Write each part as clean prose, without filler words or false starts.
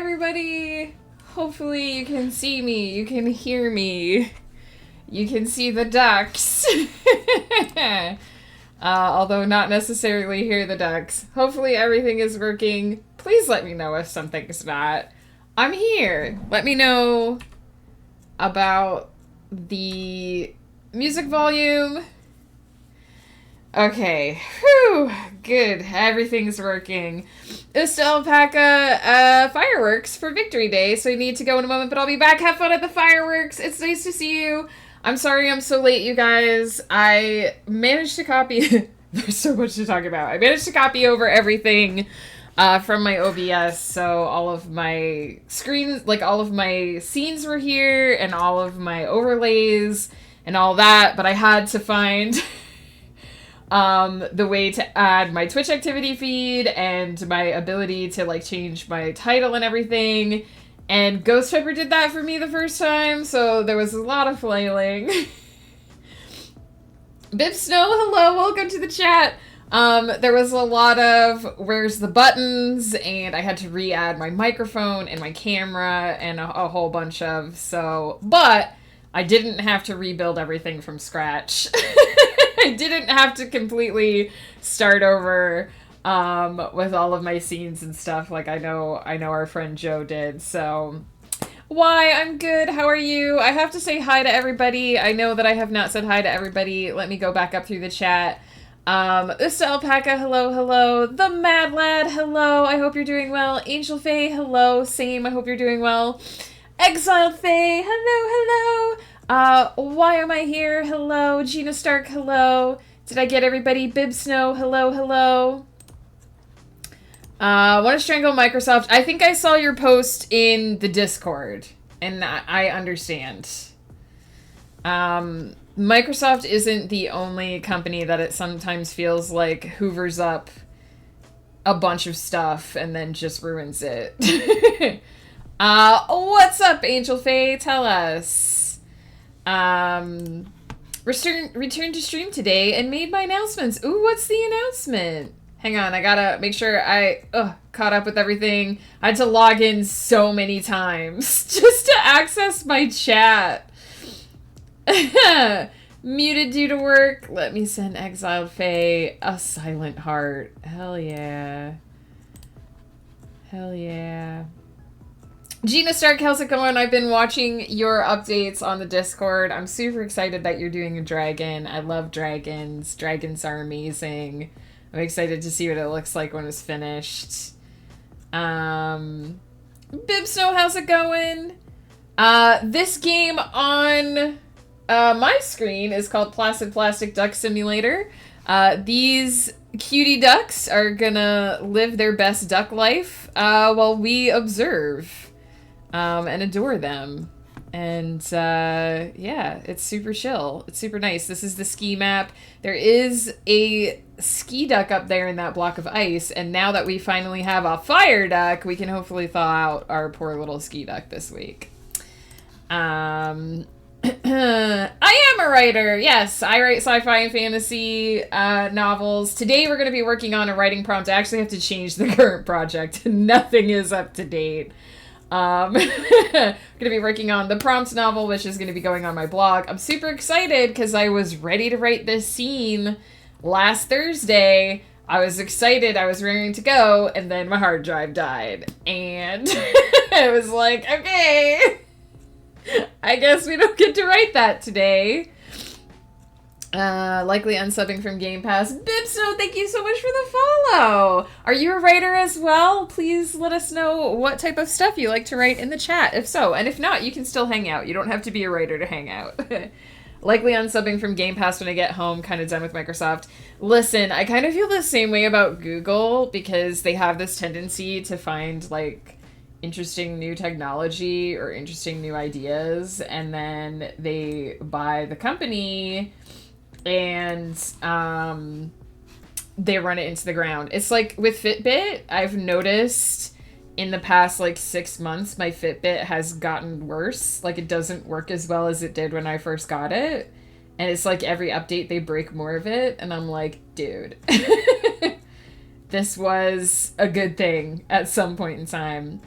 everybody! Hopefully you can see me, you can hear me, you can see the ducks. Although not necessarily hear the ducks. Hopefully everything is working. Please let me know if something's not. I'm here. Let me know about the music volume. Okay, whew, good, everything's working. It's alpaca fireworks for Victory Day, so I need to go in a moment, but I'll be back. Have fun at the fireworks. It's nice to see you. I'm sorry I'm so late, you guys. I managed to copy, there's so much to talk about. I managed to copy over everything from my OBS, so all of my screens, like all of my scenes were here, and all of my overlays, and all that, but I had to find the way to add my Twitch activity feed and my ability to like change my title and everything. And Ghost Pepper did that for me the first time, so there was a lot of flailing. Bib Snow, hello, welcome to the chat. There was a lot of where's the buttons, and I had to re-add my microphone and my camera and a whole bunch of, so, but I didn't have to rebuild everything from scratch. I didn't have to completely start over with all of my scenes and stuff like I know our friend Joe did. So, why? I'm good. How are you? I have to say hi to everybody. I know that I have not said hi to everybody. Let me go back up through the chat. This Alpaca, hello, hello. The Mad Lad, hello. I hope you're doing well. Angel Faye, hello. Same. I hope you're doing well. Exiled Faye, hello, hello. Why am I here? Hello. Gina Stark, hello. Did I get everybody? Bib Snow, hello, hello. Want to strangle Microsoft? I think I saw your post in the Discord, and I understand. Microsoft isn't the only company that it sometimes feels like hoovers up a bunch of stuff and then just ruins it. What's up, Angel Faye? Tell us. Returned to stream today and made my announcements. Ooh, what's the announcement? Hang on, I gotta make sure I caught up with everything. I had to log in so many times just to access my chat. Muted due to work. Let me send Exiled Faye a silent heart. Hell yeah. Hell yeah. Gina Stark, how's it going? I've been watching your updates on the Discord. I'm super excited that you're doing a dragon. I love dragons. Dragons are amazing. I'm excited to see what it looks like when it's finished. Bib Snow, how's it going? This game on my screen is called Placid Plastic Duck Simulator. These cutie ducks are gonna live their best duck life while we observe. And adore them. And, yeah, it's super chill. It's super nice. This is the ski map. There is a ski duck up there in that block of ice, and now that we finally have a fire duck, we can hopefully thaw out our poor little ski duck this week. I am a writer. Yes, I write sci-fi and fantasy novels. Today we're going to be working on a writing prompt. I actually have to change the current project. Nothing is up to date. Going to be working on the prompt novel, which is going to be going on my blog. I'm super excited because I was ready to write this scene last Thursday. I was excited. I was raring to go, and then my hard drive died. And I was like, okay, I guess we don't get to write that today. Likely unsubbing from Game Pass. Bibsno, thank you so much for the follow. Are you a writer as well? Please let us know what type of stuff you like to write in the chat, if so. And if not, you can still hang out. You don't have to be a writer to hang out. Likely unsubbing from Game Pass when I get home, kind of done with Microsoft. Listen, I kind of feel the same way about Google because they have this tendency to find, like, interesting new technology or interesting new ideas, and then they buy the company and they run it into the ground. It's like with Fitbit, I've noticed in the past like 6 months my Fitbit has gotten worse. Like it doesn't work as well as it did when I first got it. And it's like every update they break more of it, and I'm like, dude, this was a good thing at some point in time.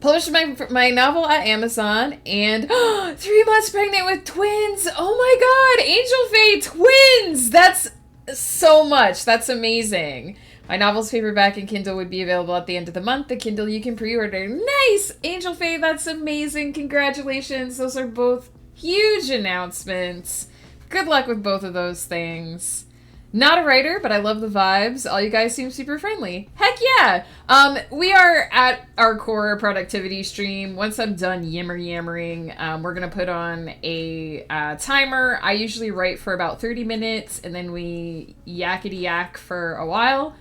Published my novel at Amazon, and 3 months pregnant with twins. Oh my god, Angel Faye twins! That's so much. That's amazing. My novel's paperback and Kindle would be available at the end of the month. The Kindle you can pre-order. Nice! Angel Faye, that's amazing. Congratulations. Those are both huge announcements. Good luck with both of those things. Not a writer, but I love the vibes. All you guys seem super friendly. Heck yeah! We are at our core productivity stream. Once I'm done yammering, we're gonna put on a timer. I usually write for about 30 minutes, and then we yakety yak for a while.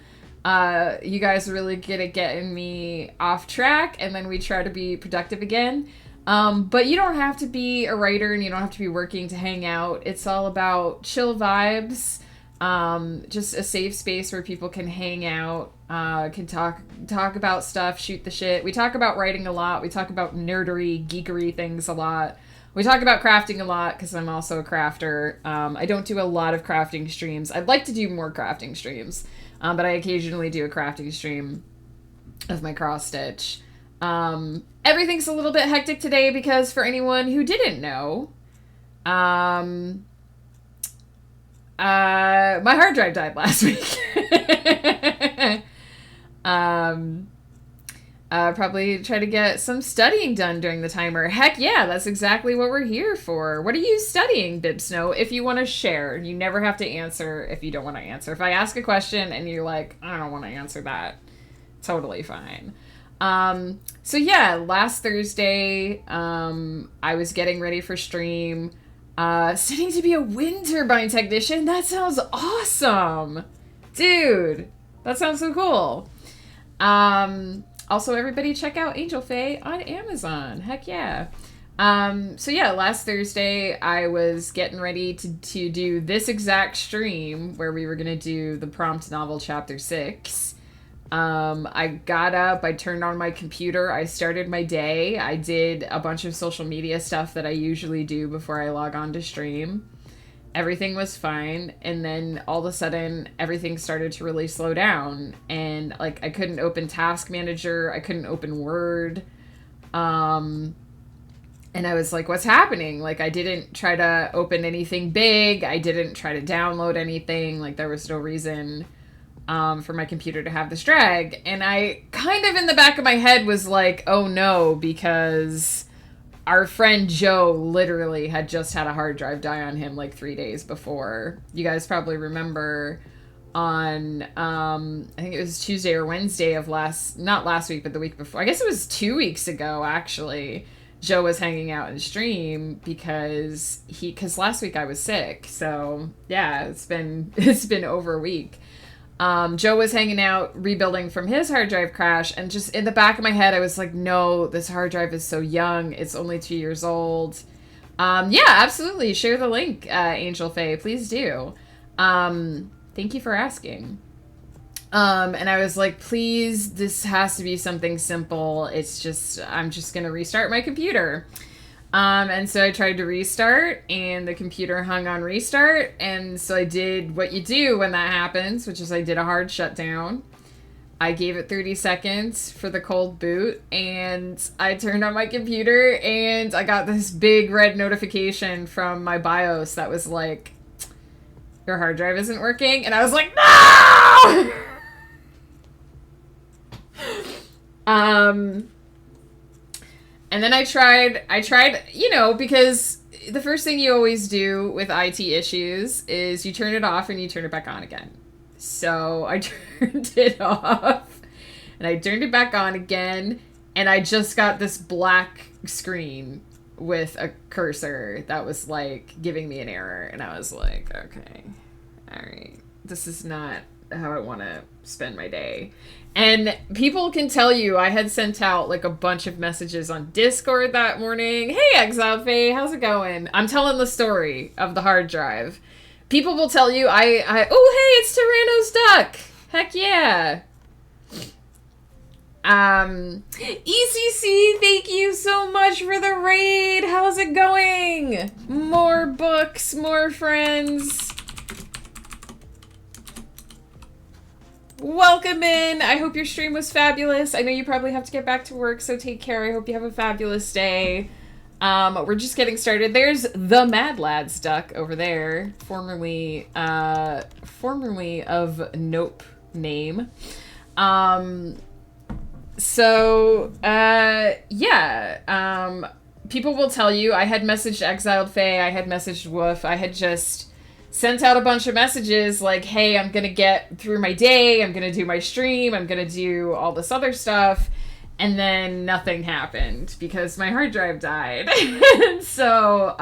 You guys are really good at getting me off track, and then we try to be productive again. But you don't have to be a writer, and you don't have to be working to hang out. It's all about chill vibes. Just a safe space where people can hang out, can talk about stuff, shoot the shit. We talk about writing a lot. We talk about nerdery, geekery things a lot. We talk about crafting a lot because I'm also a crafter. I don't do a lot of crafting streams. I'd like to do more crafting streams, but I occasionally do a crafting stream of my cross stitch. Everything's a little bit hectic today because for anyone who didn't know, my hard drive died last week. Probably try to get some studying done during the timer. Heck yeah, that's exactly what we're here for. What are you studying, Bib Snow? If you want to share, you never have to answer if you don't want to answer. If I ask a question and you're like, I don't want to answer that, totally fine. So yeah, last Thursday, I was getting ready for stream. Studying to be a wind turbine technician? That sounds awesome! Dude, that sounds so cool. Also, everybody check out Angel Faye on Amazon. Heck yeah. So yeah, last Thursday, I was getting ready to do this exact stream where we were going to do the prompt novel chapter 6. I got up, I turned on my computer, I started my day, I did a bunch of social media stuff that I usually do before I log on to stream. Everything was fine, and then all of a sudden, everything started to really slow down, and, like, I couldn't open Task Manager, I couldn't open Word, and I was like, what's happening? Like, I didn't try to open anything big, I didn't try to download anything, like, there was no reason for my computer to have this drag. And I kind of in the back of my head was like, oh no, because our friend Joe literally had just had a hard drive die on him like 3 days before. You guys probably remember on, I think it was Tuesday or Wednesday of not last week, but the week before. I guess it was 2 weeks ago, actually. Joe was hanging out in stream because last week I was sick. So yeah, it's been over a week. Joe was hanging out, rebuilding from his hard drive crash, and just in the back of my head, I was like, no, this hard drive is so young. It's only 2 years old. Yeah, absolutely. Share the link, Angel Faye. Please do. Thank you for asking. And I was like, please, this has to be something simple. I'm just going to restart my computer. And so I tried to restart, and the computer hung on restart, and so I did what you do when that happens, which is I did a hard shutdown. I gave it 30 seconds for the cold boot, and I turned on my computer, and I got this big red notification from my BIOS that was like, your hard drive isn't working, and I was like, no! And then I tried, you know, because the first thing you always do with IT issues is you turn it off and you turn it back on again. So I turned it off and I turned it back on again, and I just got this black screen with a cursor that was like giving me an error, and I was like, okay, all right, this is not how I want to spend my day. And people can tell you I had sent out like a bunch of messages on Discord that morning. Hey, Exile Faye, how's it going? I'm telling the story of the hard drive. People will tell you oh, hey, it's Tyranno's Duck. Heck yeah. ECC, thank you so much for the raid. How's it going? More books, more friends. Welcome in. I hope your stream was fabulous. I know you probably have to get back to work, so take care. I hope you have a fabulous day. We're just getting started. There's the Mad Lads duck over there, formerly of Nope name. People will tell you, I had messaged Exiled Faye, I had messaged Woof, I had just sent out a bunch of messages like, hey, I'm gonna get through my day, I'm gonna do my stream, I'm gonna do all this other stuff, and then nothing happened because my hard drive died. So,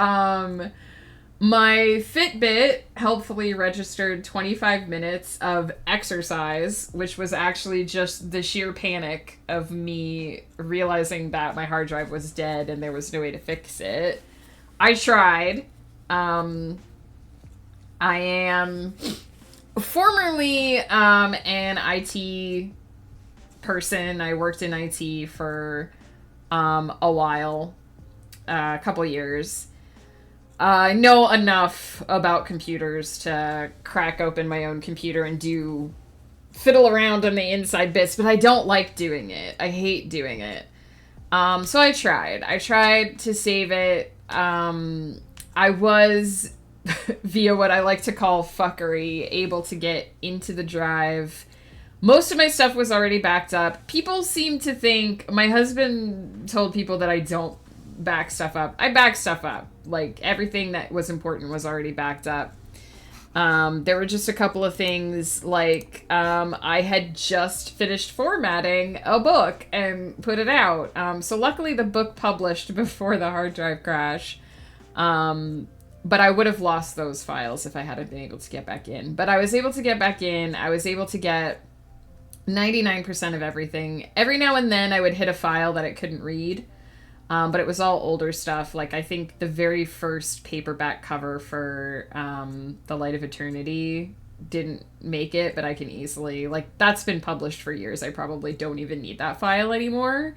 my Fitbit helpfully registered 25 minutes of exercise, which was actually just the sheer panic of me realizing that my hard drive was dead and there was no way to fix it. I tried. I am formerly an IT person. I worked in IT for a while, a couple years. I know enough about computers to crack open my own computer and fiddle around on the inside bits, but I don't like doing it. I hate doing it. So I tried. I tried to save it. I was, via what I like to call fuckery, able to get into the drive. Most of my stuff was already backed up. People seem to think, my husband told people that I don't back stuff up. I back stuff up. Like, everything that was important was already backed up. There were just a couple of things, like, I had just finished formatting a book and put it out. So luckily the book published before the hard drive crash. But I would have lost those files if I hadn't been able to get back in. But I was able to get back in. I was able to get 99% of everything. Every now and then I would hit a file that it couldn't read. But it was all older stuff. Like, I think the very first paperback cover for The Light of Eternity didn't make it, but I can easily... Like, that's been published for years. I probably don't even need that file anymore.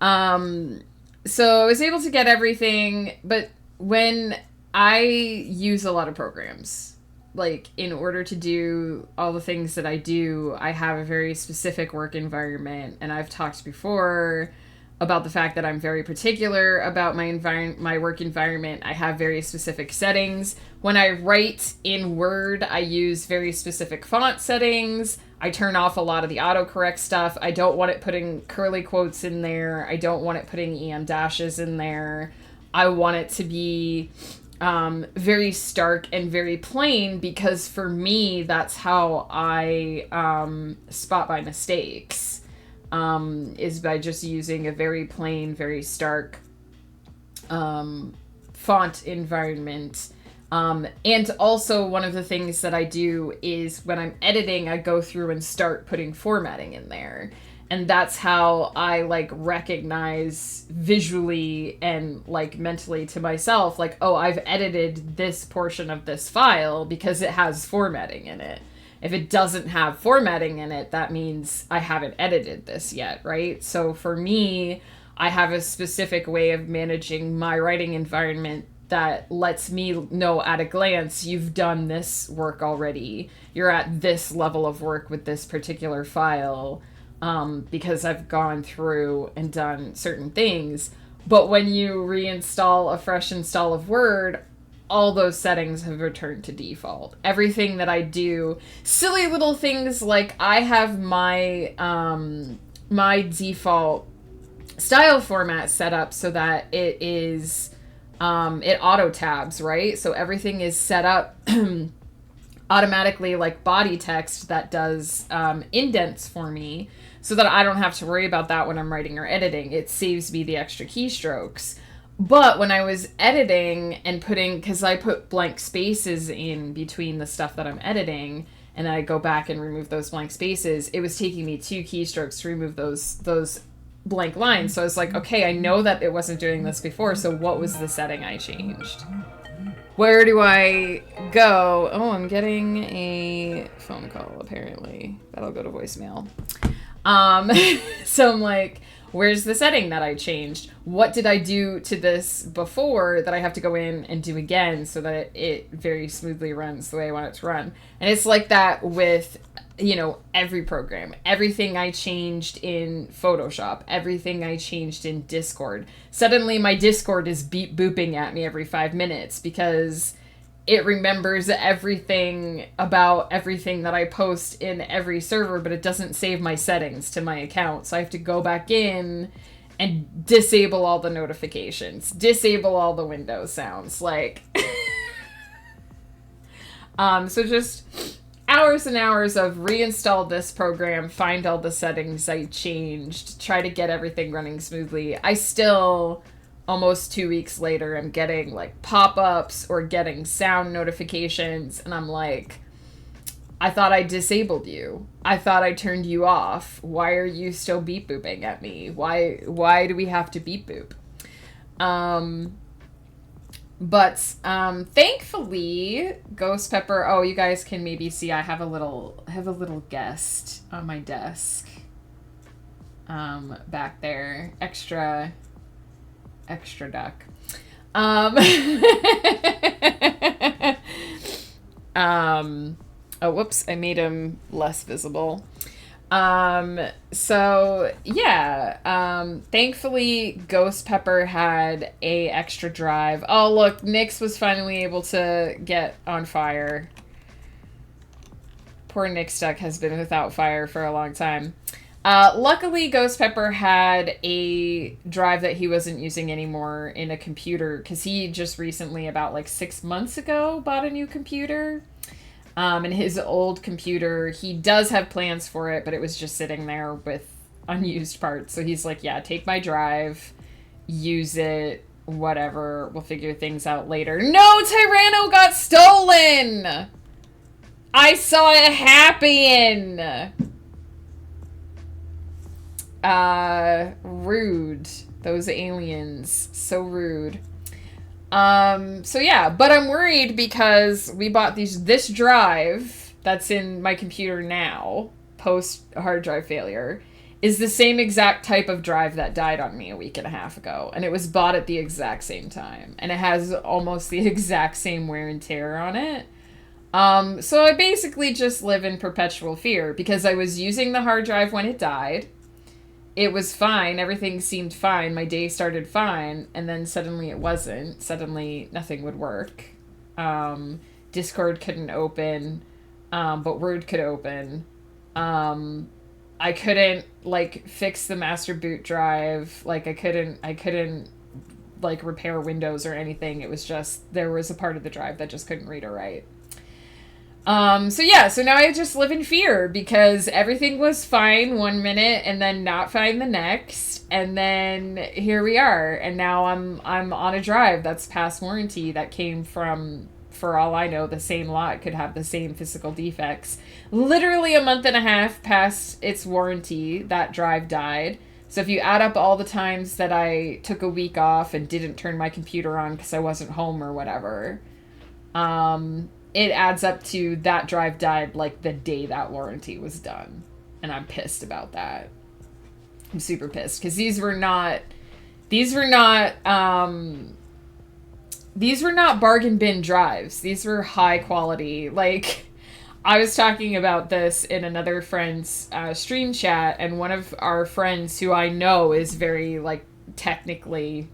So I was able to get everything, but when I use a lot of programs, like, in order to do all the things that I do, I have a very specific work environment, and I've talked before about the fact that I'm very particular about my work environment. I have very specific settings. When I write in Word, I use very specific font settings. I turn off a lot of the autocorrect stuff. I don't want it putting curly quotes in there. I don't want it putting EM dashes in there. I want it to be very stark and very plain, because for me, that's how I spot my mistakes. Is by just using a very plain, very stark font environment. And also, one of the things that I do is when I'm editing, I go through and start putting formatting in there. And that's how I, like, recognize visually and, like, mentally to myself, like, oh, I've edited this portion of this file because it has formatting in it. If it doesn't have formatting in it, that means I haven't edited this yet, right? So for me, I have a specific way of managing my writing environment that lets me know at a glance, you've done this work already. You're at this level of work with this particular file, because I've gone through and done certain things. But when you reinstall a fresh install of Word, all those settings have returned to default. Everything that I do, silly little things like I have my my default style format set up so that it is it auto tabs, right? So everything is set up automatically, like body text that does indents for me, so that I don't have to worry about that when I'm writing or editing. It saves me the extra keystrokes. But when I was editing and because I put blank spaces in between the stuff that I'm editing, and I go back and remove those blank spaces, it was taking me 2 keystrokes to remove those blank lines. So I was like, okay, I know that it wasn't doing this before, so what was the setting I changed? Where do I go? Oh, I'm getting a phone call, apparently. That'll go to voicemail. So I'm like, Where's the setting that I changed? What did I do to this before that I have to go in and do again so that it very smoothly runs the way I want it to run? And it's like that with, every program. Everything I changed in Photoshop, everything I changed in Discord. Suddenly my Discord is beep booping at me every 5 minutes because it remembers everything about everything that I post in every server, but it doesn't save my settings to my account. So I have to go back in and disable all the notifications, disable all the Windows sounds. Like, so just hours and hours of reinstall this program, find all the settings I changed, try to get everything running smoothly. I still, almost 2 weeks later, I'm getting like pop-ups or getting sound notifications, and I'm like, I thought I disabled you. I thought I turned you off. Why are you still beep booping at me? Why do we have to beep boop? But thankfully, Ghost Pepper. Oh, you guys can maybe see I have a little guest on my desk. Back there, extra duck. Oh, whoops! I made him less visible. So yeah, thankfully Ghost Pepper had a extra drive. Oh, look, Nyx was finally able to get on fire. Poor Nyx duck has been without fire for a long time. Luckily Ghost Pepper had a drive that he wasn't using anymore in a computer, because he just recently, about like 6 months ago, bought a new computer. And his old computer, he does have plans for it, but it was just sitting there with unused parts. So he's like, yeah, take my drive, use it, whatever. We'll figure things out later. No, Tyranno got stolen! I saw it happen! Rude. Those aliens. So rude. So yeah, but I'm worried because we bought this drive that's in my computer now, post hard drive failure, is the same exact type of drive that died on me a week and a half ago. And it was bought at the exact same time. And it has almost the exact same wear and tear on it. So I basically just live in perpetual fear because I was using the hard drive when it died. It was fine. Everything seemed fine. My day started fine. And then suddenly it wasn't. Suddenly nothing would work. Discord couldn't open. But Word could open. I couldn't, fix the master boot drive. I couldn't, repair Windows or anything. It was just, there was a part of the drive that just couldn't read or write. So now I just live in fear because everything was fine 1 minute and then not fine the next. And then here we are. And now I'm on a drive that's past warranty that came from, for all I know, the same lot, could have the same physical defects. Literally a month and a half past its warranty, that drive died. So if you add up all the times that I took a week off and didn't turn my computer on because I wasn't home or whatever, it adds up to that drive died the day that warranty was done. And I'm pissed about that. I'm super pissed because these were not bargain bin drives. These were high quality. I was talking about this in another friend's stream chat, and one of our friends who I know is very technically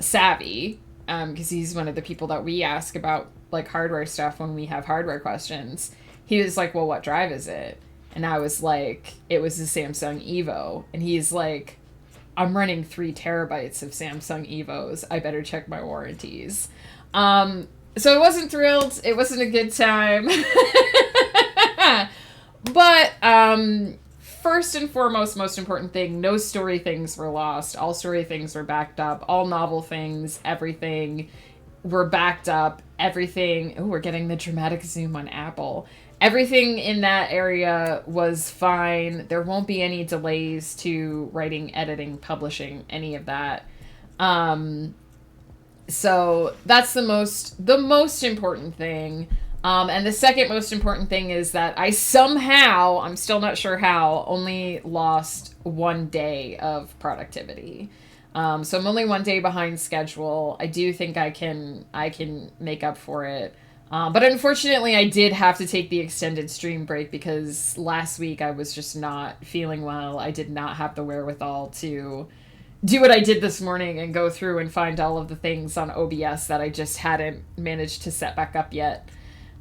savvy, because he's one of the people that we ask about hardware stuff when we have hardware questions. He was like, well, what drive is it? And I was like, it was the Samsung Evo. And he's like, I'm running 3 terabytes of Samsung Evos. I better check my warranties. So I wasn't thrilled. It wasn't a good time. But first and foremost, most important thing, no story things were lost. All story things were backed up. All novel things, everything were backed up. Everything. Oh, we're getting the dramatic zoom on Apple. Everything in that area was fine. There won't be any delays to writing, editing, publishing, any of that. So that's the most important thing. And the second most important thing is that I somehow, I'm still not sure how, only lost 1 day of productivity. So I'm only 1 day behind schedule. I do think I can make up for it. But unfortunately, I did have to take the extended stream break because last week I was just not feeling well. I did not have the wherewithal to do what I did this morning and go through and find all of the things on OBS that I just hadn't managed to set back up yet.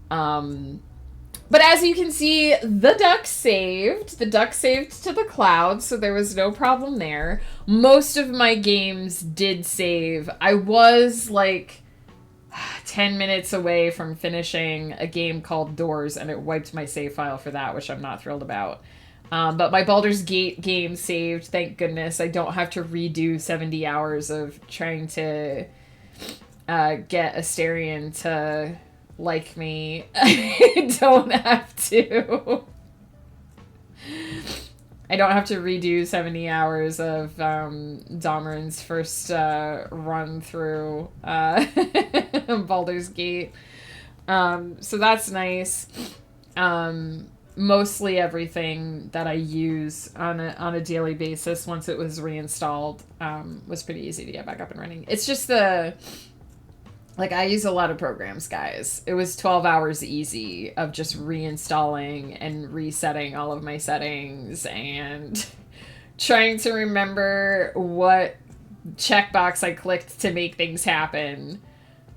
But as you can see, the duck saved. The duck saved to the cloud, so there was no problem there. Most of my games did save. I was like 10 minutes away from finishing a game called Doors, and it wiped my save file for that, which I'm not thrilled about. But my Baldur's Gate game saved, thank goodness. I don't have to redo 70 hours of trying to get Asterion to like me. I don't have to. I don't have to redo 70 hours of Domeran's first run through Baldur's Gate. So that's nice. Mostly everything that I use on a daily basis once it was reinstalled was pretty easy to get back up and running. It's just I use a lot of programs, guys. It was 12 hours easy of just reinstalling and resetting all of my settings and trying to remember what checkbox I clicked to make things happen.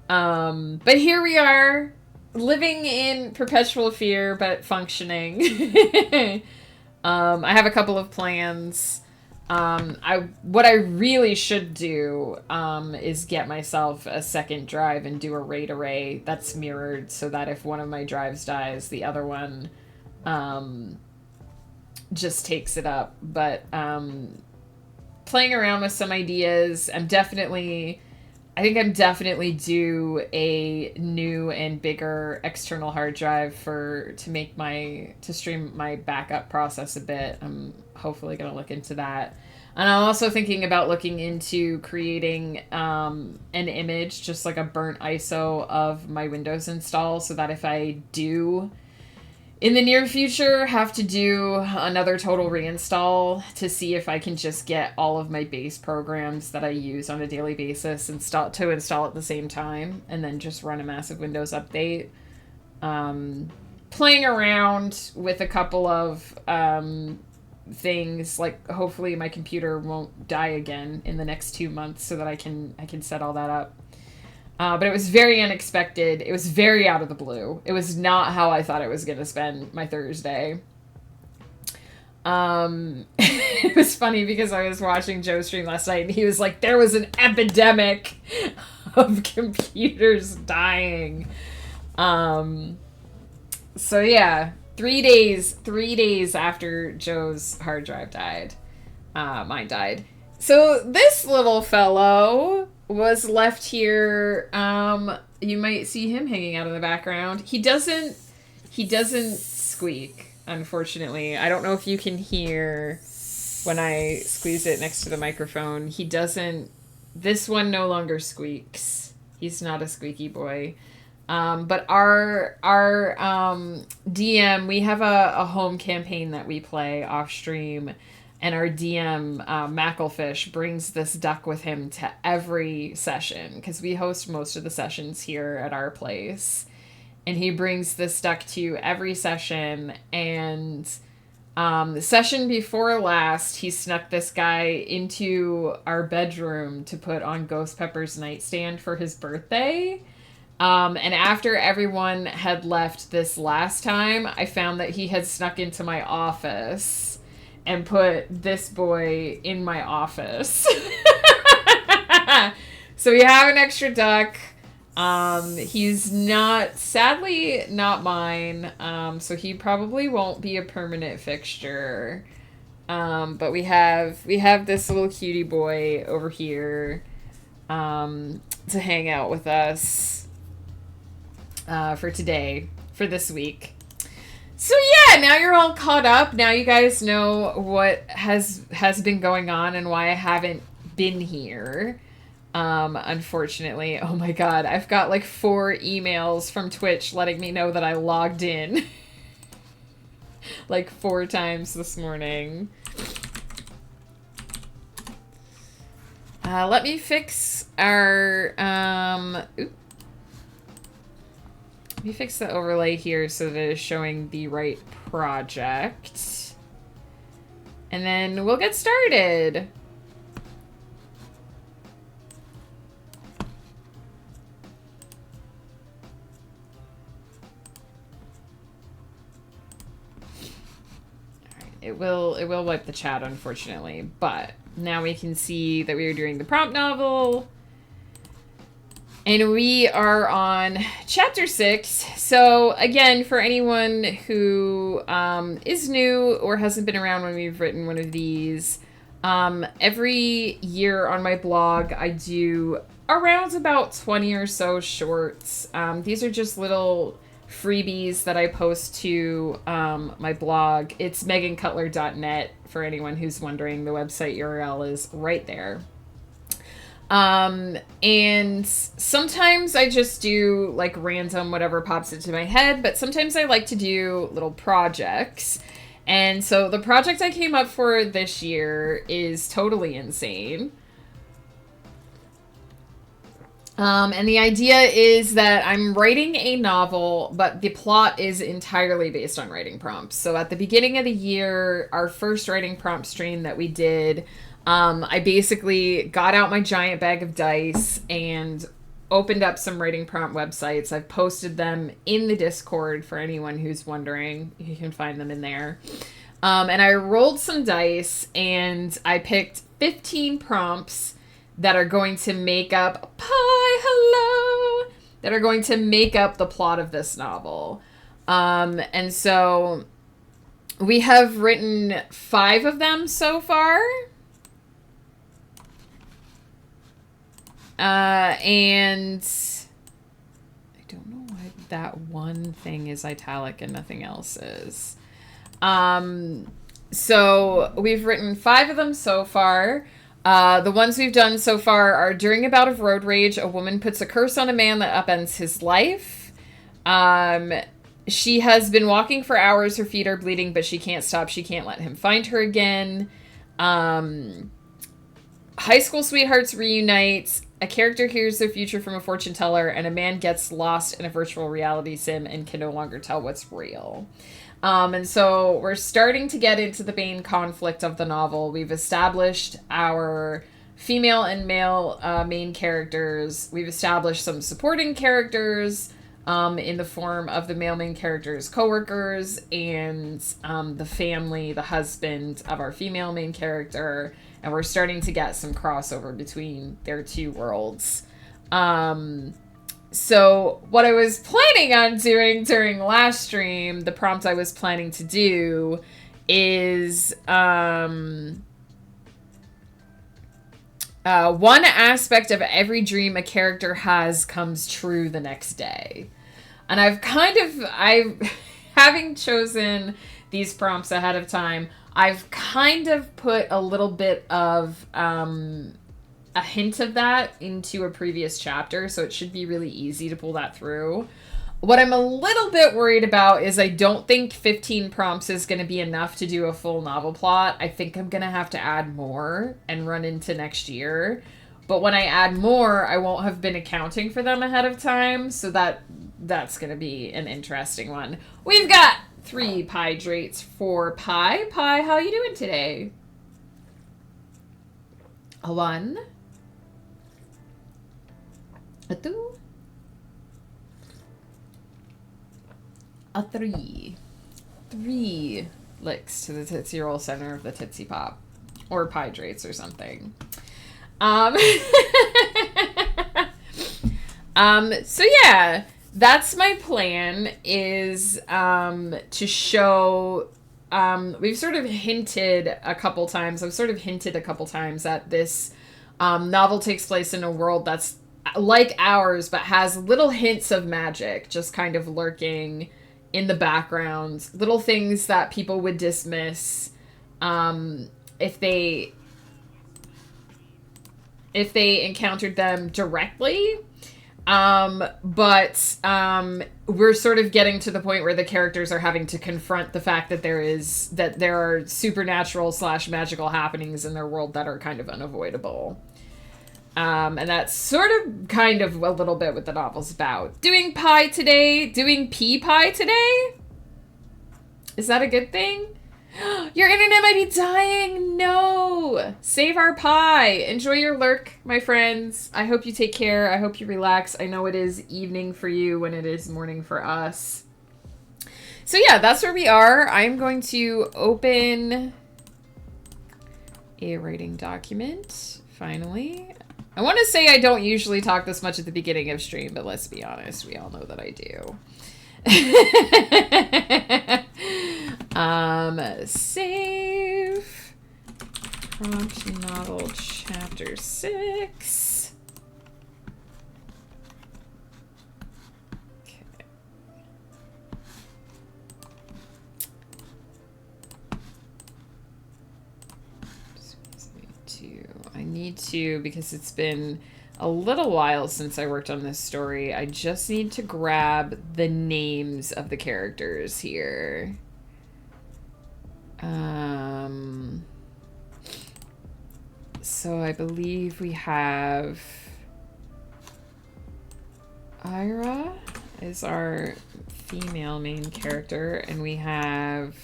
But here we are, living in perpetual fear, but functioning. I have a couple of plans. What I really should do is get myself a second drive and do a RAID array that's mirrored so that if one of my drives dies, the other one just takes it up. But playing around with some ideas, I think I'm definitely due a new and bigger external hard drive to stream my backup process a bit. I'm hopefully going to look into that. And I'm also thinking about looking into creating an image, just like a burnt ISO of my Windows install, so that if I do, in the near future, have to do another total reinstall to see if I can just get all of my base programs that I use on a daily basis install at the same time, and then just run a massive Windows update. Playing around with a couple of things, like hopefully my computer won't die again in the next 2 months so that I can set all that up. But it was very unexpected. It was very out of the blue. It was not how I thought I was going to spend my Thursday. It was funny because I was watching Joe stream last night and he was like, there was an epidemic of computers dying. So yeah, 3 days after Joe's hard drive died, mine died. So this little fellow was left here. You might see him hanging out in the background. He doesn't squeak, unfortunately. I don't know if you can hear when I squeeze it next to the microphone. He doesn't. This one no longer squeaks. He's not a squeaky boy. But our DM, we have a home campaign that we play off stream, and our DM, Mackelfish, brings this duck with him to every session, because we host most of the sessions here at our place. And he brings this duck to every session, and the session before last, he snuck this guy into our bedroom to put on Ghost Pepper's nightstand for his birthday. And after everyone had left this last time, I found that he had snuck into my office and put this boy in my office. So we have an extra duck. He's sadly not mine. So he probably won't be a permanent fixture. But we have this little cutie boy over here, to hang out with us, for this week. So yeah, now you're all caught up. Now you guys know what has been going on and why I haven't been here. Unfortunately. Oh my god, I've got like 4 emails from Twitch letting me know that I logged in like 4 times this morning. Let me fix our, let me fix the overlay here so that it is showing the right project. And then we'll get started. It will wipe the chat, unfortunately, but now we can see that we are doing the prompt novel. And we are on chapter 6. So again, for anyone who is new or hasn't been around when we've written one of these, every year on my blog, I do around about 20 or so shorts. These are just little freebies that I post to my blog. It's megancutler.net for anyone who's wondering. The website URL is right there. And sometimes I just do like random whatever pops into my head, but sometimes I like to do little projects. And so the project I came up for this year is totally insane. And the idea is that I'm writing a novel, but the plot is entirely based on writing prompts. So at the beginning of the year, our first writing prompt stream that we did, I basically got out my giant bag of dice and opened up some writing prompt websites. I've posted them in the Discord for anyone who's wondering. You can find them in there. And I rolled some dice and I picked 15 prompts that are going to make up, that are going to make up the plot of this novel. And so we have written 5 of them so far. And I don't know why that one thing is italic and nothing else is. So we've written 5 of them so far. The ones we've done so far are: during a bout of road rage, a woman puts a curse on a man that upends his life. She has been walking for hours. Her feet are bleeding, but she can't stop. She can't let him find her again. High school sweethearts reunite. A character hears their future from a fortune teller, and a man gets lost in a virtual reality sim and can no longer tell what's real. And so we're starting to get into the main conflict of the novel. We've established our female and male main characters. We've established some supporting characters in the form of the male main characters' coworkers and the family, the husband of our female main character. And we're starting to get some crossover between their 2 worlds. So what I was planning on doing during last stream, the prompt I was planning to do is one aspect of every dream a character has comes true the next day. And having chosen these prompts ahead of time, I've kind of put a little bit of a hint of that into a previous chapter, so it should be really easy to pull that through. What I'm a little bit worried about is I don't think 15 prompts is going to be enough to do a full novel plot. I think I'm going to have to add more and run into next year. But when I add more, I won't have been accounting for them ahead of time, so that's going to be an interesting one. We've got 3 hydrates for Pi. Pi, how you doing today? A 1. A 2. A 3. 3 licks to the Tootsie Roll center of the Tootsie Pop. Or hydrates or something. So yeah, that's my plan, is to show, we've sort of hinted a couple times, that this novel takes place in a world that's like ours, but has little hints of magic just kind of lurking in the background. Little things that people would dismiss if if they encountered them directly. But we're sort of getting to the point where the characters are having to confront the fact that there are supernatural / magical happenings in their world that are kind of unavoidable. And that's sort of kind of a little bit what the novel's about. Doing pie today? Doing pea pie today? Is that a good thing? Your internet might be dying. No. Save our pie. Enjoy your lurk, my friends. I hope you take care. I hope you relax. I know it is evening for you when it is morning for us. So yeah, that's where we are. I'm going to open a writing document, finally. I want to say I don't usually talk this much at the beginning of stream, but let's be honest, we all know that I do. Save. Prompt novel chapter 6. Okay. I need to, because it's been a little while since I worked on this story, I just need to grab the names of the characters here. So I believe we have Ira is our female main character, and we have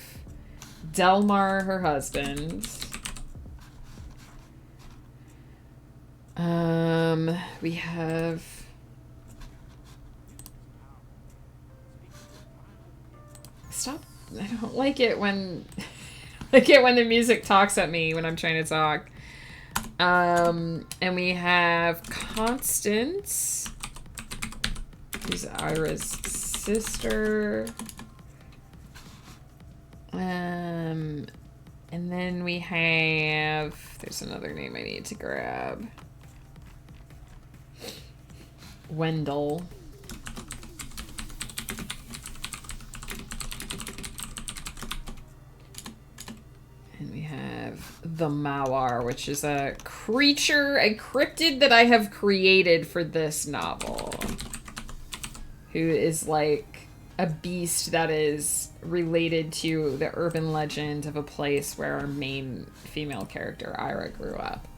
Delmar, her husband. We have stop. I don't like it when the music talks at me when I'm trying to talk. And we have Constance, who's Ira's sister. And then we have, there's another name I need to grab. Wendell. And we have the Mawar, which is a creature, a cryptid that I have created for this novel. Who is like a beast that is related to the urban legend of a place where our main female character, Ira, grew up.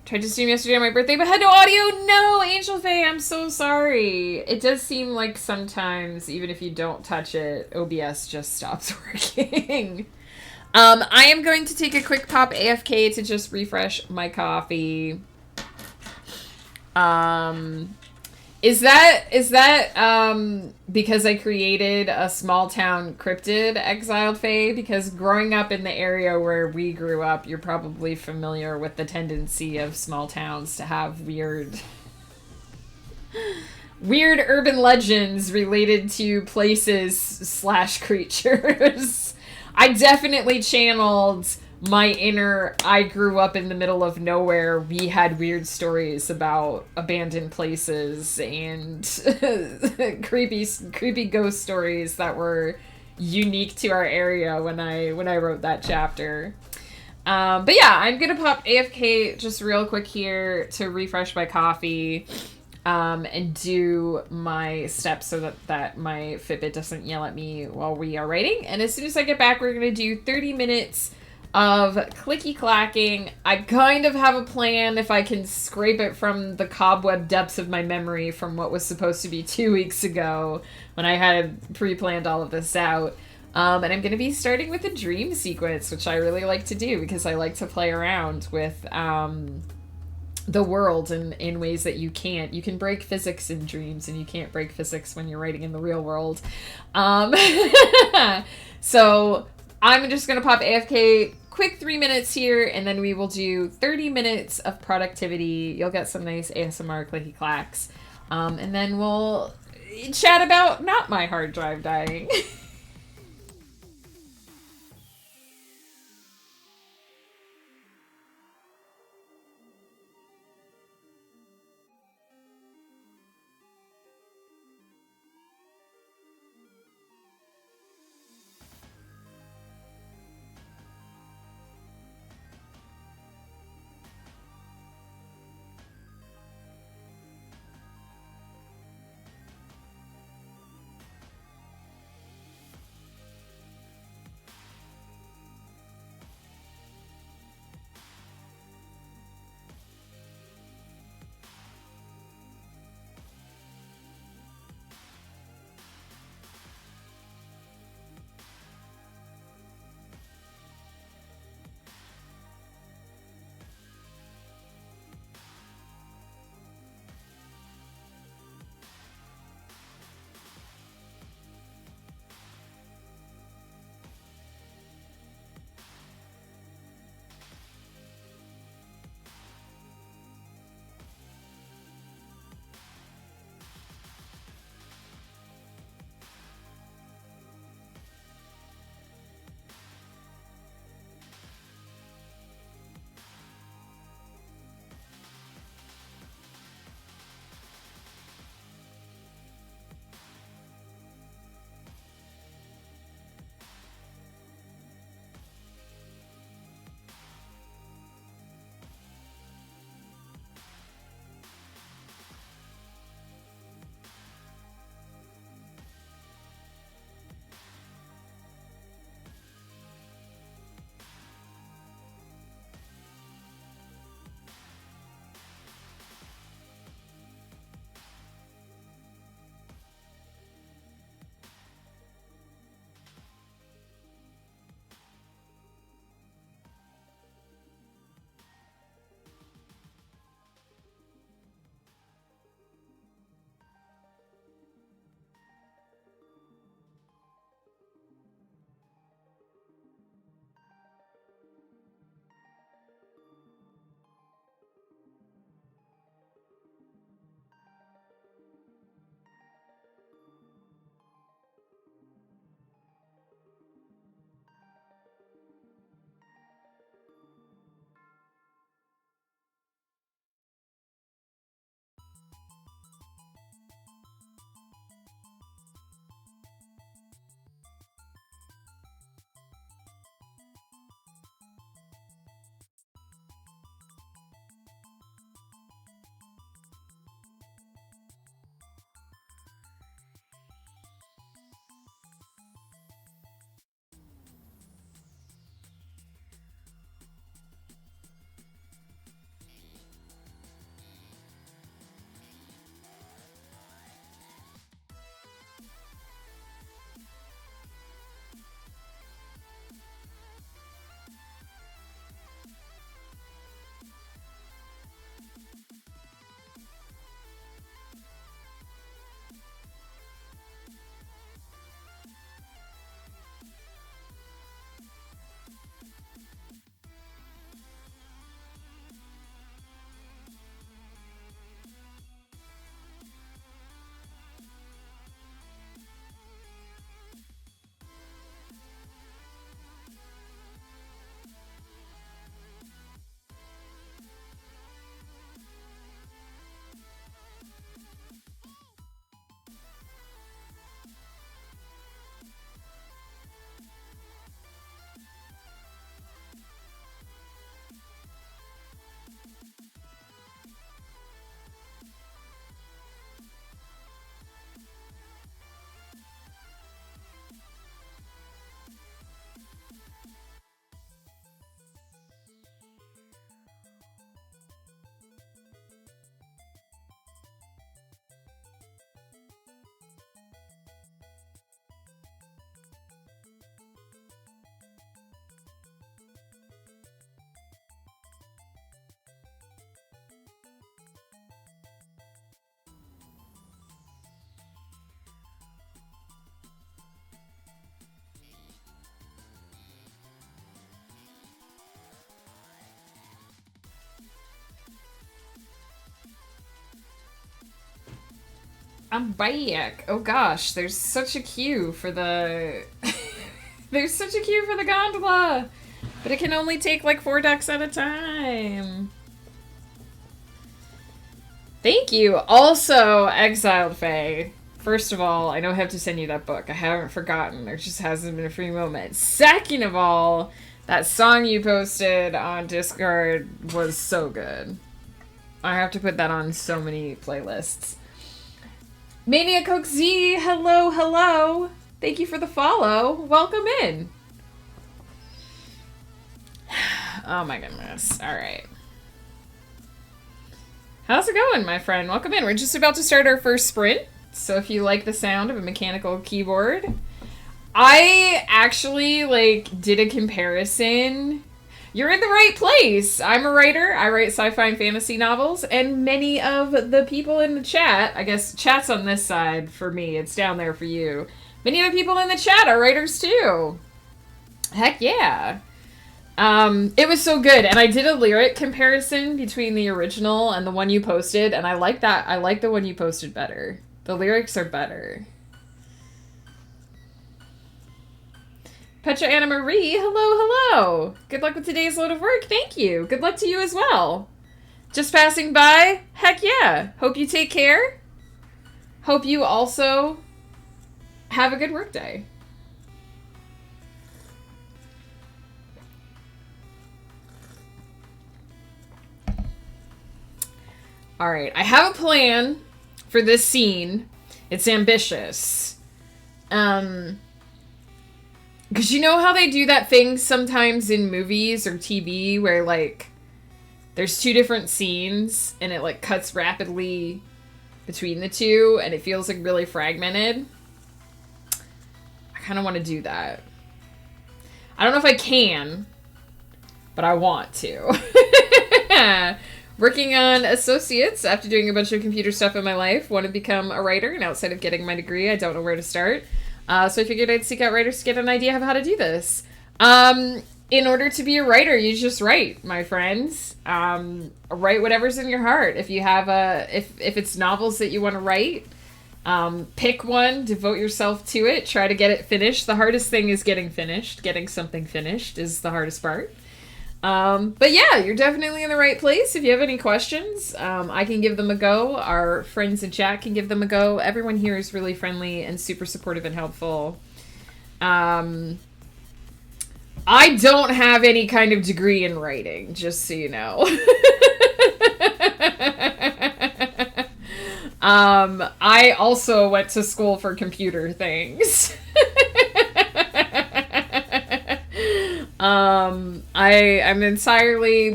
Tried to stream yesterday on my birthday, but had no audio. No, Angel Faye, I'm so sorry. It does seem like sometimes, even if you don't touch it, OBS just stops working. I am going to take a quick pop AFK to just refresh my coffee. Is that because I created a small town cryptid, Exiled Fae? Because growing up in the area where we grew up, you're probably familiar with the tendency of small towns to have weird urban legends related to places / creatures. I definitely channeled my inner, I grew up in the middle of nowhere. We had weird stories about abandoned places and creepy ghost stories that were unique to our area when I wrote that chapter. But yeah, I'm gonna pop AFK just real quick here to refresh my coffee. And do my steps so that my Fitbit doesn't yell at me while we are writing. And as soon as I get back, we're going to do 30 minutes of clicky clacking. I kind of have a plan if I can scrape it from the cobweb depths of my memory from what was supposed to be 2 weeks ago when I had pre-planned all of this out. And I'm going to be starting with a dream sequence, which I really like to do because I like to play around with the world in ways that you can't. You can break physics in dreams, and you can't break physics when you're writing in the real world. So I'm just going to pop AFK quick 3 minutes here, and then we will do 30 minutes of productivity. You'll get some nice ASMR clicky clacks. And then we'll chat about not my hard drive dying. I'm back. Oh gosh, there's such a queue for the... There's such a queue for the gondola! But it can only take like 4 decks at a time. Thank you. Also, Exiled Faye. First of all, I know I have to send you that book. I haven't forgotten. There just hasn't been a free moment. Second of all, that song you posted on Discord was so good. I have to put that on so many playlists. Mania Coke Z, hello, hello. Thank you for the follow. Welcome in. Oh my goodness. All right. How's it going, my friend? Welcome in. We're just about to start our first sprint. So if you like the sound of a mechanical keyboard, I actually did a comparison. You're in the right place. I'm a writer. I write sci-fi and fantasy novels, and many of the people in the chat, I guess chat's on this side for me, it's down there for you. Many of the people in the chat are writers too. Heck yeah. It was so good, and I did a lyric comparison between the original and the one you posted, and I like that. I like the one you posted better. The lyrics are better. Petra Anna Marie, hello, hello. Good luck with today's load of work. Thank you. Good luck to you as well. Just passing by? Heck yeah. Hope you take care. Hope you also have a good work day. All right, I have a plan for this scene. It's ambitious. Because you know how they do that thing sometimes in movies or TV where, there's 2 different scenes and it, cuts rapidly between the 2 and it feels, really fragmented? I kind of want to do that. I don't know if I can, but I want to. Working on associates after doing a bunch of computer stuff in my life. Want to become a writer, and outside of getting my degree, I don't know where to start. So I figured I'd seek out writers to get an idea of how to do this. In order to be a writer, you just write, my friends. Write whatever's in your heart. If you have if it's novels that you want to write, pick one, devote yourself to it, try to get it finished. The hardest thing is getting finished. Getting something finished is the hardest part. But yeah, you're definitely in the right place. If you have any questions, I can give them a go. Our friends in chat can give them a go. Everyone here is really friendly and super supportive and helpful. I don't have any kind of degree in writing, just so you know. I also went to school for computer things. I'm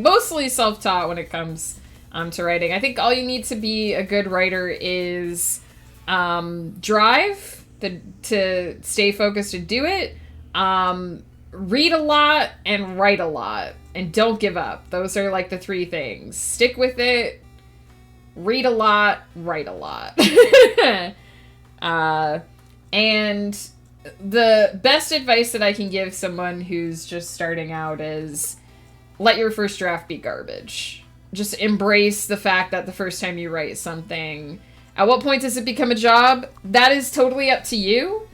mostly self-taught when it comes to writing. I think all you need to be a good writer is drive to stay focused and do it, read a lot and write a lot, and don't give up. Those are the 3 things. Stick with it, read a lot, write a lot. And the best advice that I can give someone who's just starting out is let your first draft be garbage. Just embrace the fact that the first time you write something, at what point does it become a job? That is totally up to you.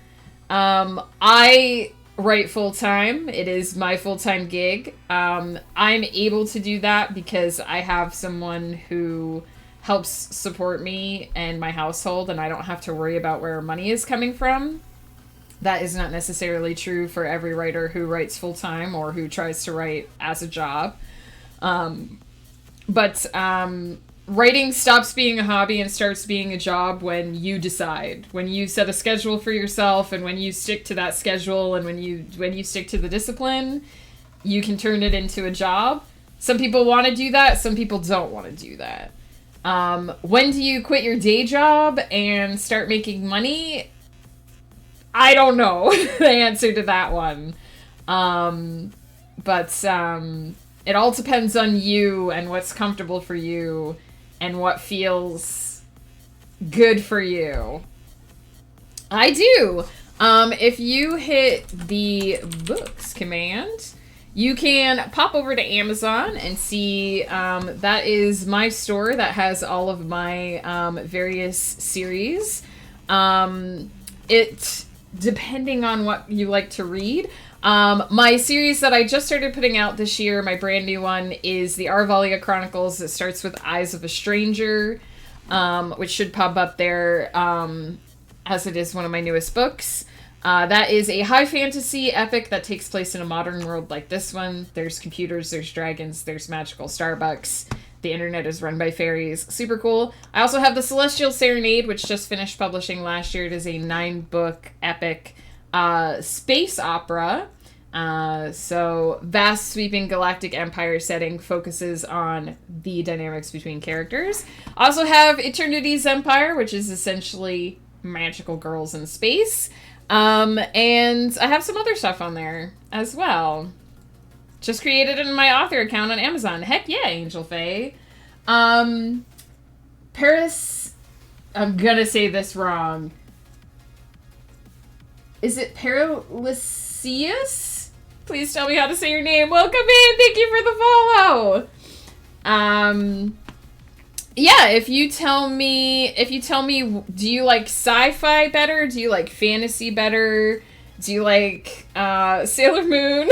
I write full-time. It is my full-time gig. I'm able to do that because I have someone who helps support me and my household, and I don't have to worry about where money is coming from. That is not necessarily true for every writer who writes full-time or who tries to write as a job. But writing stops being a hobby and starts being a job when you decide. When you set a schedule for yourself, and when you stick to that schedule, and when you stick to the discipline, you can turn it into a job. Some people want to do that. Some people don't want to do that. When do you quit your day job and start making money? I don't know the answer to that one. But it all depends on you and what's comfortable for you and what feels good for you. I do. If you hit the books command, you can pop over to Amazon and see that is my store that has all of my various series. It, depending on what you like to read, my series that I just started putting out this year, my brand new one, is the Arvalia Chronicles. It starts with Eyes of a Stranger, which should pop up there, as it is one of my newest books. That is a high fantasy epic that takes place in a modern world like this one. There's computers, there's dragons, there's magical Starbucks. The internet is run by fairies. Super cool. I also have the Celestial Serenade, which just finished publishing last year. It is a 9-book epic space opera. So vast sweeping galactic empire setting, focuses on the dynamics between characters. I also have Eternity's Empire, which is essentially magical girls in space. And I have some other stuff on there as well. Just created in my author account on Amazon. Heck yeah, Angel Faye. Paris, I'm gonna say this wrong. Is it Paralysius? Please tell me how to say your name. Welcome in. Thank you for the follow. Yeah, if you tell me, do you like sci-fi better? Do you like fantasy better? Do you like Sailor Moon?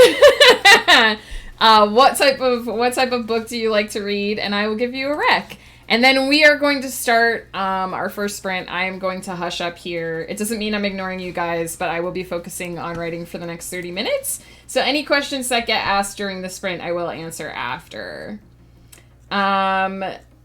What type of book do you like to read? And I will give you a rec. And then we are going to start our first sprint. I am going to hush up here. It doesn't mean I'm ignoring you guys, but I will be focusing on writing for the next 30 minutes. So any questions that get asked during the sprint, I will answer after.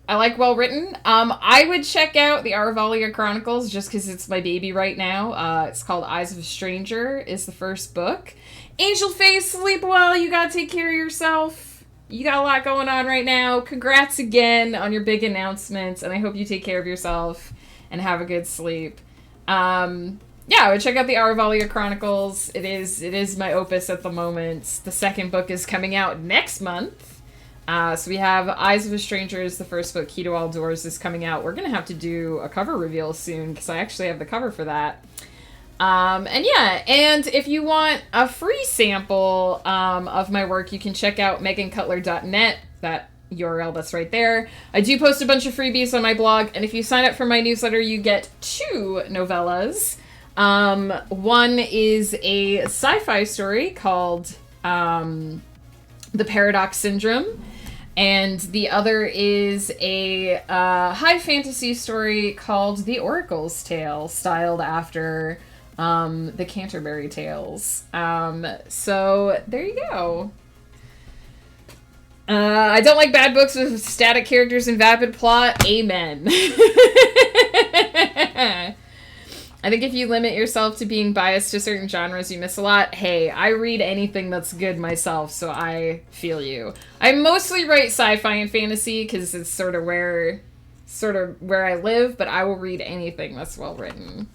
I like well written. I would check out the Arvalia Chronicles just because it's my baby right now. It's called Eyes of a Stranger is the first book. Angel Face, sleep well. You gotta take care of yourself. You got a lot going on right now. Congrats again on your big announcements, and I hope you take care of yourself and have a good sleep. Yeah, I would check out the Arvalia Chronicles. It is my opus at the moment. The second book is coming out next month. So we have Eyes of a Stranger is the first book. Key to All Doors is coming out. We're going to have to do a cover reveal soon because I actually have the cover for that. And yeah, and if you want a free sample of my work, you can check out megancutler.net. That URL that's right there. I do post a bunch of freebies on my blog, and if you sign up for my newsletter, you get 2 novellas. One is a sci-fi story called The Paradox Syndrome, and the other is a high fantasy story called The Oracle's Tale, styled after the Canterbury Tales. So there you go. I don't like bad books with static characters and vapid plot. Amen. I think if you limit yourself to being biased to certain genres, you miss a lot. Hey, I read anything that's good myself, so I feel you. I mostly write sci-fi and fantasy because it's sort of where I live, but I will read anything that's well written.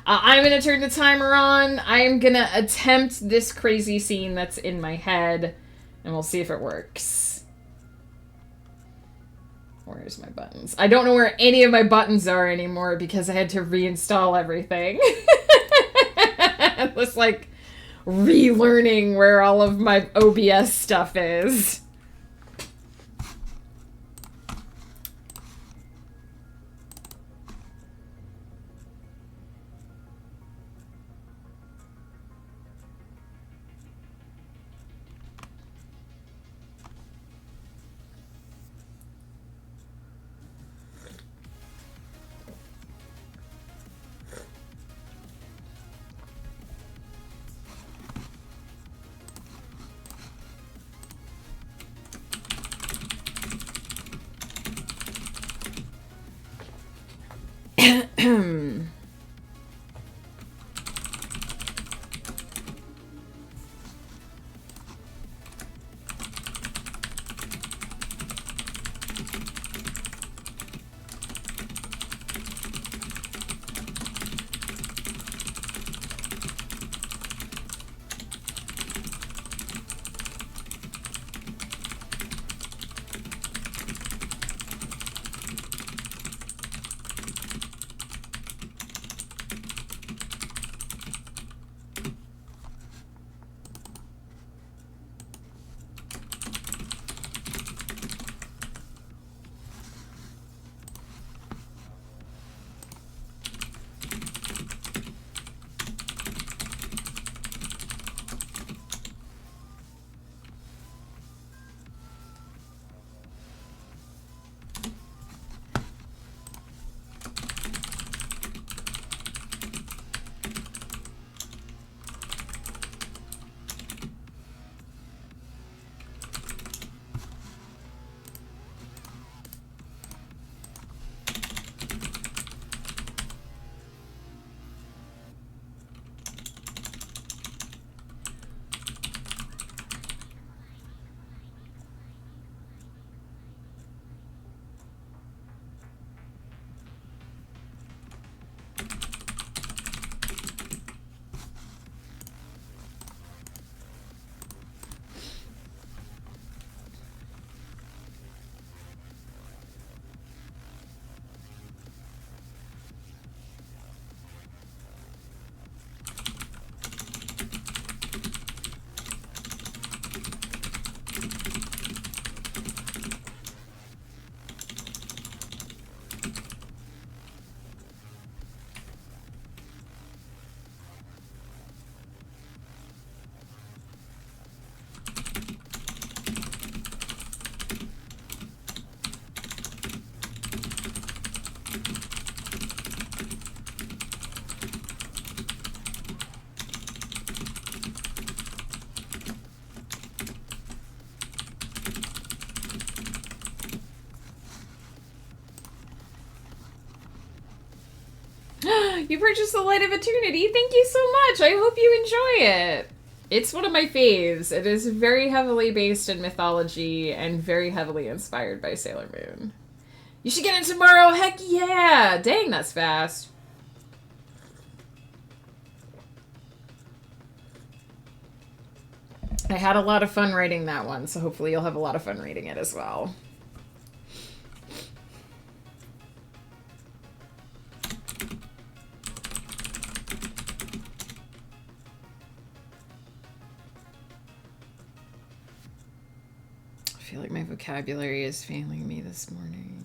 I'm going to turn the timer on. I'm going to attempt this crazy scene that's in my head, and we'll see if it works. Where's my buttons? I don't know where any of my buttons are anymore because I had to reinstall everything. It's like relearning where all of my OBS stuff is. You purchased the Light of Eternity. Thank you so much. I hope you enjoy it. It's one of my faves. It is very heavily based in mythology and very heavily inspired by Sailor Moon. You should get it tomorrow. Heck yeah. Dang, that's fast. I had a lot of fun writing that one, so hopefully you'll have a lot of fun reading it as well. I feel like my vocabulary is failing me this morning.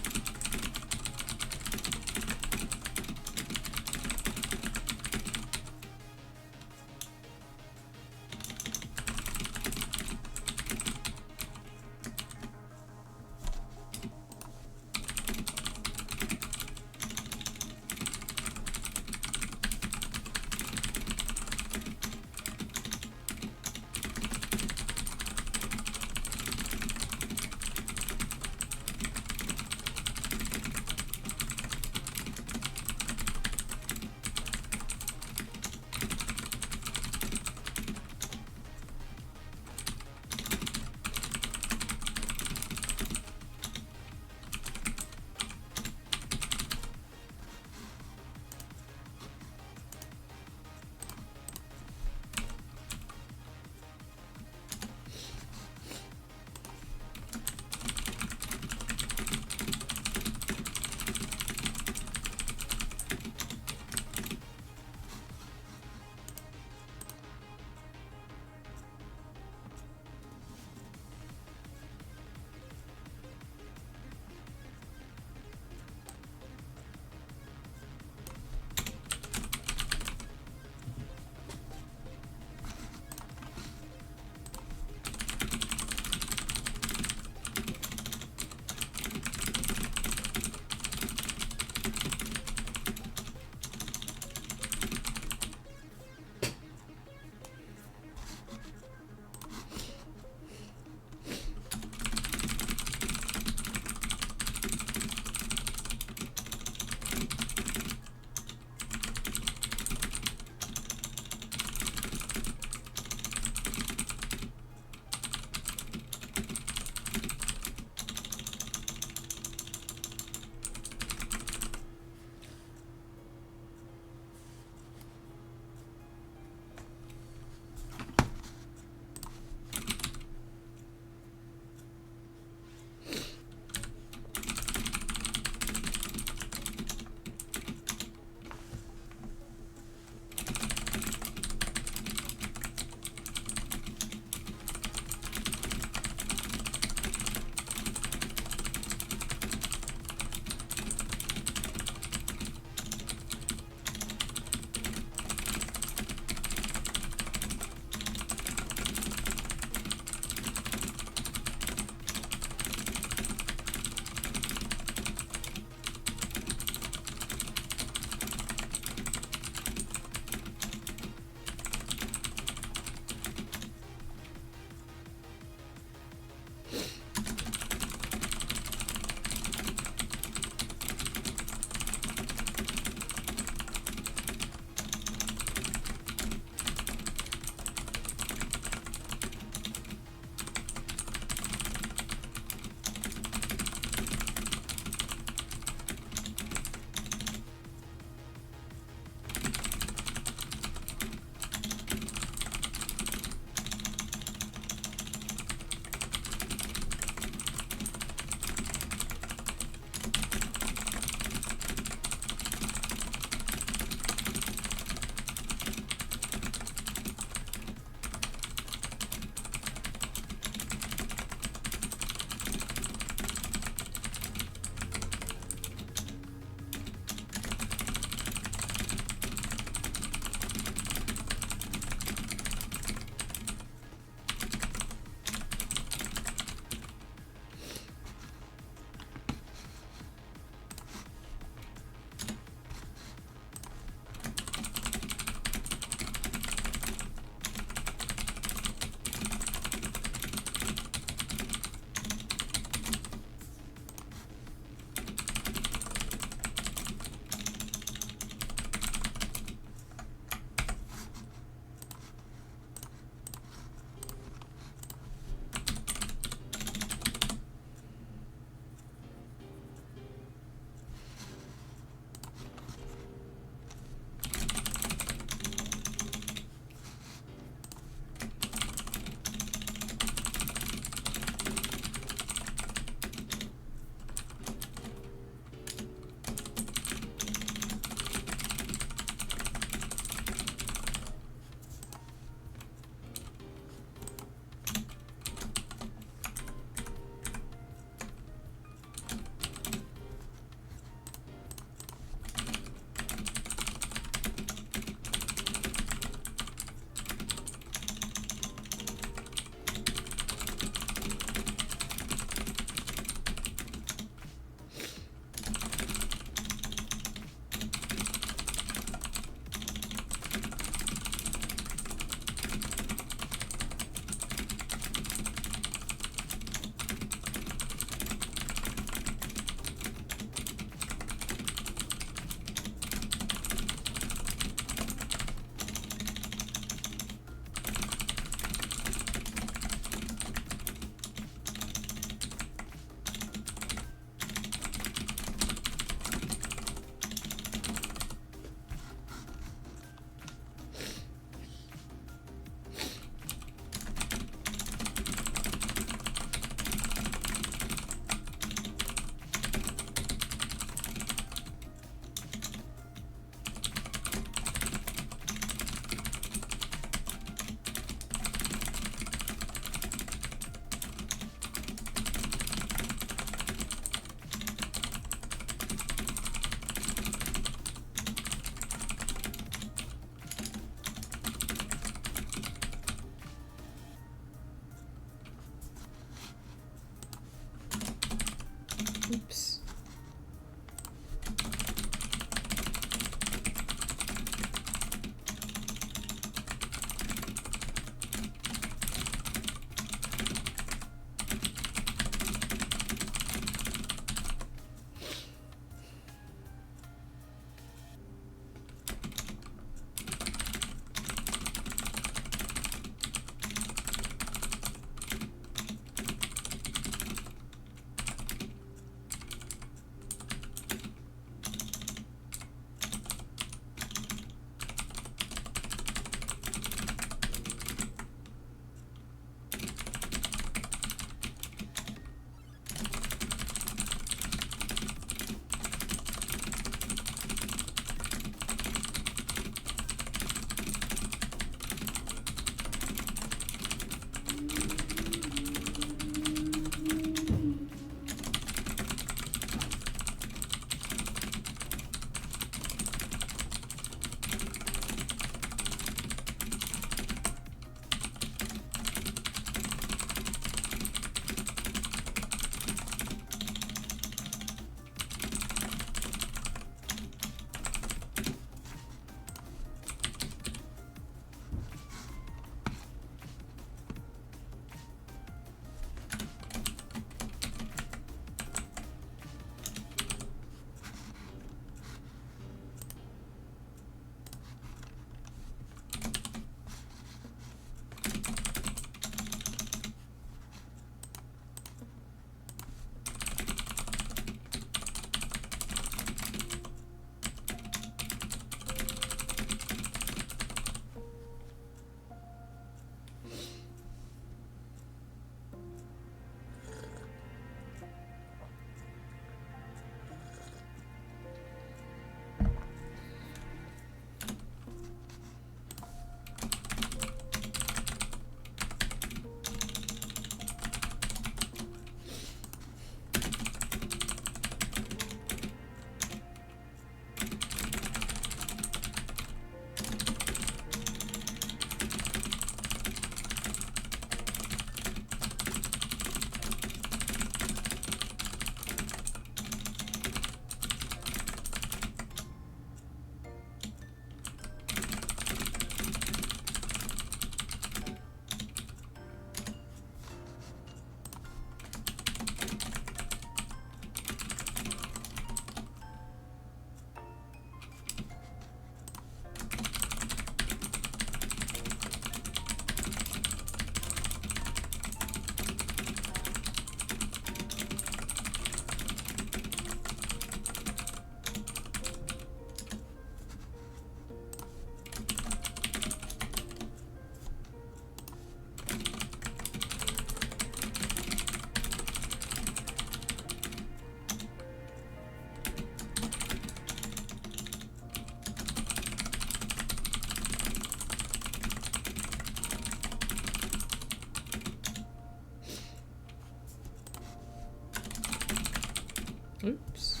Oops.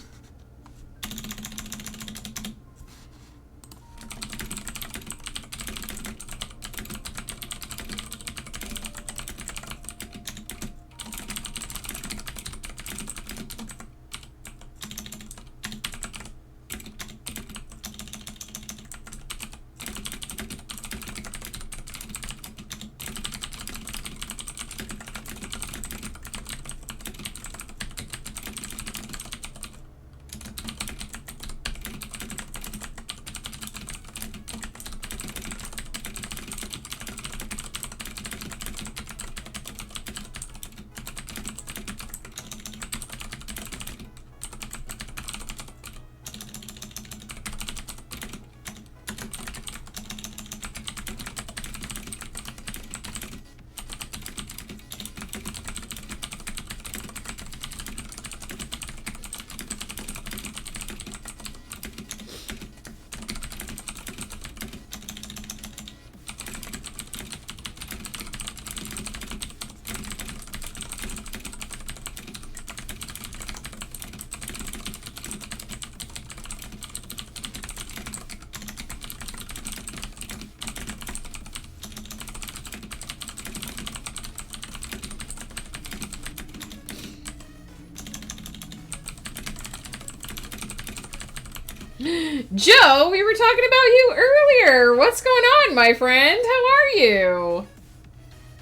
Joe, we were talking about you earlier. What's going on, my friend? How are you?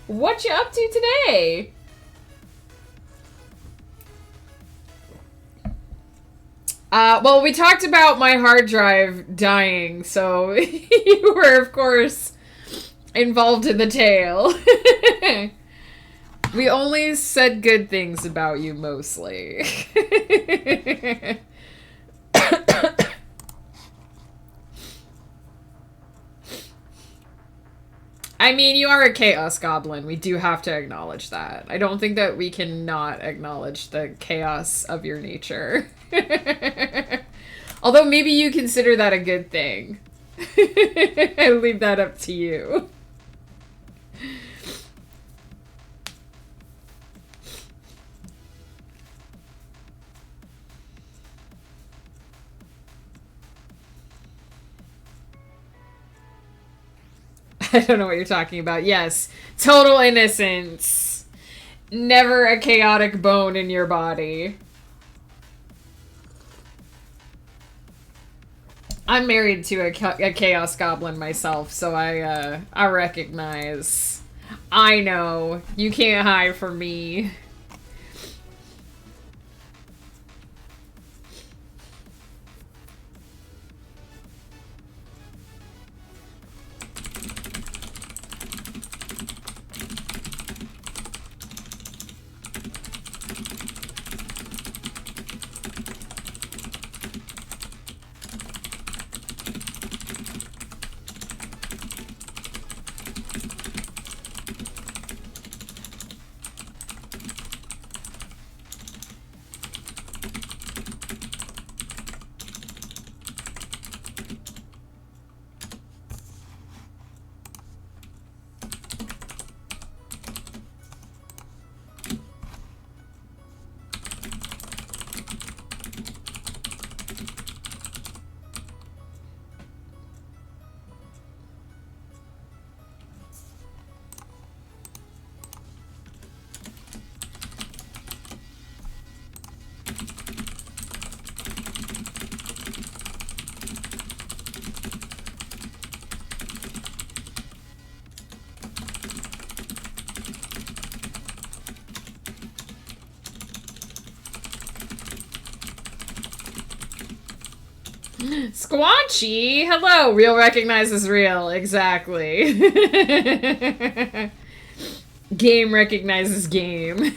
What you up to today? Well, we talked about my hard drive dying, so you were, of course, involved in the tale. We only said good things about you, mostly. I mean, you are a chaos goblin. We do have to acknowledge that. I don't think that we can not acknowledge the chaos of your nature. Although maybe you consider that a good thing. I leave that up to you. I don't know what you're talking about. Yes, total innocence. Never a chaotic bone in your body. I'm married to a chaos goblin myself, so I recognize. I know. You can't hide from me. Squanchy! Hello! Real recognizes real. Exactly. Game recognizes game.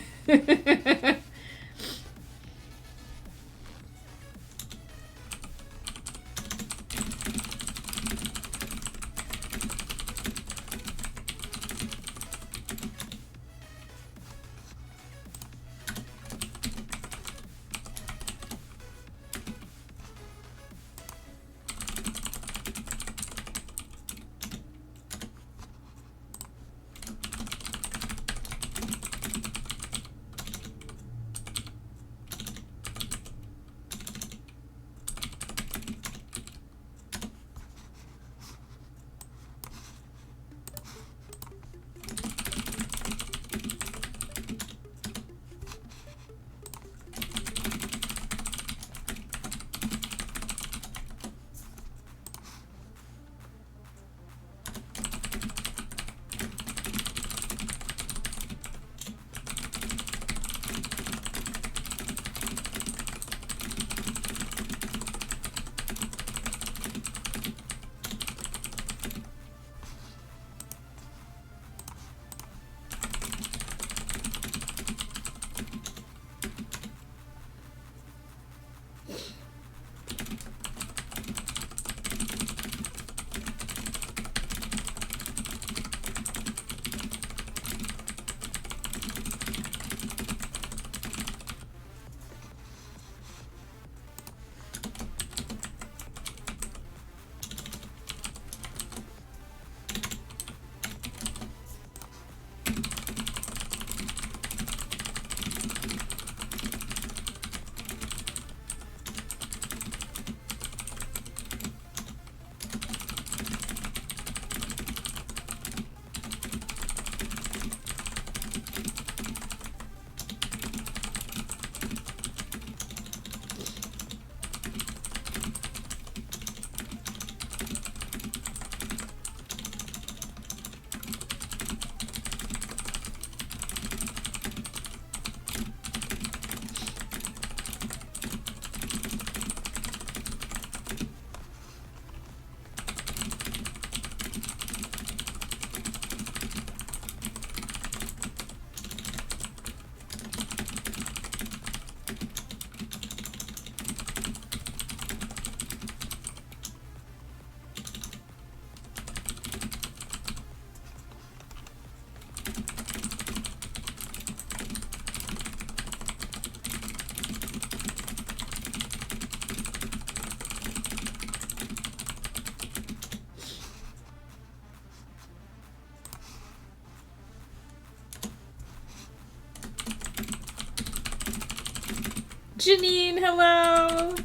Janine, hello.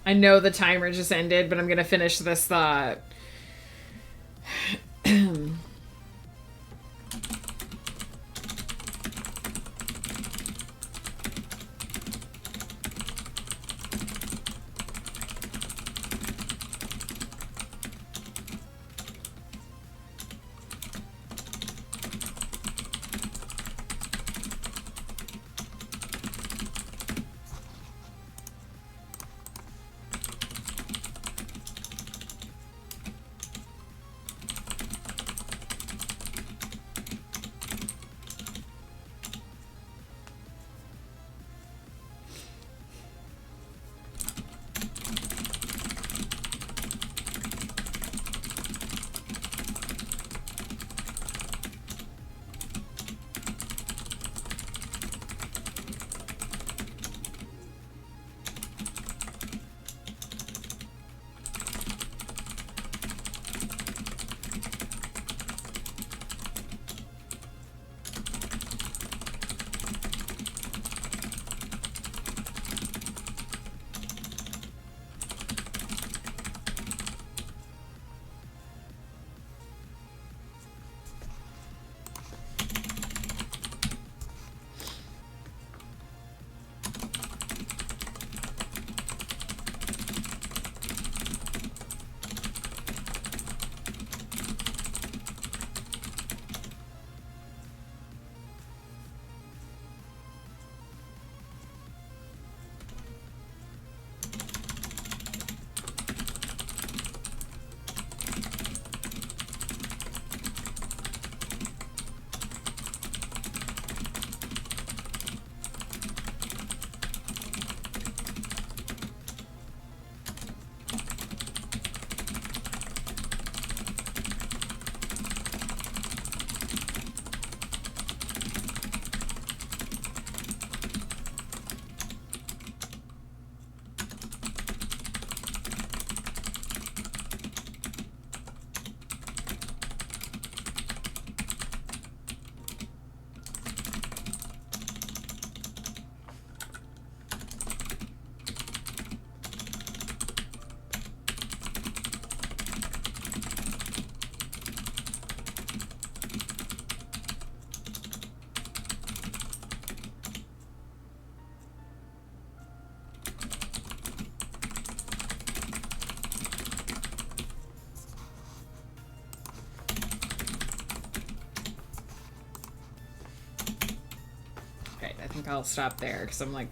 I know the timer just ended, but I'm gonna finish this thought. I'll stop there because I'm like,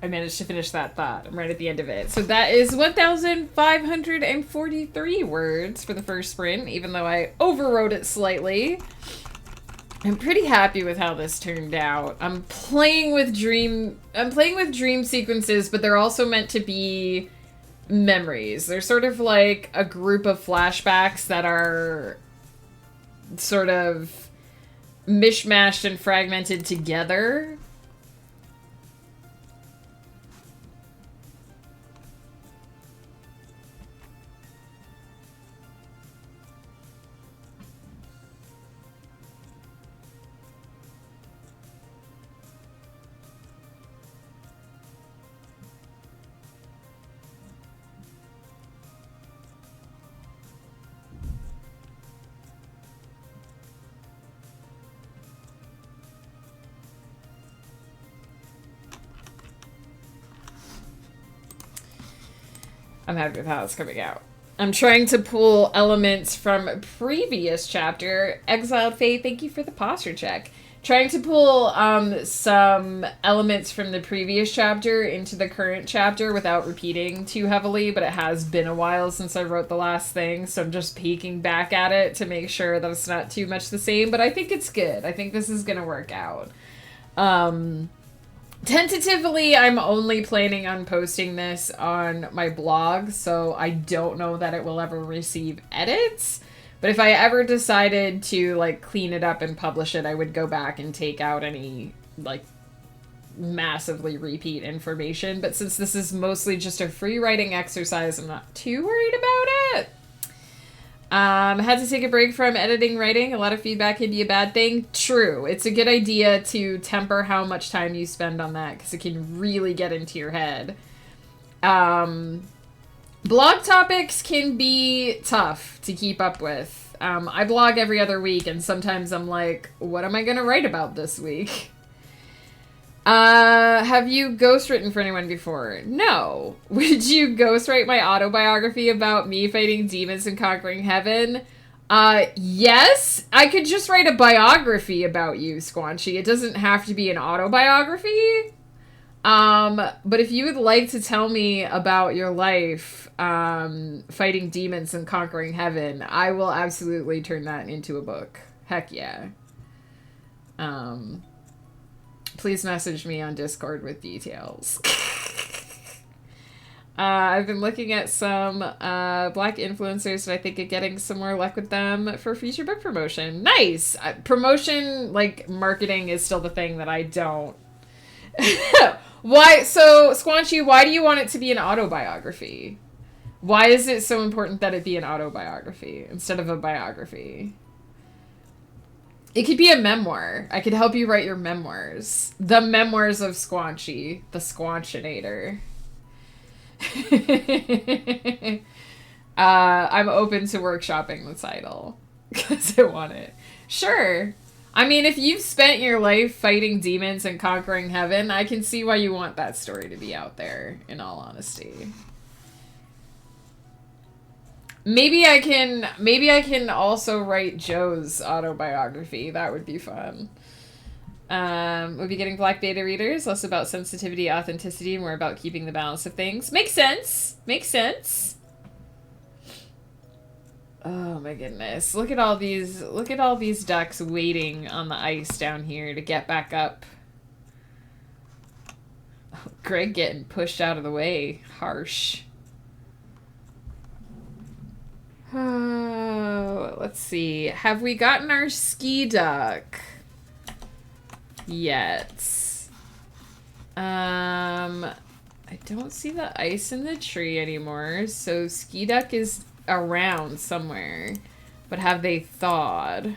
I managed to finish that thought. I'm right at the end of it. So that is 1,543 words for the first sprint, even though I overwrote it slightly. I'm pretty happy with how this turned out. I'm playing with dream sequences, but they're also meant to be memories. They're sort of like a group of flashbacks that are sort of mishmashed and fragmented together. I'm happy with how it's coming out. I'm trying to pull elements from a previous chapter. Exiled Faith, thank you for the posture check. Trying to pull some elements from the previous chapter into the current chapter without repeating too heavily, but it has been a while since I wrote the last thing, so I'm just peeking back at it to make sure that it's not too much the same, but I think it's good. I think this is going to work out. Tentatively, I'm only planning on posting this on my blog, so I don't know that it will ever receive edits. But if I ever decided to, like, clean it up and publish it, I would go back and take out any, like, massively repeat information. But since this is mostly just a free writing exercise, I'm not too worried about it. Had to take a break from editing writing. A lot of feedback can be a bad thing. True. It's a good idea to temper how much time you spend on that because it can really get into your head. Blog topics can be tough to keep up with. I blog every other week and sometimes I'm like, what am I going to write about this week? Have you ghostwritten for anyone before? No. Would you ghostwrite my autobiography about me fighting demons and conquering heaven? Yes. I could just write a biography about you, Squanchy. It doesn't have to be an autobiography. But if you would like to tell me about your life, fighting demons and conquering heaven, I will absolutely turn that into a book. Heck yeah. Please message me on Discord with details. I've been looking at some black influencers, and I think of getting some more luck with them for future book promotion. Nice! Promotion, like, marketing is still the thing that I don't. Why? So, Squanchy, why do you want it to be an autobiography? Why is it so important that it be an autobiography instead of a biography? It could be a memoir. I could help you write your memoirs. The Memoirs of Squanchy, the Squanchinator. I'm open to workshopping the title because I want it. Sure. I mean, if you've spent your life fighting demons and conquering heaven, I can see why you want that story to be out there, in all honesty. Maybe I can also write Joe's autobiography. That would be fun. We'll be getting black beta readers, less about sensitivity, authenticity, more about keeping the balance of things. Makes sense. Makes sense. Oh my goodness. Look at all these ducks waiting on the ice down here to get back up. Oh, Greg getting pushed out of the way. Harsh. Oh, let's see. Have we gotten our ski duck yet? I don't see the ice in the tree anymore, so ski duck is around somewhere. But have they thawed?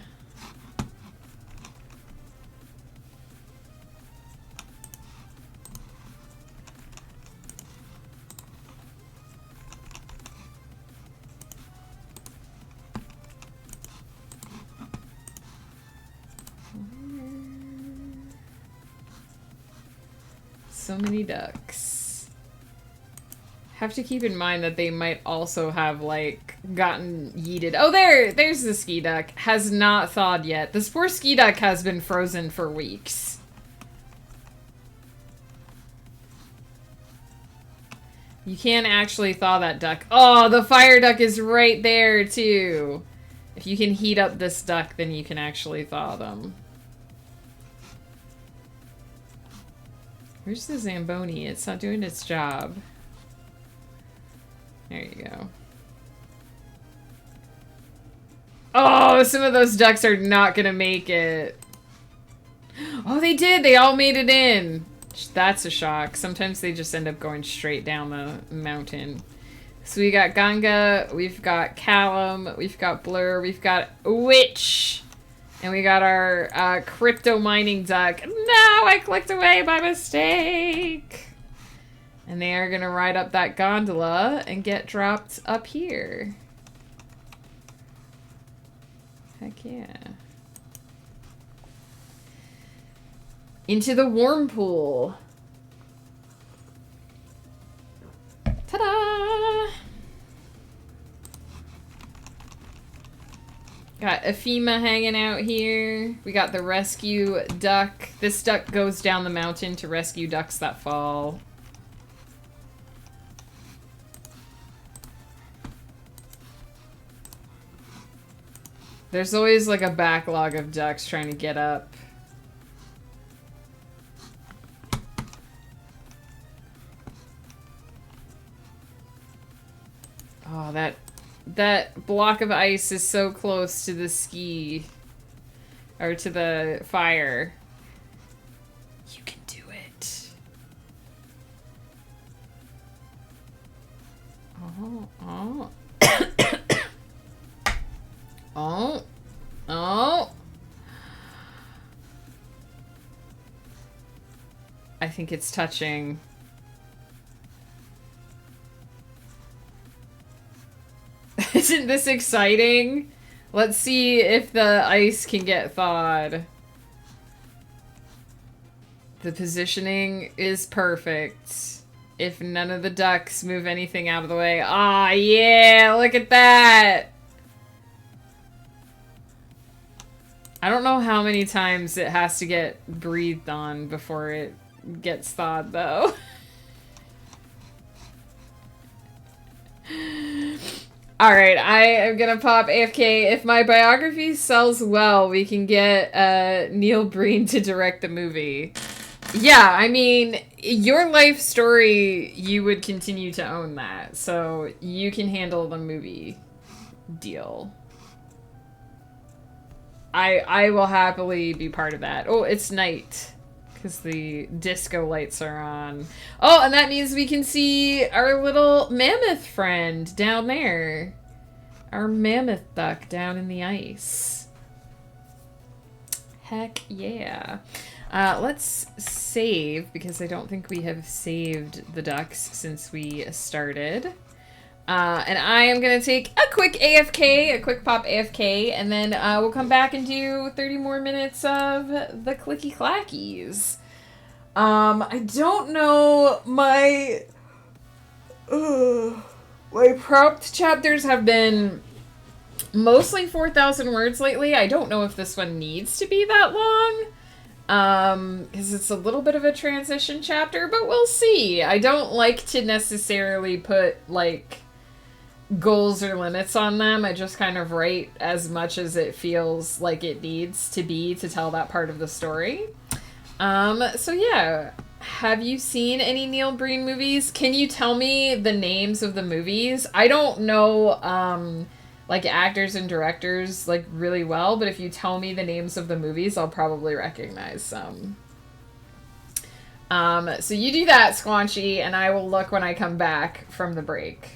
So many ducks. Have to keep in mind that they might also have, like, gotten yeeted. Oh, there's the ski duck. Has not thawed yet. This poor ski duck has been frozen for weeks. You can actually thaw that duck. Oh, the fire duck is right there, too. If you can heat up this duck, then you can actually thaw them. Where's the Zamboni? It's not doing its job. There you go. Oh, some of those ducks are not gonna make it. Oh, they did! They all made it in! That's a shock. Sometimes they just end up going straight down the mountain. So we got Ganga, we've got Callum, we've got Blur, we've got Witch, and we got our crypto mining duck. No, I clicked away by mistake! And they are gonna ride up that gondola and get dropped up here. Heck yeah. Into the warm pool. Ta-da! Got Ephema hanging out here. We got the rescue duck. This duck goes down the mountain to rescue ducks that fall. There's always like a backlog of ducks trying to get up. Oh, that block of ice is so close to the ski. Or to the fire. You can do it. Oh, oh. Oh. Oh. I think it's touching. Isn't this exciting? Let's see if the ice can get thawed. The positioning is perfect. If none of the ducks move anything out of the way. Ah, yeah, look at that! I don't know how many times it has to get breathed on before it gets thawed, though. Alright, I am gonna pop AFK. If my biography sells well, we can get Neil Breen to direct the movie. Yeah, I mean, your life story, you would continue to own that. So you can handle the movie deal. I will happily be part of that. Oh, it's night. Because the disco lights are on. Oh, and that means we can see our little mammoth friend down there. Our mammoth duck down in the ice. Heck yeah. Let's save, because I don't think we have saved the ducks since we started. And I am going to take a quick AFK, a quick pop AFK, and then we'll come back and do 30 more minutes of the clicky clackies. I don't know, my prompt chapters have been mostly 4,000 words lately. I don't know if this one needs to be that long. Because it's a little bit of a transition chapter, but we'll see. I don't like to necessarily put, like, goals or limits on them. I just kind of write as much as it feels like it needs to be to tell that part of the story. So yeah. Have you seen any Neil Breen movies? Can you tell me the names of the movies? I don't know, like, actors and directors, like, really well, but if you tell me the names of the movies, I'll probably recognize some. So you do that, Squanchy, and I will look when I come back from the break.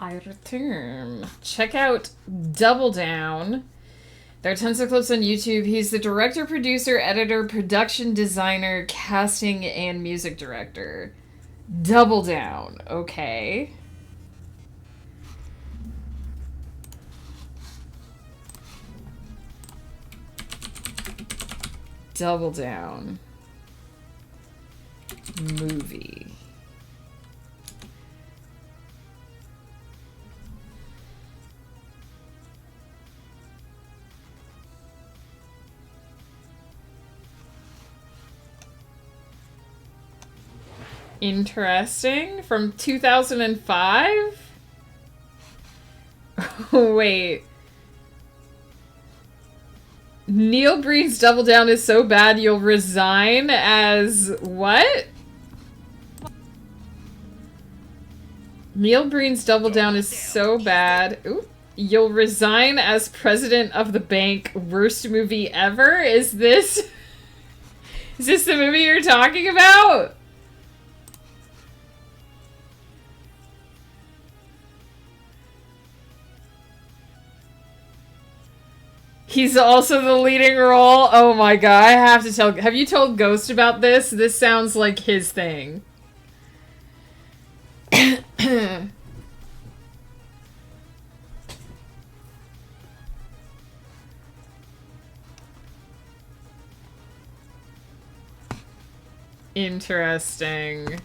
I return. Check out Double Down. There are tons of clips on YouTube. He's the director, producer, editor, production designer, casting, and music director. Double Down. Okay. Double Down. Movie. Interesting. From 2005? Oh, wait. Neil Breen's Double Down is so bad you'll resign as what? Neil Breen's Double Down is so bad. Ooh. You'll resign as president of the bank. Worst movie ever? Is this the movie you're talking about? He's also the leading role. Oh my god, I have to tell. Have you told Ghost about this? This sounds like his thing. Interesting.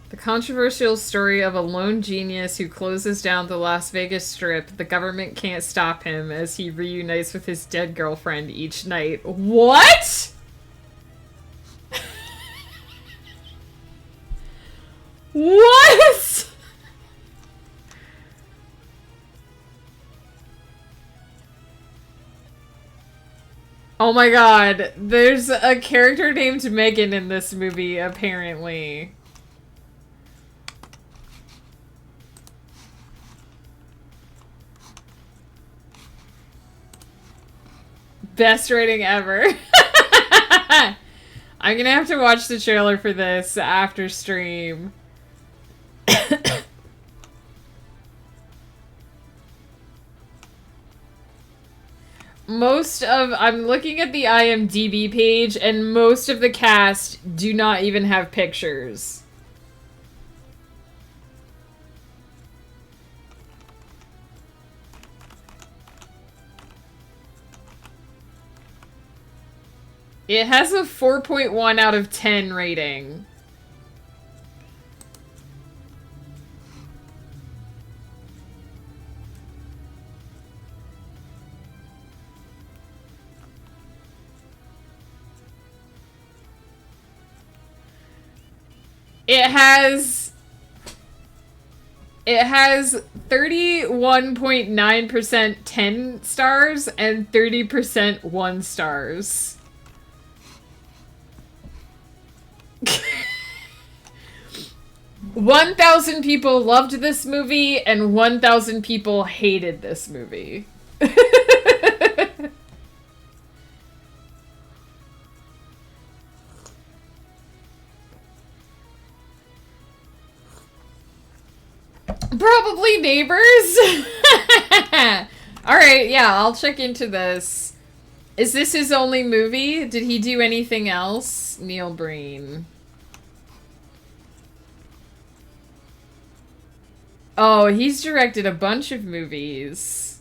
The controversial story of a lone genius who closes down the Las Vegas Strip. The government can't stop him as he reunites with his dead girlfriend each night. What? What? Oh my god. There's a character named Megan in this movie, apparently. Best rating ever. I'm gonna have to watch the trailer for this after stream. I'm looking at the IMDb page, and most of the cast do not even have pictures. It has a 4.1 out of 10 rating. It has 31.9% 10 stars and 30% 1 stars. 1,000 people loved this movie and 1,000 people hated this movie. Probably neighbors. Alright, yeah, I'll check into this. Is this his only movie? Did he do anything else? Neil Breen. Oh, he's directed a bunch of movies.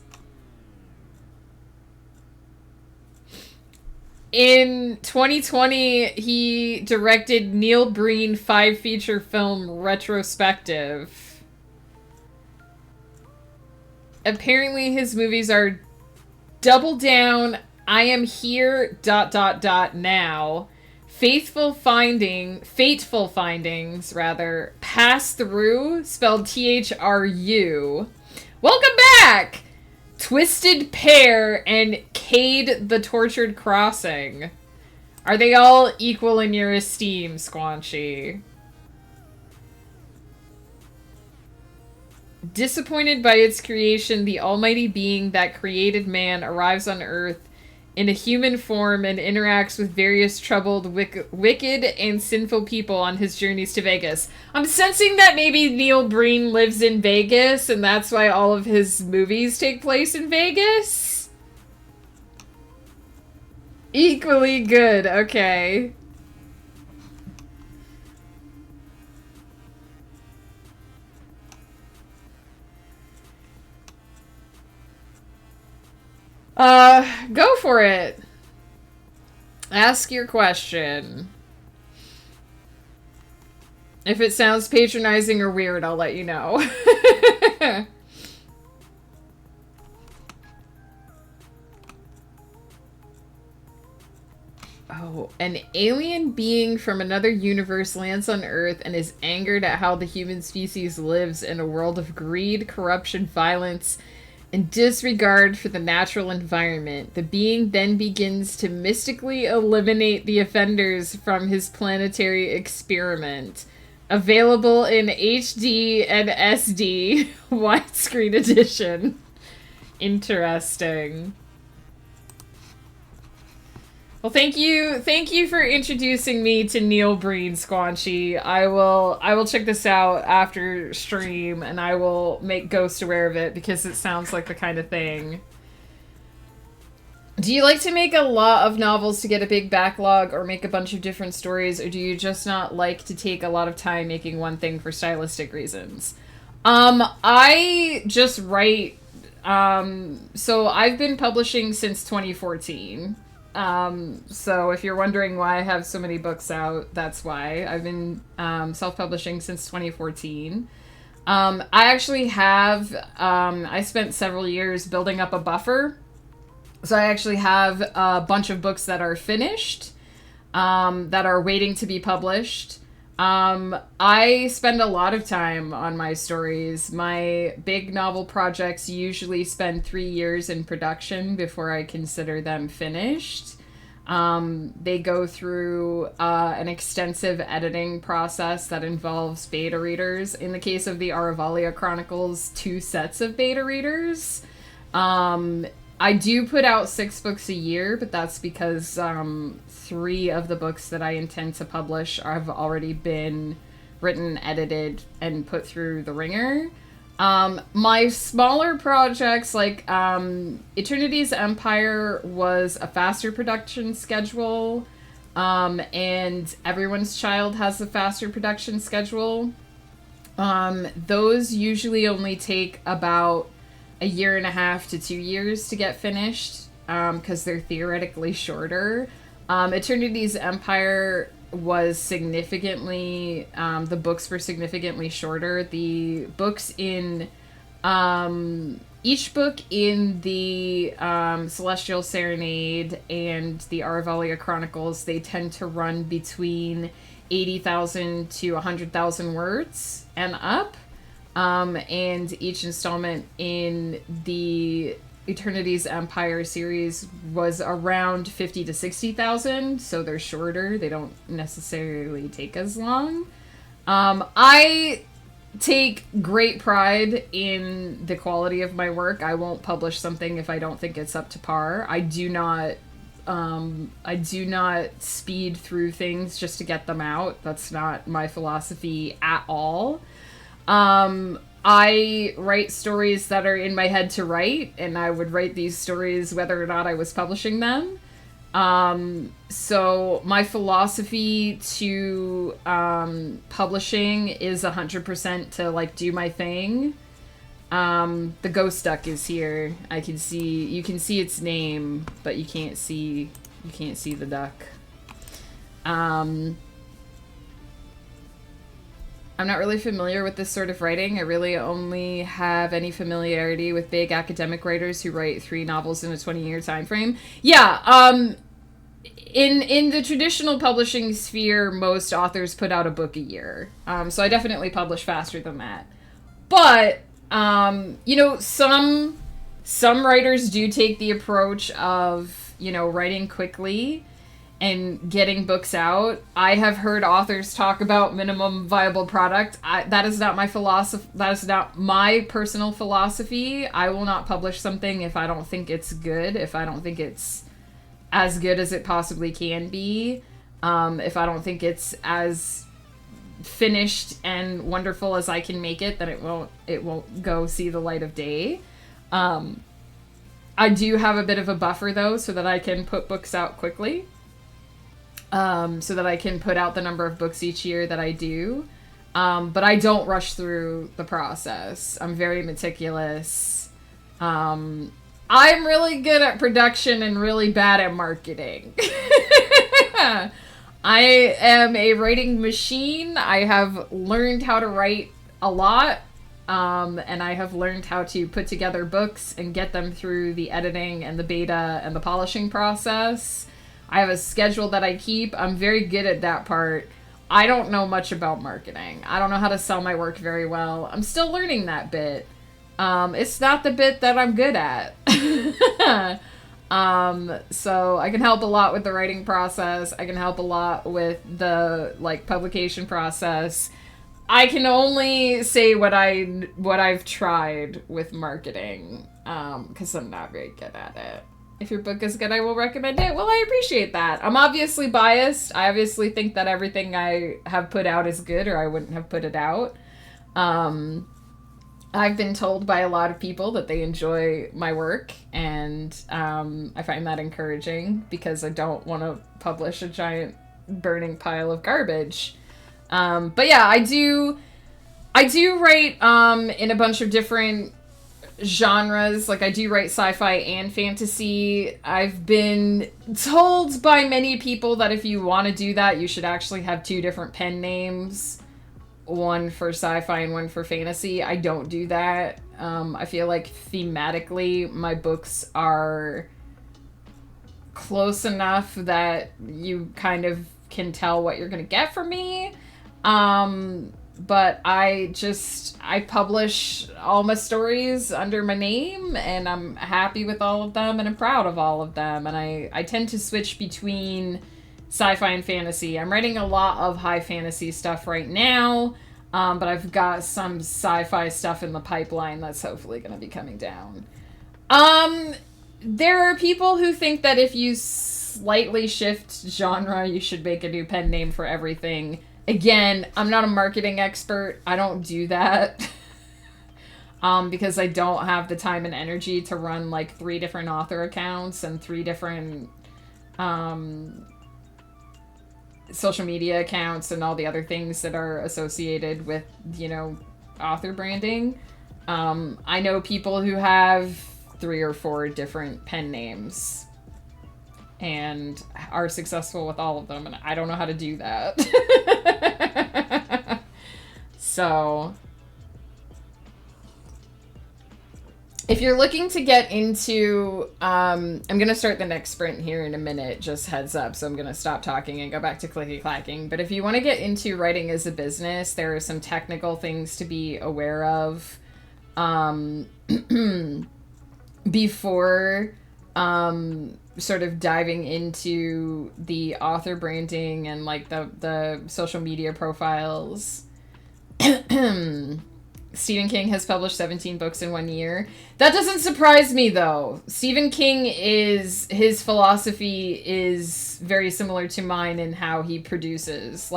In 2020, he directed Neil Breen 5 feature film retrospective. Apparently his movies are Double Down, I Am Here, ... now, Fateful Findings, Pass Through, spelled THRU. Welcome back! Twisted Pair, and Cade the Tortured Crossing. Are they all equal in your esteem, Squanchy? Disappointed by its creation, the almighty being that created man arrives on Earth in a human form and interacts with various troubled, wicked, and sinful people on his journeys to Vegas. I'm sensing that maybe Neil Breen lives in Vegas, and that's why all of his movies take place in Vegas? Equally good, okay. Go for it. Ask your question. If it sounds patronizing or weird, I'll let you know. Oh, an alien being from another universe lands on Earth and is angered at how the human species lives in a world of greed, corruption, violence, and disregard for the natural environment. The being then begins to mystically eliminate the offenders from his planetary experiment. Available in HD and SD widescreen edition. Interesting. Well, thank you for introducing me to Neil Breen, Squanchy. I will check this out after stream, and I will make Ghost aware of it, because it sounds like the kind of thing. Do you like to make a lot of novels to get a big backlog, or make a bunch of different stories, or do you just not like to take a lot of time making one thing for stylistic reasons? I just write, so I've been publishing since 2014. So if you're wondering why I have so many books out, that's why. I've been self-publishing since 2014. I actually have, I spent several years building up a buffer. So I actually have a bunch of books that are finished, that are waiting to be published. I spend a lot of time on my stories. My big novel projects usually spend 3 years in production before I consider them finished. They go through an extensive editing process that involves beta readers. In the case of the Aravalia Chronicles, 2 sets of beta readers. I do put out 6 books a year, but that's because 3 of the books that I intend to publish have already been written, edited, and put through the ringer. My smaller projects, like Eternity's Empire, was a faster production schedule, and Everyone's Child has a faster production schedule. Those usually only take about 1.5 to 2 years to get finished, because they're theoretically shorter. Eternity's Empire was significantly, the books were significantly shorter. The books in, each book in the Celestial Serenade and the Aravalia Chronicles, they tend to run between 80,000 to 100,000 words and up. And each installment in the Eternity's Empire series was around 50 to 60,000, so they're shorter. They don't necessarily take as long. I take great pride in the quality of my work. I won't publish something if I don't think it's up to par. I do not speed through things just to get them out. That's not my philosophy at all. I write stories that are in my head to write, and I would write these stories whether or not I was publishing them. So my philosophy to publishing is 100% to like do my thing. The ghost duck is here. You can see its name, but you can't see the duck. I'm not really familiar with this sort of writing. I really only have any familiarity with big academic writers who write 3 novels in a 20-year time frame. Yeah, in the traditional publishing sphere, most authors put out a book a year. So I definitely publish faster than that. But, you know, some writers do take the approach of, you know, writing quickly and getting books out. I have heard authors talk about minimum viable product. That is not my philosophy. That is not my personal philosophy. I will not publish something if I don't think it's good, if I don't think it's as good as it possibly can be. If I don't think it's as finished and wonderful as I can make it, then it won't go see the light of day. I do have a bit of a buffer though, so that I can put books out quickly. So that I can put out the number of books each year that I do. But I don't rush through the process. I'm very meticulous. I'm really good at production and really bad at marketing. I am a writing machine. I have learned how to write a lot. And I have learned how to put together books and get them through the editing and the beta and the polishing process. I have a schedule that I keep. I'm very good at that part. I don't know much about marketing. I don't know how to sell my work very well. I'm still learning that bit. It's not the bit that I'm good at. So I can help a lot with the writing process. I can help a lot with the publication process. I can only say what I've tried with marketing, because I'm not very good at it. If your book is good, I will recommend it. Well, I appreciate that. I'm obviously biased. I obviously think that everything I have put out is good, or I wouldn't have put it out. I've been told by a lot of people that they enjoy my work, and I find that encouraging because I don't want to publish a giant burning pile of garbage. But yeah, I do write in a bunch of different genres. Like, I do write sci-fi and fantasy. I've been told by many people that if you want to do that, you should actually have 2 different pen names. One for sci-fi and one for fantasy. I don't do that. I feel like thematically my books are close enough that you kind of can tell what you're going to get from me. But I publish all my stories under my name, and I'm happy with all of them, and I'm proud of all of them. And I tend to switch between sci-fi and fantasy. I'm writing a lot of high fantasy stuff right now, but I've got some sci-fi stuff in the pipeline that's hopefully going to be coming down. There are people who think that if you slightly shift genre, you should make a new pen name for everything. Again, I'm not a marketing expert. I don't do that. Because I don't have the time and energy to run 3 different author accounts and 3 different social media accounts and all the other things that are associated with, author branding. I know people who have 3 or 4 different pen names and are successful with all of them, and I don't know how to do that. So, if you're looking to get into, I'm going to start the next sprint here in a minute, just heads up, so I'm going to stop talking and go back to clicky-clacking. But if you want to get into writing as a business, there are some technical things to be aware of before sort of diving into the author branding and the social media profiles. Stephen King has published 17 books in 1 year. That doesn't surprise me, though. Stephen King his philosophy is very similar to mine in how he produces.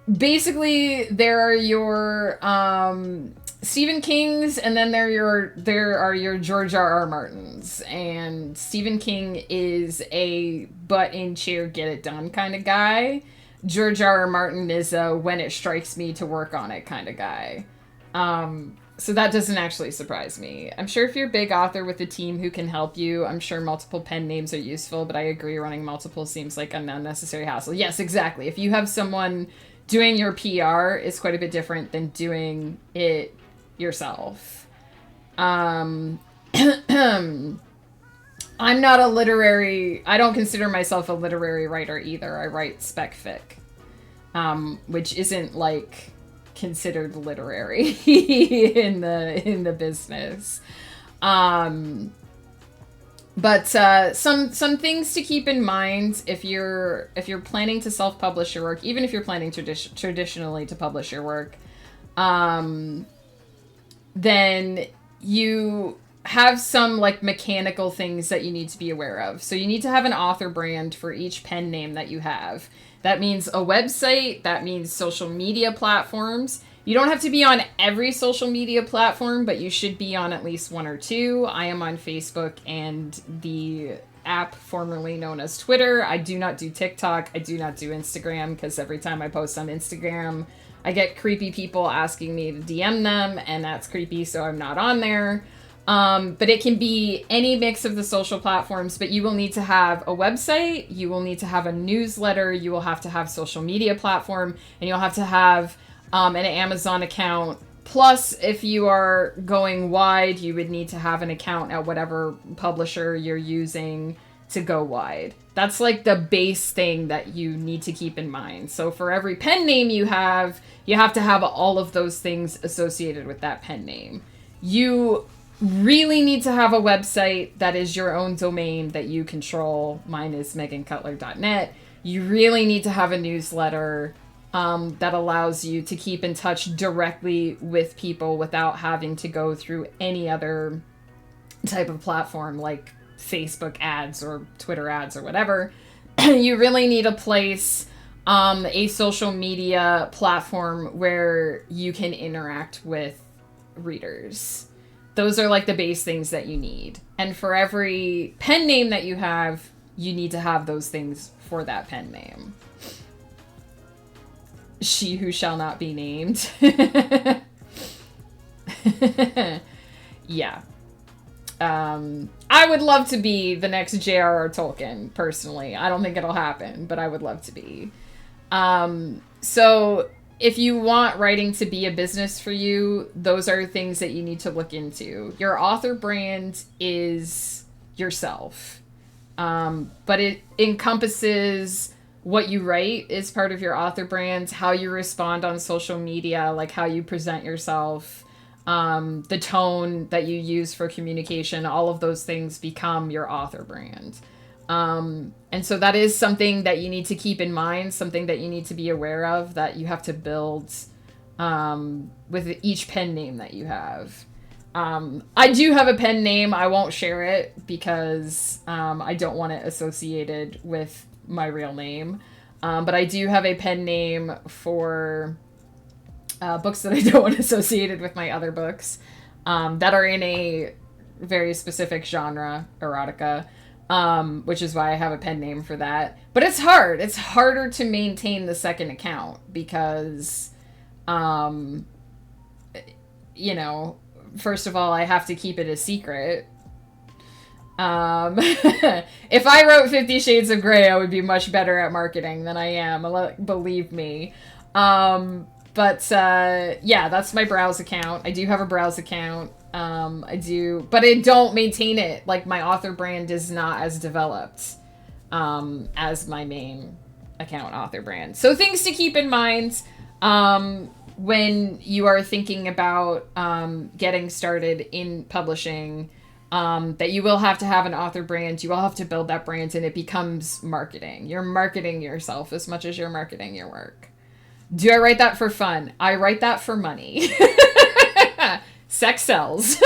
Basically, there are your Stephen King's, and then there are your George R.R. Martins. And Stephen King is a butt-in-chair, get-it-done kind of guy. George R.R. Martin is a when it strikes me to work on it kind of guy. So that doesn't actually surprise me. I'm sure if you're a big author with a team who can help you, I'm sure multiple pen names are useful, but I agree running multiple seems like an unnecessary hassle. Yes, exactly. If you have someone doing your PR, it's quite a bit different than doing it yourself. I'm not I don't consider myself a literary writer either. I write spec fic, which isn't considered literary in the business. But some things to keep in mind if you're planning to self-publish your work, even if you're planning traditionally to publish your work, then you have some like mechanical things that you need to be aware of. So you need to have an author brand for each pen name that you have. That means a website, that means social media platforms. You don't have to be on every social media platform, but you should be on at least one or two. I am on Facebook and the app formerly known as Twitter. I do not do TikTok. I do not do Instagram because every time I post on Instagram, I get creepy people asking me to DM them, and that's creepy, so I'm not on there. But it can be any mix of the social platforms, but you will need to have a website, you will need to have a newsletter, you will have to have social media platform, and you'll have to have an Amazon account. Plus, if you are going wide, you would need to have an account at whatever publisher you're using to go wide. That's like the base thing that you need to keep in mind. So for every pen name you have to have all of those things associated with that pen name. You really need to have a website that is your own domain that you control. Mine is megancutler.net. You really need to have a newsletter that allows you to keep in touch directly with people without having to go through any other type of platform like Facebook ads or Twitter ads or whatever. You really need a place, a social media platform where you can interact with readers. Those are like the base things that you need. And for every pen name that you need to have those things for that pen name. She who shall not be named. Yeah. I would love to be the next J.R.R. Tolkien, personally. I don't think it'll happen, but I would love to be. So if you want writing to be a business for you, those are things that you need to look into. Your author brand is yourself. But it encompasses what you write is part of your author brand, how you respond on social media, like how you present yourself, the tone that you use for communication, all of those things become your author brand. And so that is something that you need to keep in mind, something that you need to be aware of, that you have to build with each pen name that you have. I do have a pen name. I won't share it because I don't want it associated with my real name. But I do have a pen name for books that I don't want associated with my other books that are in a very specific genre, erotica, which is why I have a pen name for that. But it's hard. It's harder to maintain the second account because, you know, first of all, I have to keep it a secret. If I wrote 50 Shades of Grey, I would be much better at marketing than I am, believe me. Yeah, that's my browse account. I do have a browse account. But I don't maintain it. Like, my author brand is not as developed as my main account author brand. So things to keep in mind when you are thinking about getting started in publishing, that you will have to have an author brand. You will have to build that brand, and it becomes marketing. You're marketing yourself as much as you're marketing your work. Do I write that for fun? I write that for money. Sex sells.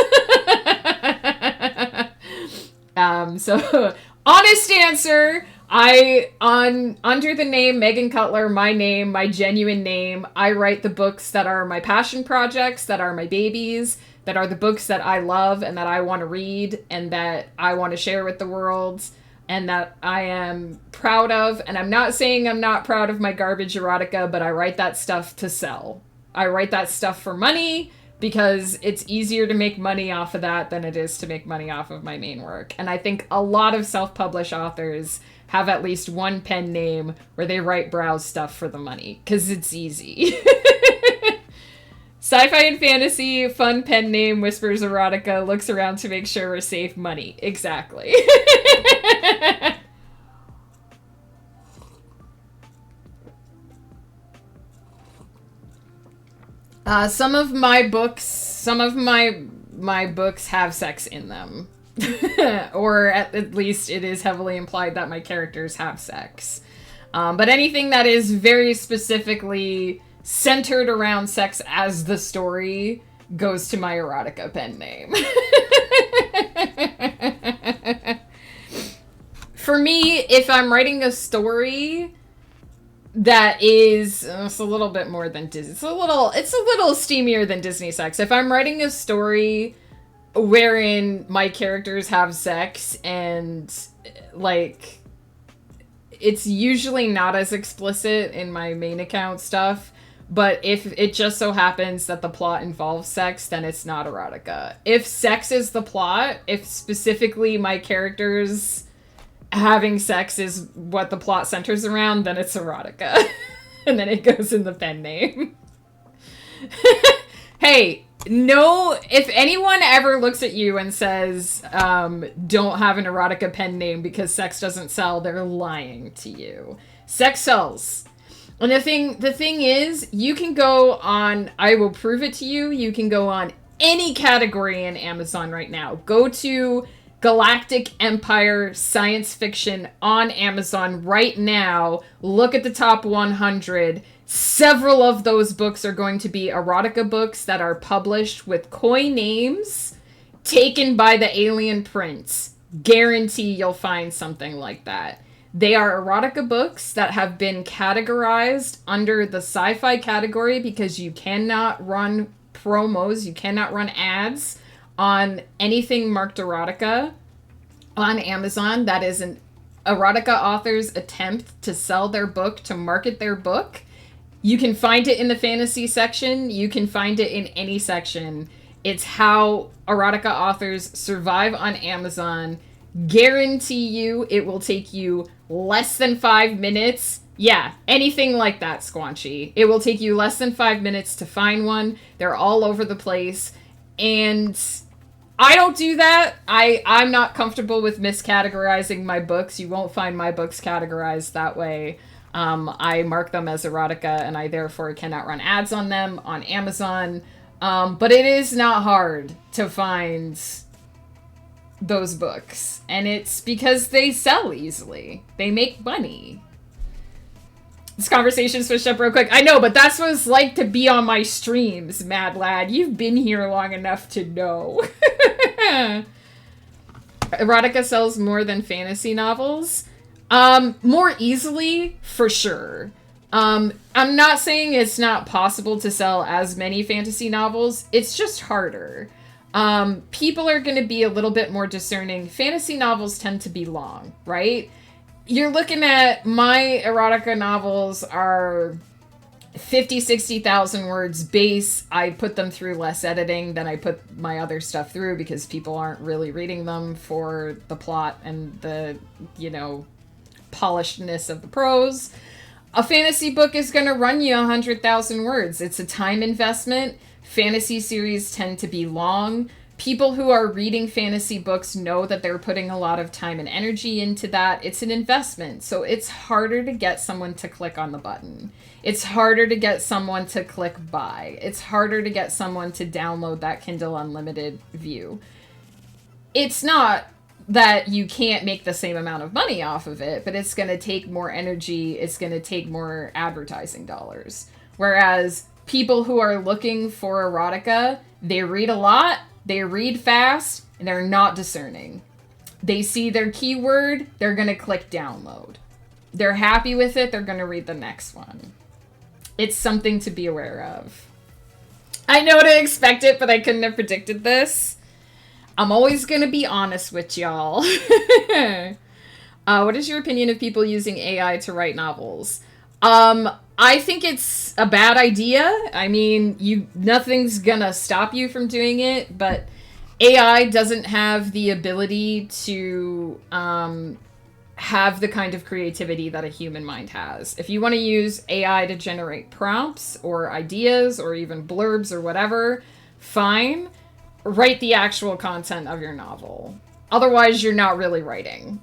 So honest answer, under the name Megan Cutler, my name, my genuine name, I write the books that are my passion projects, that are my babies, that are the books that I love and that I want to read and that I want to share with the world and that I am proud of. And I'm not saying I'm not proud of my garbage erotica, but I write that stuff to sell. I write that stuff for money because it's easier to make money off of that than it is to make money off of my main work. And I think a lot of self-published authors have at least one pen name where they write browse stuff for the money because it's easy. Sci-fi and fantasy, fun pen name, whispers erotica, looks around to make sure we're safe, money. Exactly. Some of my books have sex in them. Or at least it is heavily implied that my characters have sex. But anything that is very specifically centered around sex as the story goes to my erotica pen name. For me, if I'm writing a story that is it's a little bit more than Disney. It's a little steamier than Disney sex. If I'm writing a story wherein my characters have sex and like it's usually not as explicit in my main account stuff, but if it just so happens that the plot involves sex, then it's not erotica. If sex is the plot, if specifically my characters having sex is what the plot centers around, then it's erotica. And then it goes in the pen name. Hey, no, if anyone ever looks at you and says, don't have an erotica pen name because sex doesn't sell, they're lying to you. Sex sells. And the thing is, you can go on, I will prove it to you, you can go on any category in Amazon right now. Go to Galactic Empire Science Fiction on Amazon right now. Look at the top 100. Several of those books are going to be erotica books that are published with coy names taken by the alien prince. Guarantee you'll find something like that. They are erotica books that have been categorized under the sci-fi category because you cannot run promos, you cannot run ads on anything marked erotica on Amazon. That is an erotica author's attempt to sell their book, to market their book. You can find it in the fantasy section. You can find it in any section. It's how erotica authors survive on Amazon. Guarantee you it will take you less than 5 minutes. Yeah, anything like that, Squanchy. It will take you less than 5 minutes to find one. They're all over the place. And I don't do that. I'm not comfortable with miscategorizing my books. You won't find my books categorized that way. I mark them as erotica, and I therefore cannot run ads on them on Amazon. But it is not hard to find those books. And it's because they sell easily. They make money. This conversation switched up real quick. I know, but that's what it's like to be on my streams, Mad Lad. You've been here long enough to know. Erotica sells more than fantasy novels. More easily, for sure. I'm not saying it's not possible to sell as many fantasy novels. It's just harder. People are going to be a little bit more discerning. Fantasy novels tend to be long, right? You're looking at my erotica novels are 50, 60,000 words base. I put them through less editing than I put my other stuff through because people aren't really reading them for the plot and the, polishedness of the prose. A fantasy book is going to run you 100,000 words. It's a time investment. Fantasy series tend to be long. People who are reading fantasy books know that they're putting a lot of time and energy into that. It's an investment. So it's harder to get someone to click on the button. It's harder to get someone to click buy. It's harder to get someone to download that Kindle Unlimited view. It's not that you can't make the same amount of money off of it, but it's going to take more energy. It's going to take more advertising dollars. Whereas people who are looking for erotica, they read a lot, they read fast, and they're not discerning. They see their keyword, they're going to click download. They're happy with it, they're going to read the next one. It's something to be aware of. I know to expect it, but I couldn't have predicted this. I'm always going to be honest with y'all. What is your opinion of people using AI to write novels? I think it's a bad idea. I mean, nothing's gonna stop you from doing it, but AI doesn't have the ability to have the kind of creativity that a human mind has. If you want to use AI to generate prompts or ideas or even blurbs or whatever, fine. Write the actual content of your novel. Otherwise, you're not really writing.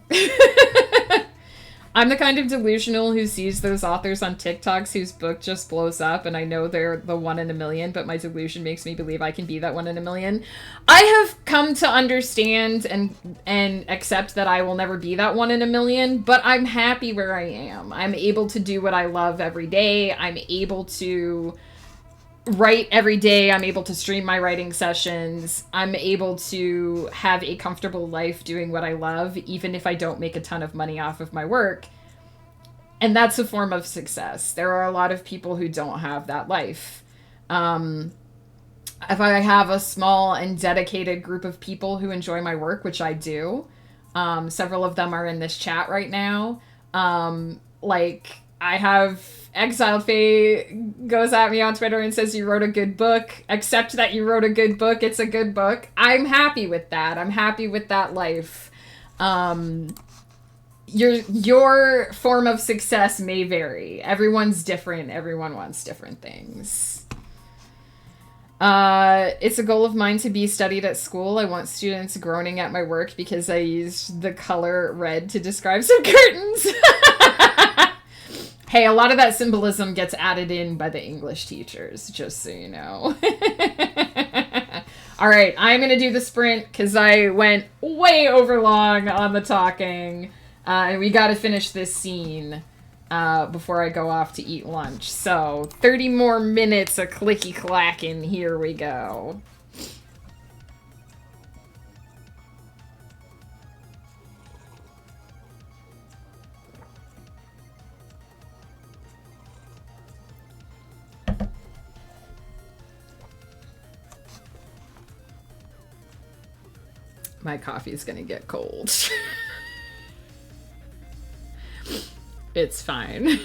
I'm the kind of delusional who sees those authors on TikToks whose book just blows up, and I know they're the 1 in a million, but my delusion makes me believe I can be that 1 in a million. I have come to understand and accept that I will never be that 1 in a million, but I'm happy where I am. I'm able to do what I love every day. I'm able to write every day. I'm able to stream my writing sessions. I'm able to have a comfortable life doing what I love, even if I don't make a ton of money off of my work. And that's a form of success. There are a lot of people who don't have that life. If I have a small and dedicated group of people who enjoy my work, which I do, several of them are in this chat right now. Like, I have Exiled Faye goes at me on Twitter and says, you wrote a good book. Accept that you wrote a good book. It's a good book. I'm happy with that. I'm happy with that life. Your form of success may vary. Everyone's different. Everyone wants different things. It's a goal of mine to be studied at school. I want students groaning at my work because I used the color red to describe some curtains. Hey, a lot of that symbolism gets added in by the English teachers, just so you know. All right, I'm going to do the sprint because I went way over long on the talking. And we got to finish this scene before I go off to eat lunch. So 30 more minutes of clicky clacking. Here we go. My coffee's gonna get cold. It's fine.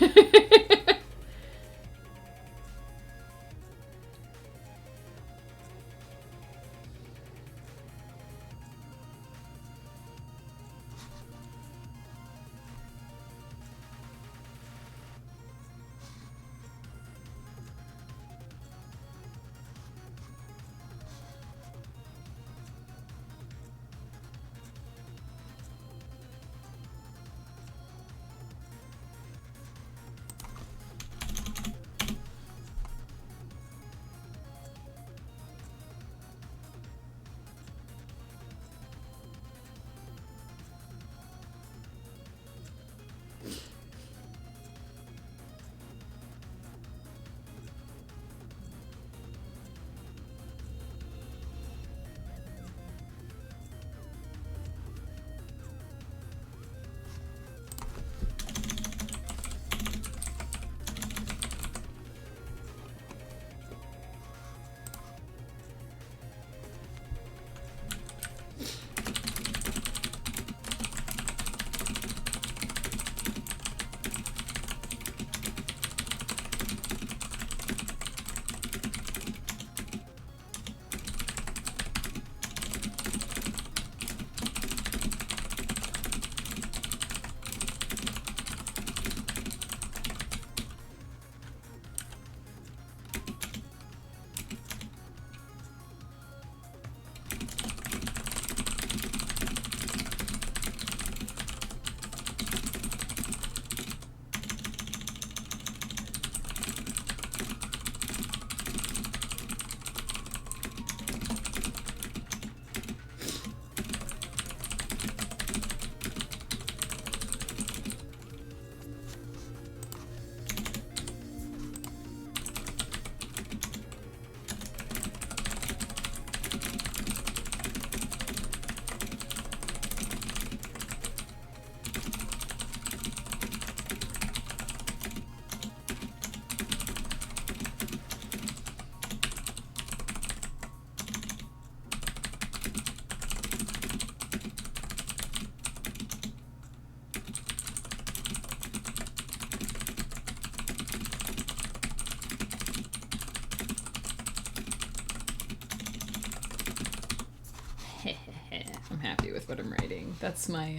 I'm happy with what I'm writing. That's my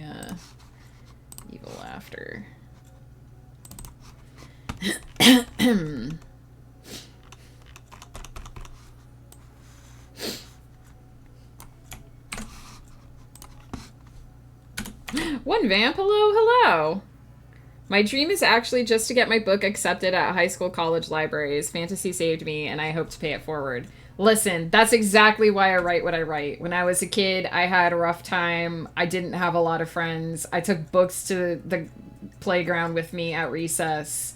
evil laughter. One vamp, hello. My dream is actually just to get my book accepted at high school college libraries. Fantasy saved me, and I hope to pay it forward. Listen, that's exactly why I write what I write. When I was a kid, I had a rough time. I didn't have a lot of friends. I took books to the playground with me at recess.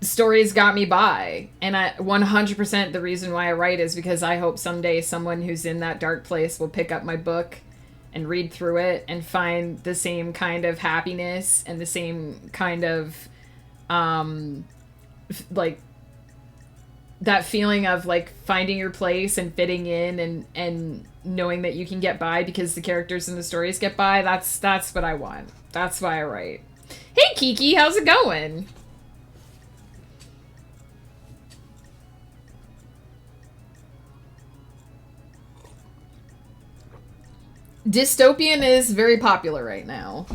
stories got me by. And 100% the reason why I write is because I hope someday someone who's in that dark place will pick up my book and read through it and find the same kind of happiness and the same kind of, like, that feeling of, like, finding your place and fitting in and knowing that you can get by because the characters in the stories get by. That's what I want. That's why I write. Hey, Kiki, how's it going? Dystopian is very popular right now,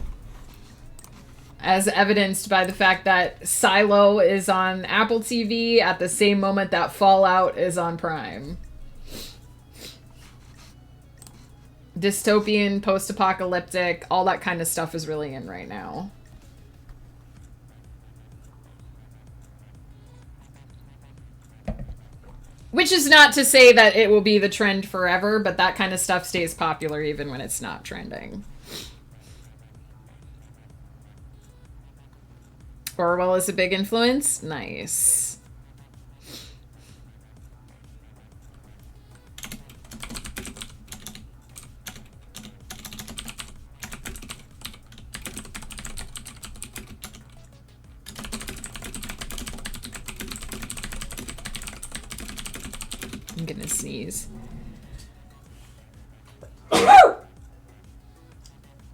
as evidenced by the fact that Silo is on Apple TV at the same moment that Fallout is on Prime. Dystopian, post-apocalyptic, all that kind of stuff is really in right now. Which is not to say that it will be the trend forever, but that kind of stuff stays popular even when it's not trending. Orwell is a big influence? Nice. I'm gonna sneeze.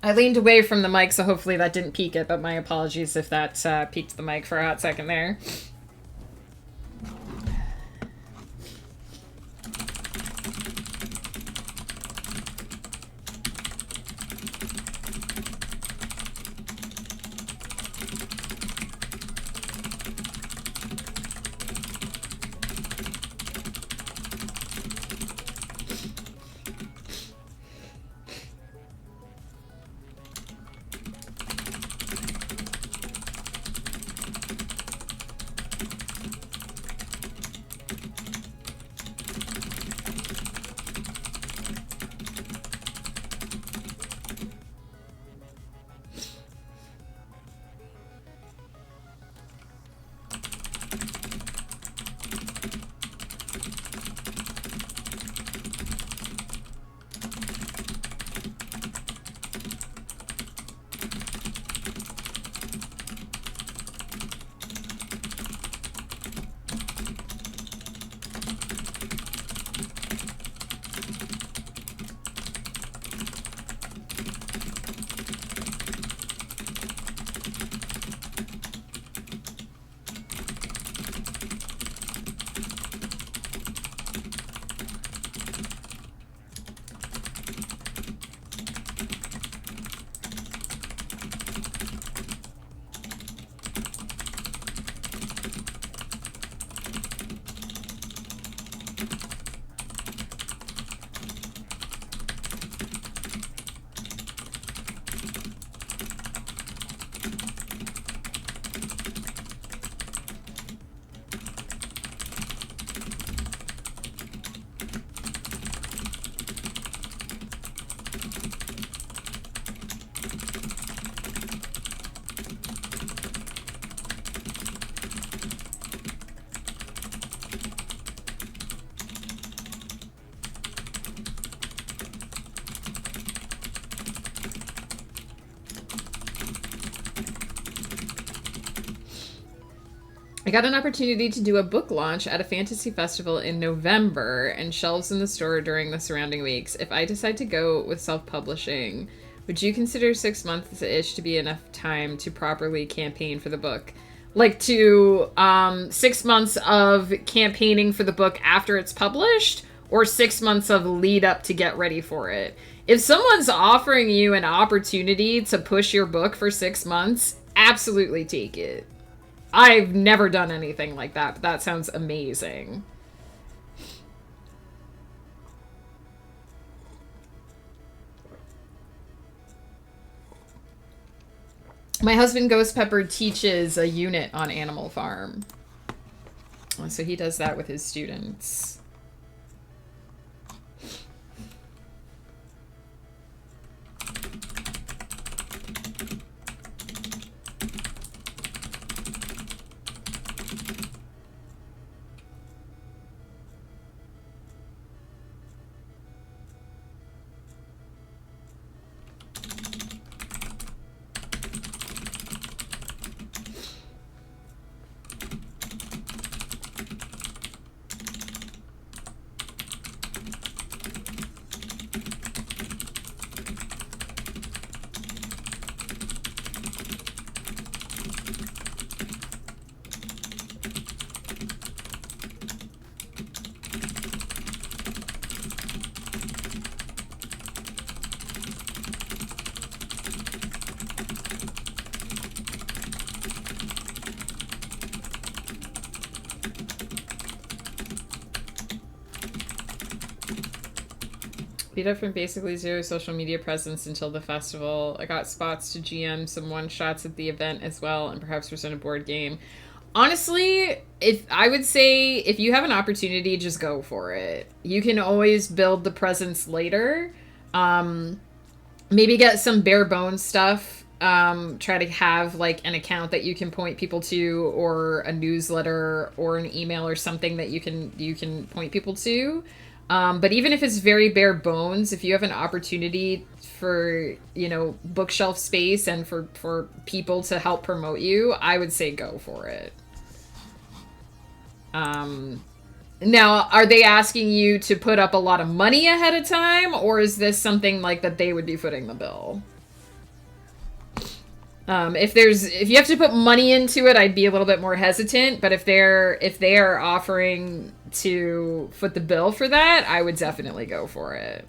I leaned away from the mic, so hopefully that didn't peak it, but my apologies if that peaked the mic for a hot second there. I got an opportunity to do a book launch at a fantasy festival in November and shelves in the store during the surrounding weeks. If I decide to go with self-publishing, would you consider 6 months-ish to be enough time to properly campaign for the book? Like to 6 months of campaigning for the book after it's published, or 6 months of lead up to get ready for it? If someone's offering you an opportunity to push your book for 6 months, absolutely take it. I've never done anything like that, but that sounds amazing. My husband, Ghost Pepper, teaches a unit on Animal Farm. So he does that with his students. Beat up from basically zero social media presence until the festival. I got spots to GM some one-shots at the event as well, and perhaps present a board game. Honestly, I would say if you have an opportunity, just go for it. You can always build the presence later. Maybe get some bare bones stuff. Try to have like an account that you can point people to, or a newsletter or an email or something that you can point people to. But even if it's very bare bones, if you have an opportunity for, bookshelf space and for people to help promote you, I would say go for it. Now, are they asking you to put up a lot of money ahead of time, or is this something like that they would be footing the bill? If you have to put money into it, I'd be a little bit more hesitant, but if they are offering to foot the bill for that, I would definitely go for it.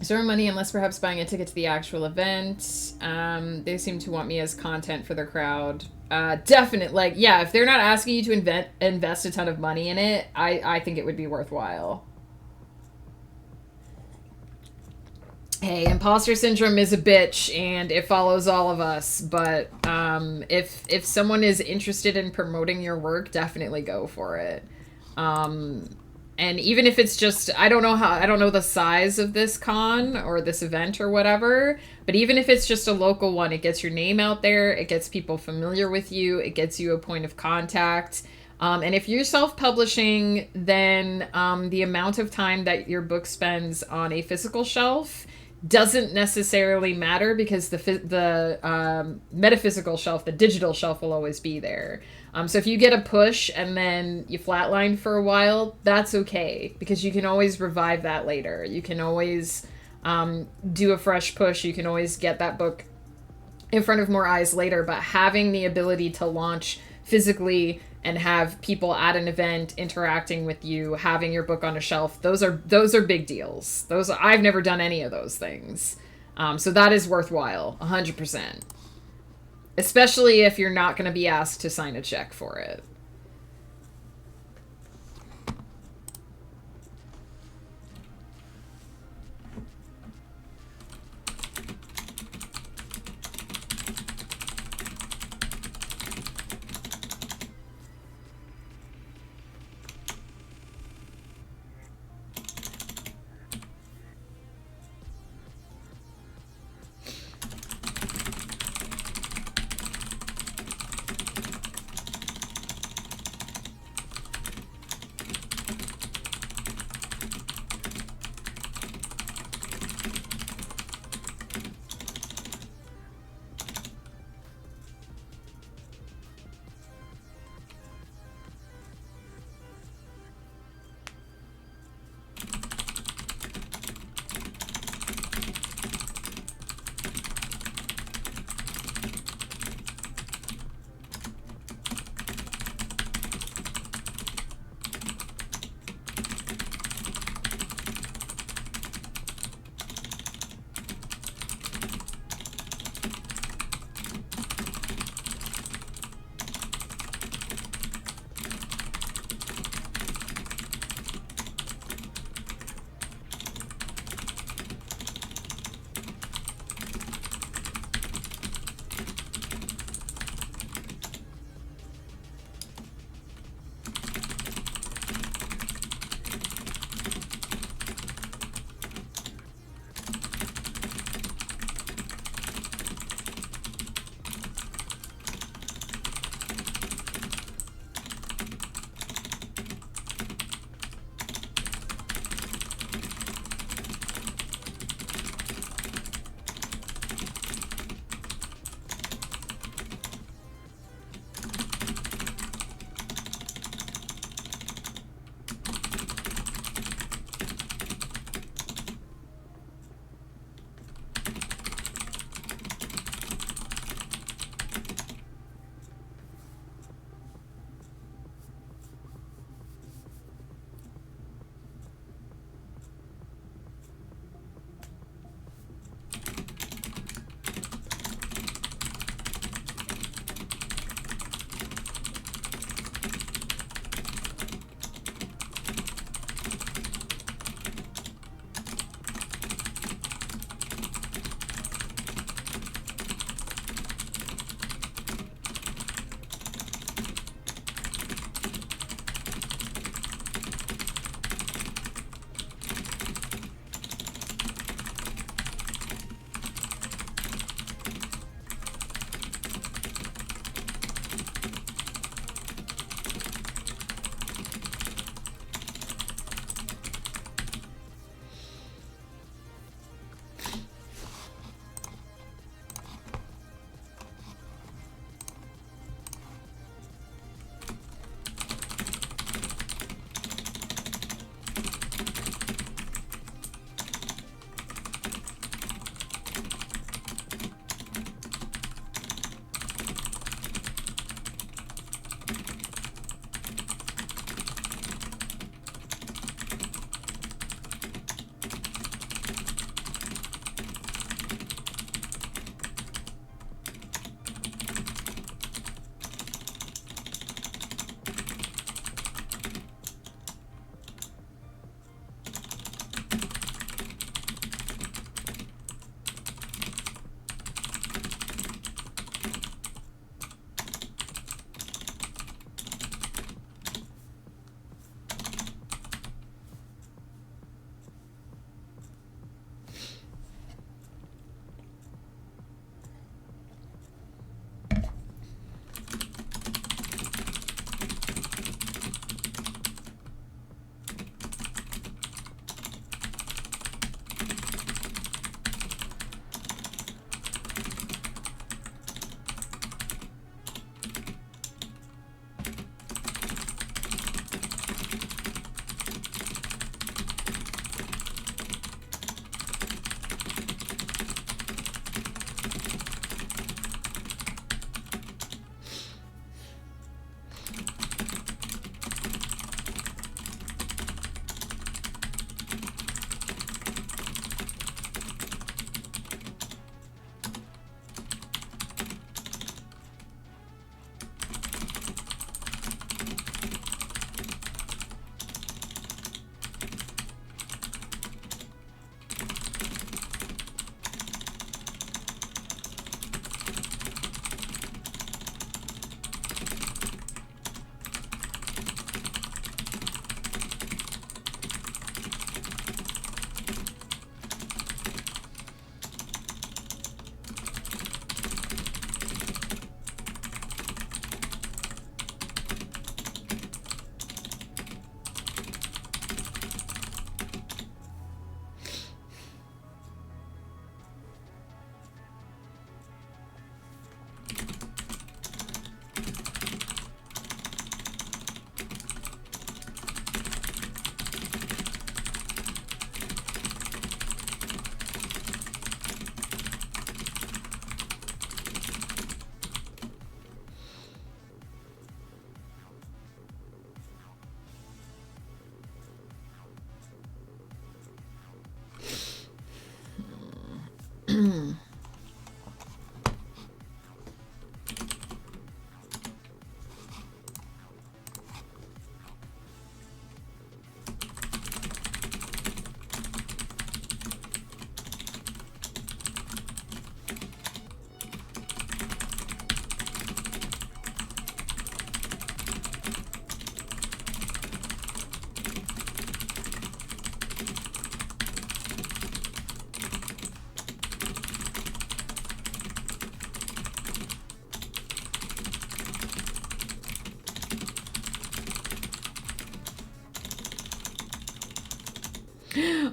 Zero money unless perhaps buying a ticket to the actual event. They seem to want me as content for their crowd. Definitely. Like, yeah, if they're not asking you to invest a ton of money in it, I think it would be worthwhile. Hey, imposter syndrome is a bitch, and it follows all of us. But if someone is interested in promoting your work, definitely go for it. And even if it's just, I don't know the size of this con or this event or whatever, but even if it's just a local one, it gets your name out there, it gets people familiar with you, it gets you a point of contact. And if you're self-publishing, then the amount of time that your book spends on a physical shelf doesn't necessarily matter, because the metaphysical shelf, the digital shelf, will always be there. So if you get a push and then you flatline for a while, that's okay, because you can always revive that later. You can always do a fresh push. You can always get that book in front of more eyes later. But having the ability to launch physically, and have people at an event interacting with you, having your book on a shelf. Those are big deals. I've never done any of those things. So that is worthwhile, 100%. Especially if you're not going to be asked to sign a check for it.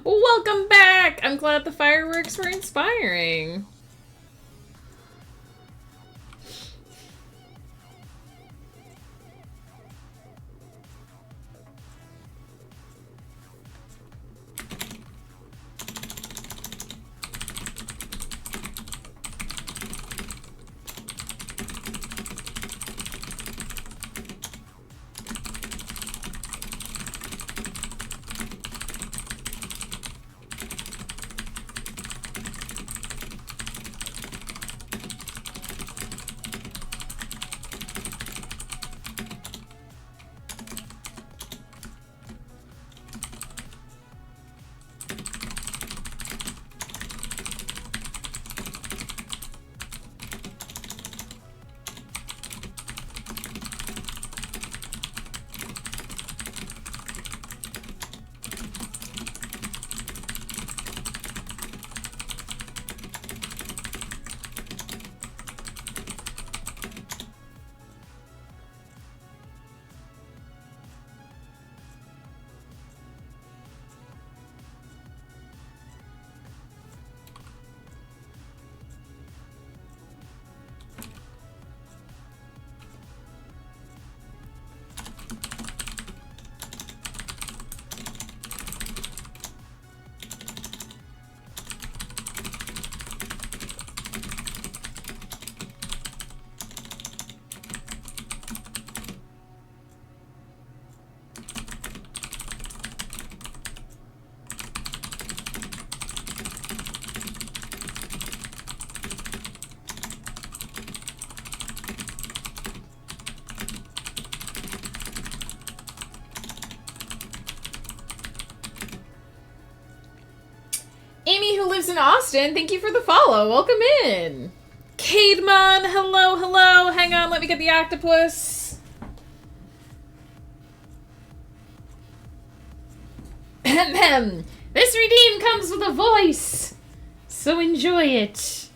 Welcome back! I'm glad the fireworks were inspiring. Amy, who lives in Austin, thank you for the follow. Welcome in. Cademan, hello, hello. Hang on, let me get the octopus. This redeem comes with a voice, so enjoy it.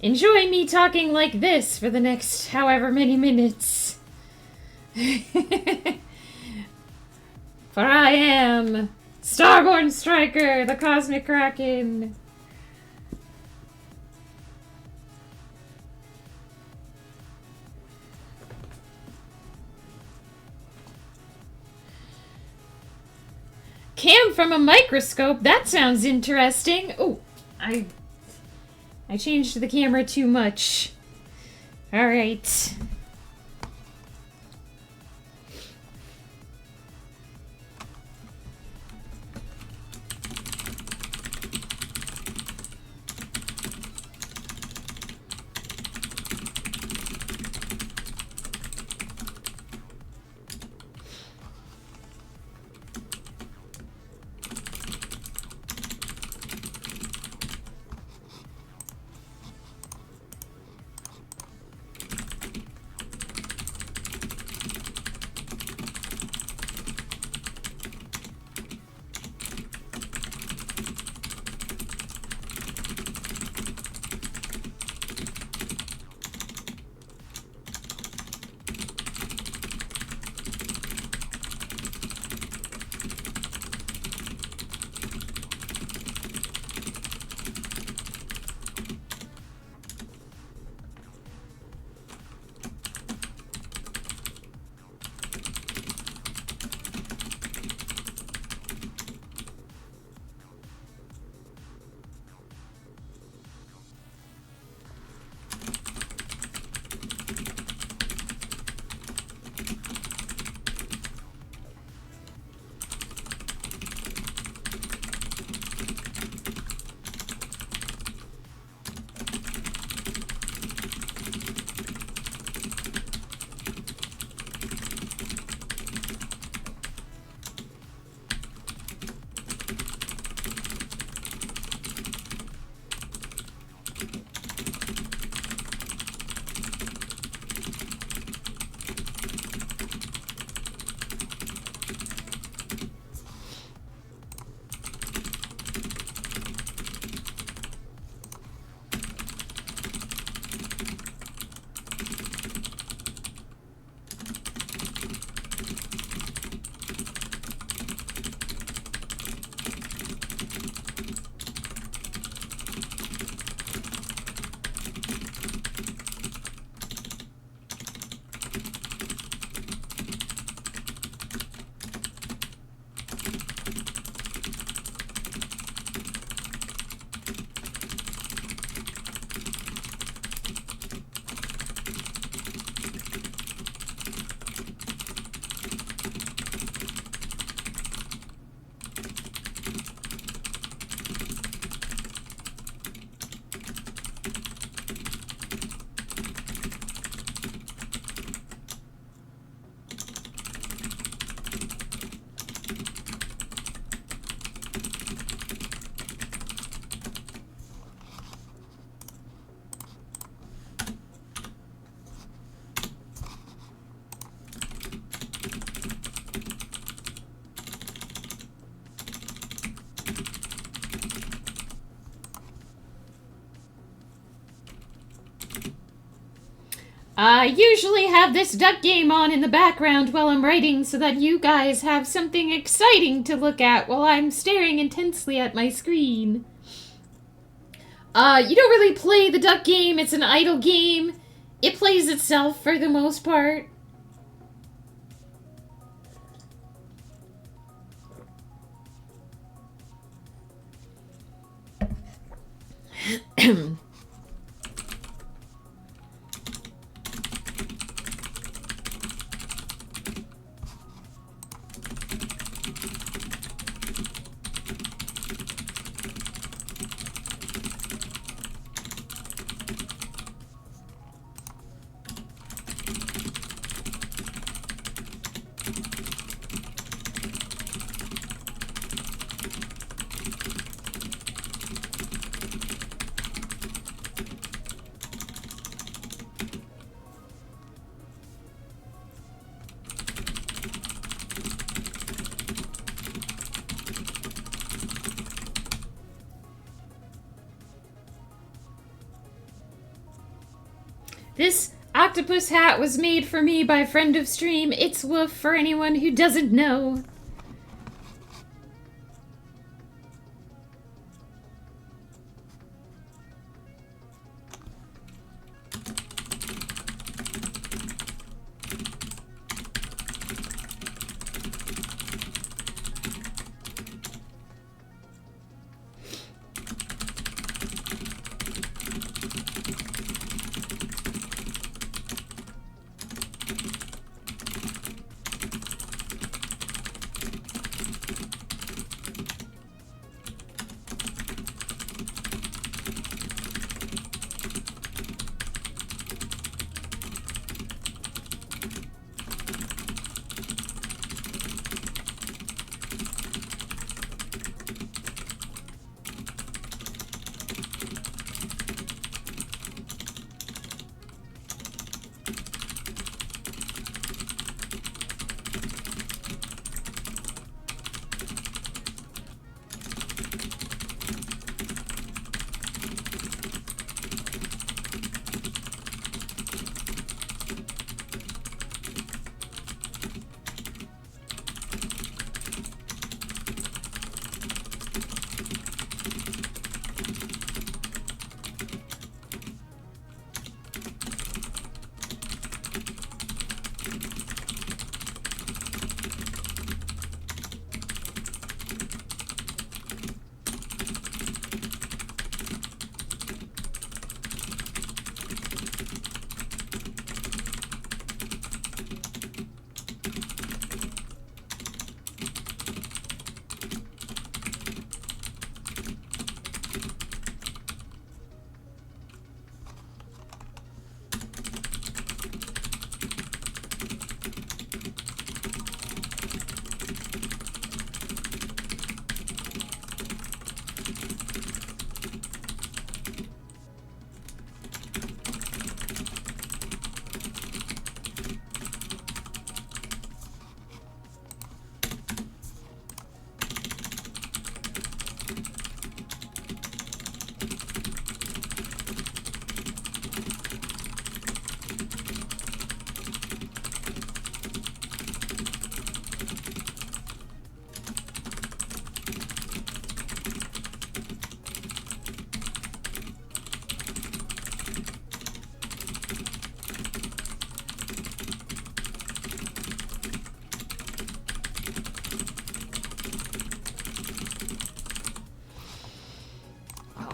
Enjoy me talking like this for the next however many minutes. For I am Starborn Striker, the Cosmic Kraken. Cam from a microscope. That sounds interesting. Oh, I changed the camera too much. All right. I usually have this duck game on in the background while I'm writing so that you guys have something exciting to look at while I'm staring intensely at my screen. You don't really play the duck game. It's an idle game. It plays itself for the most part. This octopus hat was made for me by a friend of stream. It's Woof for anyone who doesn't know.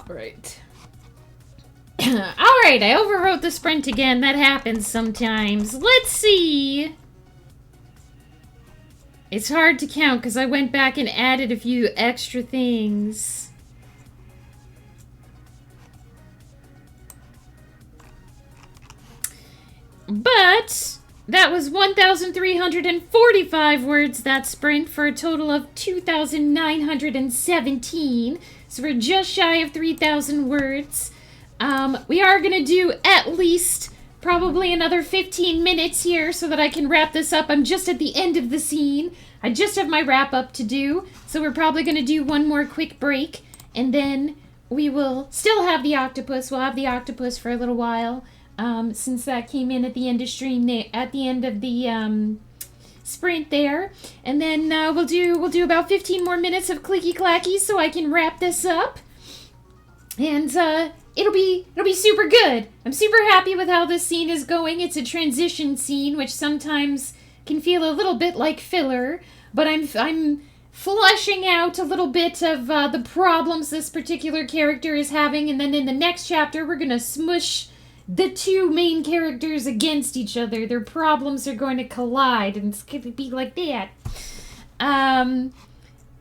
Alright. Alright, I overwrote the sprint again. That happens sometimes. Let's see. It's hard to count because I went back and added a few extra things. But that was 1,345 words, that sprint, for a total of 2,917. So we're just shy of 3,000 words. We are going to do at least probably another 15 minutes here so that I can wrap this up. I'm just at the end of the scene. I just have my wrap up to do. So we're probably going to do one more quick break. And then we will still have the octopus. We'll have the octopus for a little while. since that came in at the end of stream, at the end of the sprint there. And then we'll do about 15 more minutes of clicky clacky so I can wrap this up. And it'll be super good. I'm super happy with how this scene is going. It's a transition scene, which sometimes can feel a little bit like filler, but I'm fleshing out a little bit of the problems this particular character is having, and then in the next chapter we're gonna smush the two main characters against each other. Their problems are going to collide, and it's gonna be like that.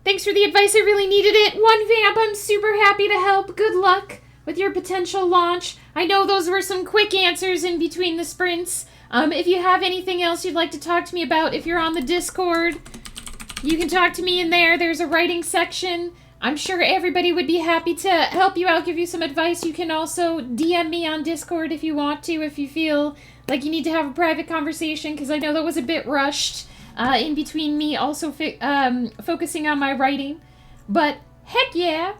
Thanks for the advice, I really needed it. One Vamp, I'm super happy to help. Good luck with your potential launch. I know those were some quick answers in between the sprints. If you have anything else you'd like to talk to me about, if you're on the Discord, you can talk to me in there. There's a writing section. I'm sure everybody would be happy to help you out, give you some advice. You can also DM me on Discord if you want to, if you feel like you need to have a private conversation, because I know that was a bit rushed in between me also focusing on my writing. But heck yeah.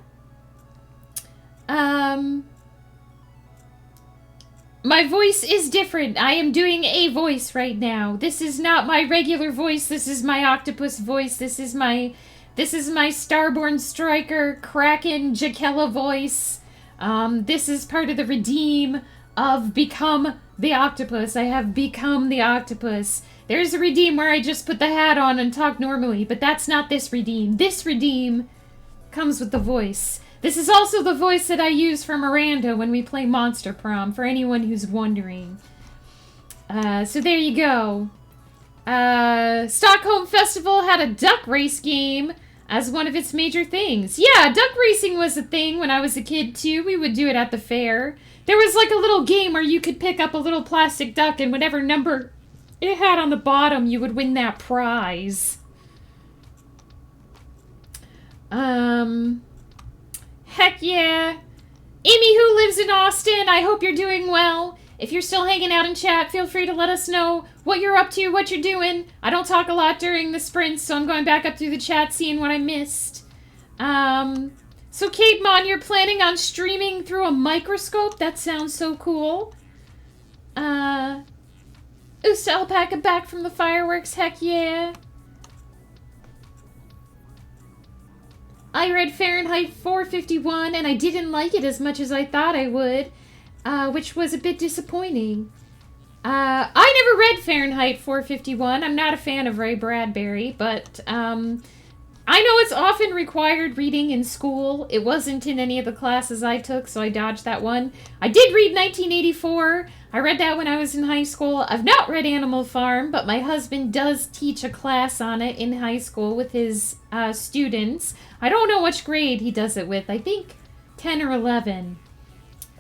My voice is different. I am doing a voice right now. This is not my regular voice. This is my octopus voice. This is my Starborn Striker Kraken Jakella voice. This is part of the redeem of Become the Octopus. I have become the octopus. There's a redeem where I just put the hat on and talk normally, but that's not this redeem. This redeem comes with the voice. This is also the voice that I use for Miranda when we play Monster Prom, for anyone who's wondering. So there you go. Stockholm Festival had a duck race game as one of its major things. Yeah, duck racing was a thing when I was a kid, too. We would do it at the fair. There was like a little game where you could pick up a little plastic duck, and whatever number it had on the bottom, you would win that prize. Heck yeah. Amy, who lives in Austin, I hope you're doing well. If you're still hanging out in chat, feel free to let us know what you're up to, what you're doing. I don't talk a lot during the sprints, so I'm going back up through the chat, seeing what I missed. So Kate Mon, you're planning on streaming through a microscope? That sounds so cool. Oost Alpaca back from the fireworks, heck yeah. I read Fahrenheit 451, and I didn't like it as much as I thought I would, which was a bit disappointing. I never read Fahrenheit 451. I'm not a fan of Ray Bradbury, but I know it's often required reading in school. It wasn't in any of the classes I took, so I dodged that one. I did read 1984. I read that when I was in high school. I've not read Animal Farm, but my husband does teach a class on it in high school with his students. I don't know which grade he does it with. I think 10 or 11.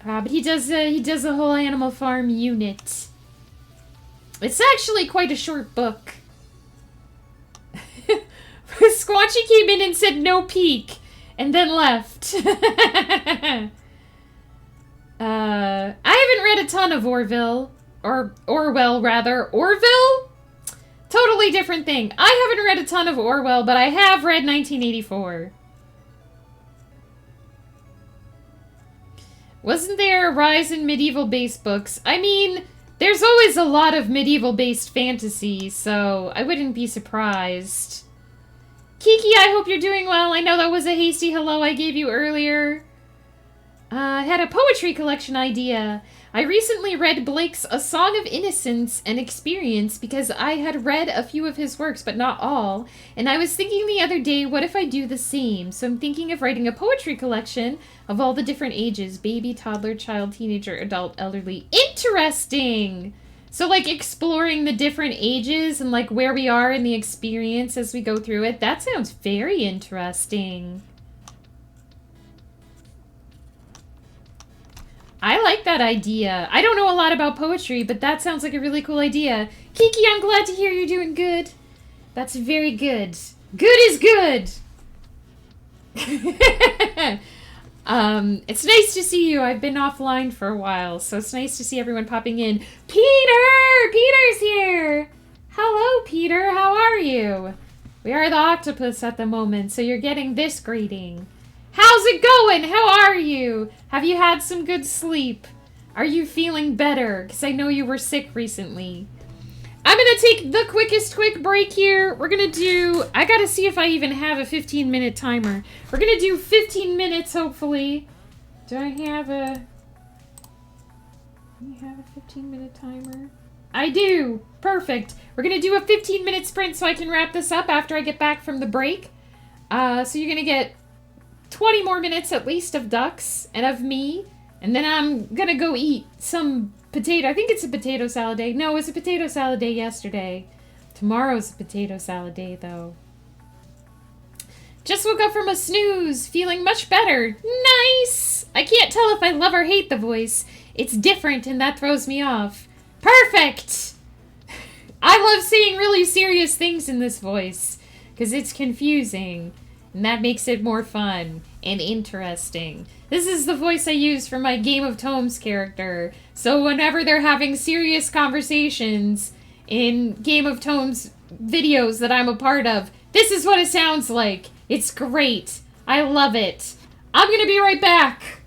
But he does a whole Animal Farm unit. It's actually quite a short book. Squanchy came in and said no peek, and then left. I haven't read a ton of Orwell. Orville? Totally different thing. I haven't read a ton of Orwell, but I have read 1984. Wasn't there a rise in medieval-based books? I mean, there's always a lot of medieval-based fantasy, so I wouldn't be surprised. Kiki, I hope you're doing well. I know that was a hasty hello I gave you earlier. I had a poetry collection idea. I recently read Blake's A Song of Innocence and Experience because I had read a few of his works, but not all. And I was thinking the other day, what if I do the same? So I'm thinking of writing a poetry collection of all the different ages. Baby, toddler, child, teenager, adult, elderly. Interesting! So, like, exploring the different ages and, like, where we are in the experience as we go through it. That sounds very interesting. I like that idea. I don't know a lot about poetry, but that sounds like a really cool idea. Kiki, I'm glad to hear you're doing good. That's very good. Good is good! It's nice to see you. I've been offline for a while, so it's nice to see everyone popping in. Peter! Peter's here! Hello, Peter. How are you? We are the octopus at the moment, so you're getting this greeting. How's it going? How are you? Have you had some good sleep? Are you feeling better? Because I know you were sick recently. I'm going to take the quick break here. We're going to do... I got to see if I even have a 15-minute timer. We're going to do 15 minutes, hopefully. Do I have a... Do you have a 15-minute timer? I do. Perfect. We're going to do a 15-minute sprint so I can wrap this up after I get back from the break. So you're going to get 20 more minutes at least of ducks and of me. And then I'm going to go eat some potato. I think it's a potato salad day. No, it was a potato salad day yesterday. Tomorrow's a potato salad day, though. Just woke up from a snooze, feeling much better. Nice! I can't tell if I love or hate the voice. It's different, and that throws me off. Perfect! I love saying really serious things in this voice, because it's confusing, and that makes it more fun and interesting. This is the voice I use for my Game of Tomes character, so whenever they're having serious conversations in Game of Tomes videos that I'm a part of, this is what it sounds like. It's great. I love it. I'm gonna be right back.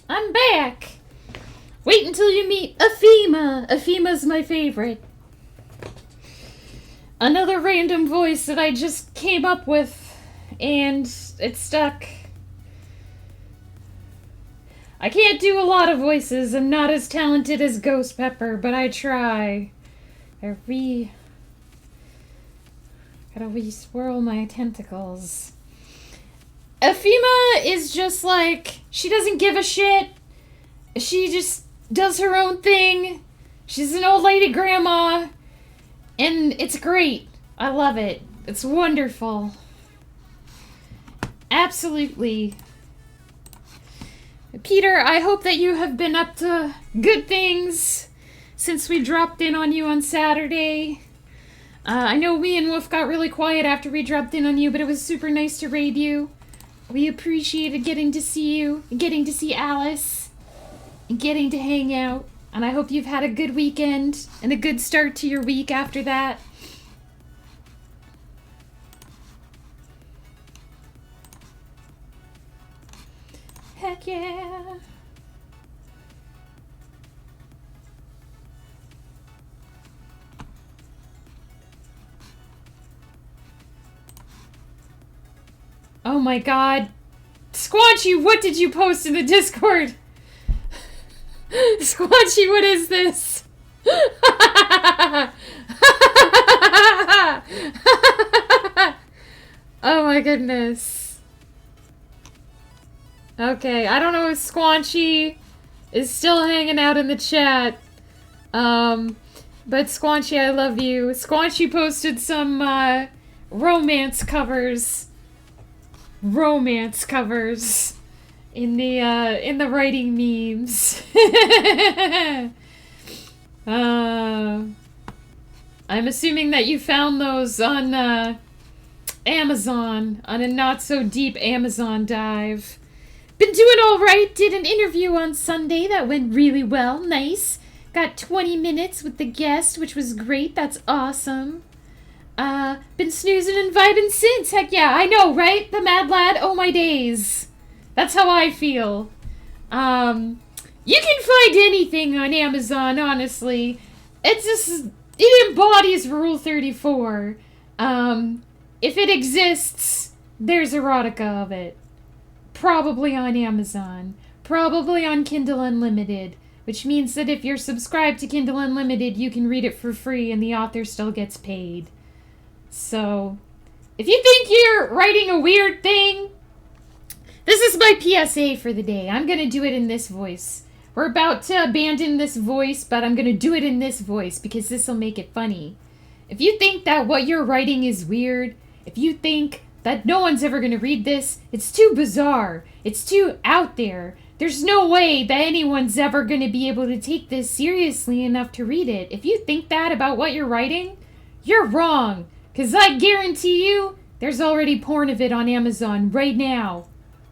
I'm back. Wait until you meet Aphema. Aphema's my favorite. Another random voice that I just came up with, and it stuck. I can't do a lot of voices. I'm not as talented as Ghost Pepper, but I try. Gotta re-swirl my tentacles. Aphema is just like, she doesn't give a shit. She just does her own thing. She's an old lady grandma. And it's great. I love it. It's wonderful. Absolutely. Peter, I hope that you have been up to good things since we dropped in on you on Saturday. I know me and Wolf got really quiet after we dropped in on you, but it was super nice to raid you. We appreciated getting to see you, getting to see Alice, and getting to hang out. And I hope you've had a good weekend and a good start to your week after that. Heck yeah. Oh my god. Squanchy, what did you post in the Discord? Squanchy, what is this? Oh my goodness. Okay, I don't know if Squanchy is still hanging out in the chat. But Squanchy, I love you. Squanchy posted some romance covers in the writing memes. I'm assuming that you found those on Amazon, on a not so deep Amazon dive. Been doing all right. Did an interview on Sunday that went really well. Nice. Got 20 minutes with the guest, which was great. That's awesome. Been snoozing and vibing since. Heck yeah, I know, right? The mad lad, oh my days. That's how I feel. You can find anything on Amazon, honestly. It's just, it embodies Rule 34. If it exists, there's erotica of it. Probably on Amazon. Probably on Kindle Unlimited. Which means that if you're subscribed to Kindle Unlimited, you can read it for free and the author still gets paid. So, if you think you're writing a weird thing, this is my PSA for the day. I'm going to do it in this voice. We're about to abandon this voice, but I'm going to do it in this voice because this will make it funny. If you think that what you're writing is weird, if you think that no one's ever going to read this, it's too bizarre, it's too out there, there's no way that anyone's ever going to be able to take this seriously enough to read it. If you think that about what you're writing, you're wrong. Because I guarantee you, there's already porn of it on Amazon right now.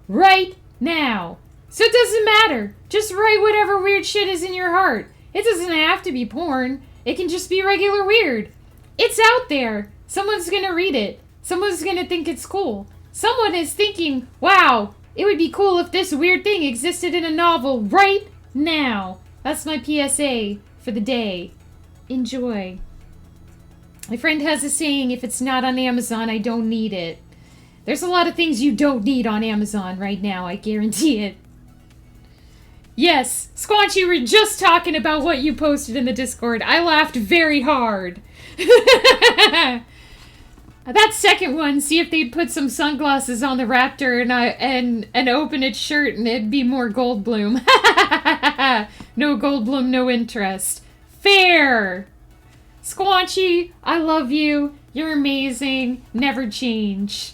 Right now. So it doesn't matter. Just write whatever weird shit is in your heart. It doesn't have to be porn. It can just be regular weird. It's out there. Someone's going to read it. Someone's going to think it's cool. Someone is thinking, wow, it would be cool if this weird thing existed in a novel right now. That's my PSA for the day. Enjoy. My friend has a saying, if it's not on Amazon, I don't need it. There's a lot of things you don't need on Amazon right now, I guarantee it. Yes, Squanchy, we're just talking about what you posted in the Discord. I laughed very hard. That second one, see if they'd put some sunglasses on the raptor and open its shirt and it'd be more Goldblum. No Goldblum, no interest. Fair! Squanchy, I love you. You're amazing. Never change.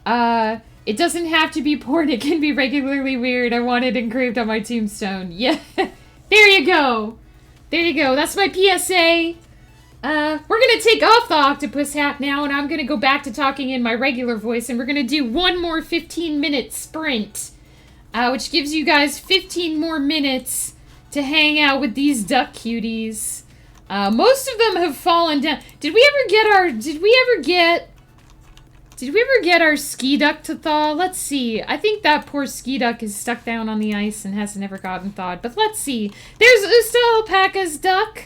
It doesn't have to be porn. It can be regularly weird. I want it engraved on my tombstone. Yeah. There you go. There you go. That's my PSA. We're gonna take off the octopus hat now, and I'm gonna go back to talking in my regular voice, and we're gonna do one more 15-minute sprint, which gives you guys 15 more minutes to hang out with these duck cuties. Most of them have fallen down. Did we ever get Did we ever get our ski duck to thaw? Let's see. I think that poor ski duck is stuck down on the ice and hasn't ever gotten thawed. But let's see. There's Usta Alpaca's duck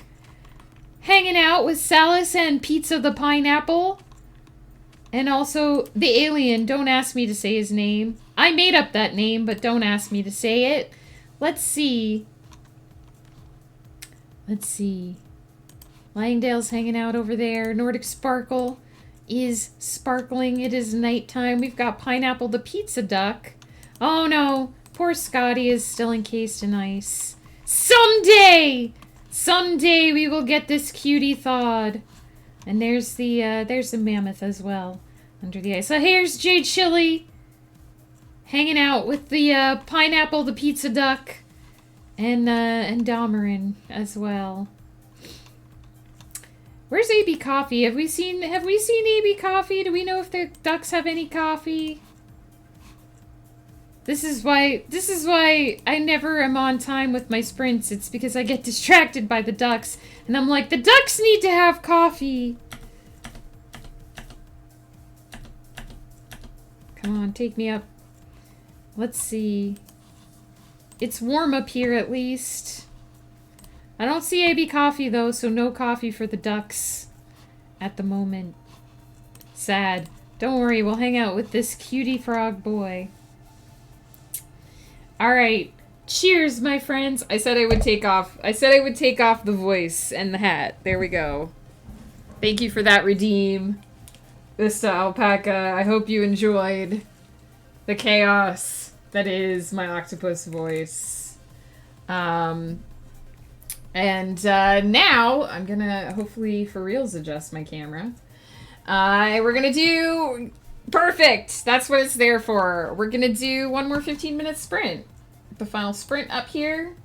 hanging out with Salis and Pizza the pineapple. And also the alien. Don't ask me to say his name. I made up that name, but don't ask me to say it. Let's see. Let's see. Langdale's hanging out over there. Nordic Sparkle is sparkling. It is nighttime. We've got Pineapple the pizza duck. Oh no, poor Scotty is still encased in ice. Someday we will get this cutie thawed. And there's the mammoth as well under the ice. So here's Jade Chili hanging out with the Pineapple the pizza duck and Damarin as well. Where's AB Coffee? Have we seen AB Coffee? Do we know if the ducks have any coffee? This is why I never am on time with my sprints. It's because I get distracted by the ducks. And I'm like, the ducks need to have coffee. Come on, take me up. Let's see. It's warm up here at least. I don't see AB Coffee, though, so no coffee for the ducks at the moment. Sad. Don't worry, we'll hang out with this cutie frog boy. Alright. Cheers, my friends. I said I would take off the voice and the hat. There we go. Thank you for that, Redeem. Vista Alpaca. I hope you enjoyed the chaos that is my octopus voice. And now I'm gonna hopefully for reals adjust my camera. We're gonna do perfect. That's what it's there for. We're gonna do one more 15-minute sprint. The final sprint up here.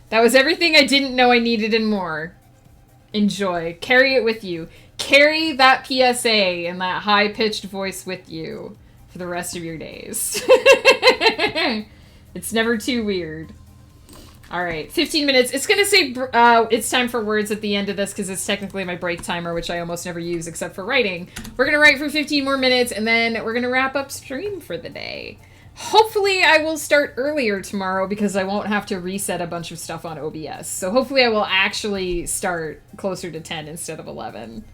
That was everything I didn't know I needed and more. Enjoy. Carry it with you. Carry that PSA and that high-pitched voice with you for the rest of your days. It's never too weird. All right, 15 minutes. It's going to say it's time for words at the end of this because it's technically my break timer, which I almost never use except for writing. We're going to write for 15 more minutes, and then we're going to wrap up stream for the day. Hopefully, I will start earlier tomorrow because I won't have to reset a bunch of stuff on OBS. So hopefully, I will actually start closer to 10 instead of 11.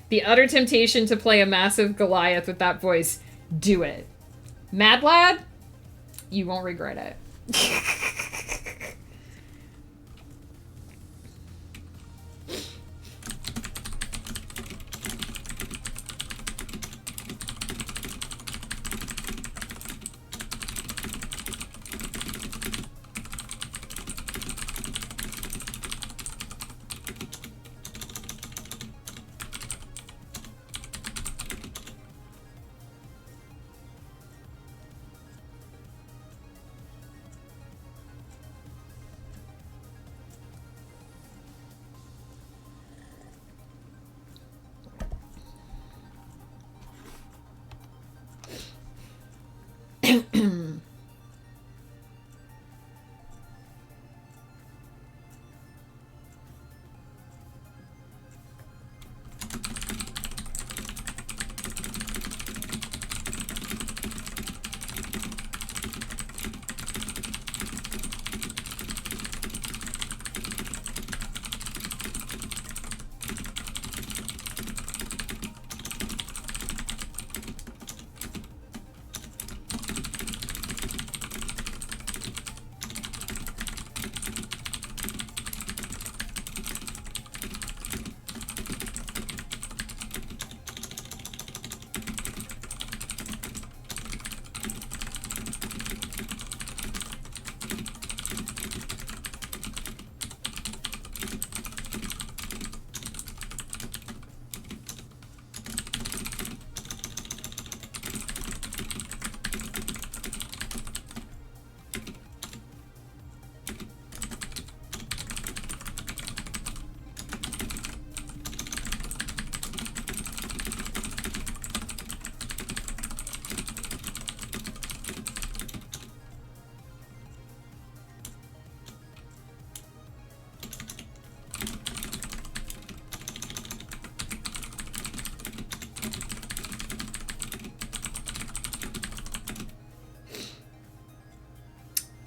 The utter temptation to play a massive Goliath with that voice, do it. Mad Lad, you won't regret it.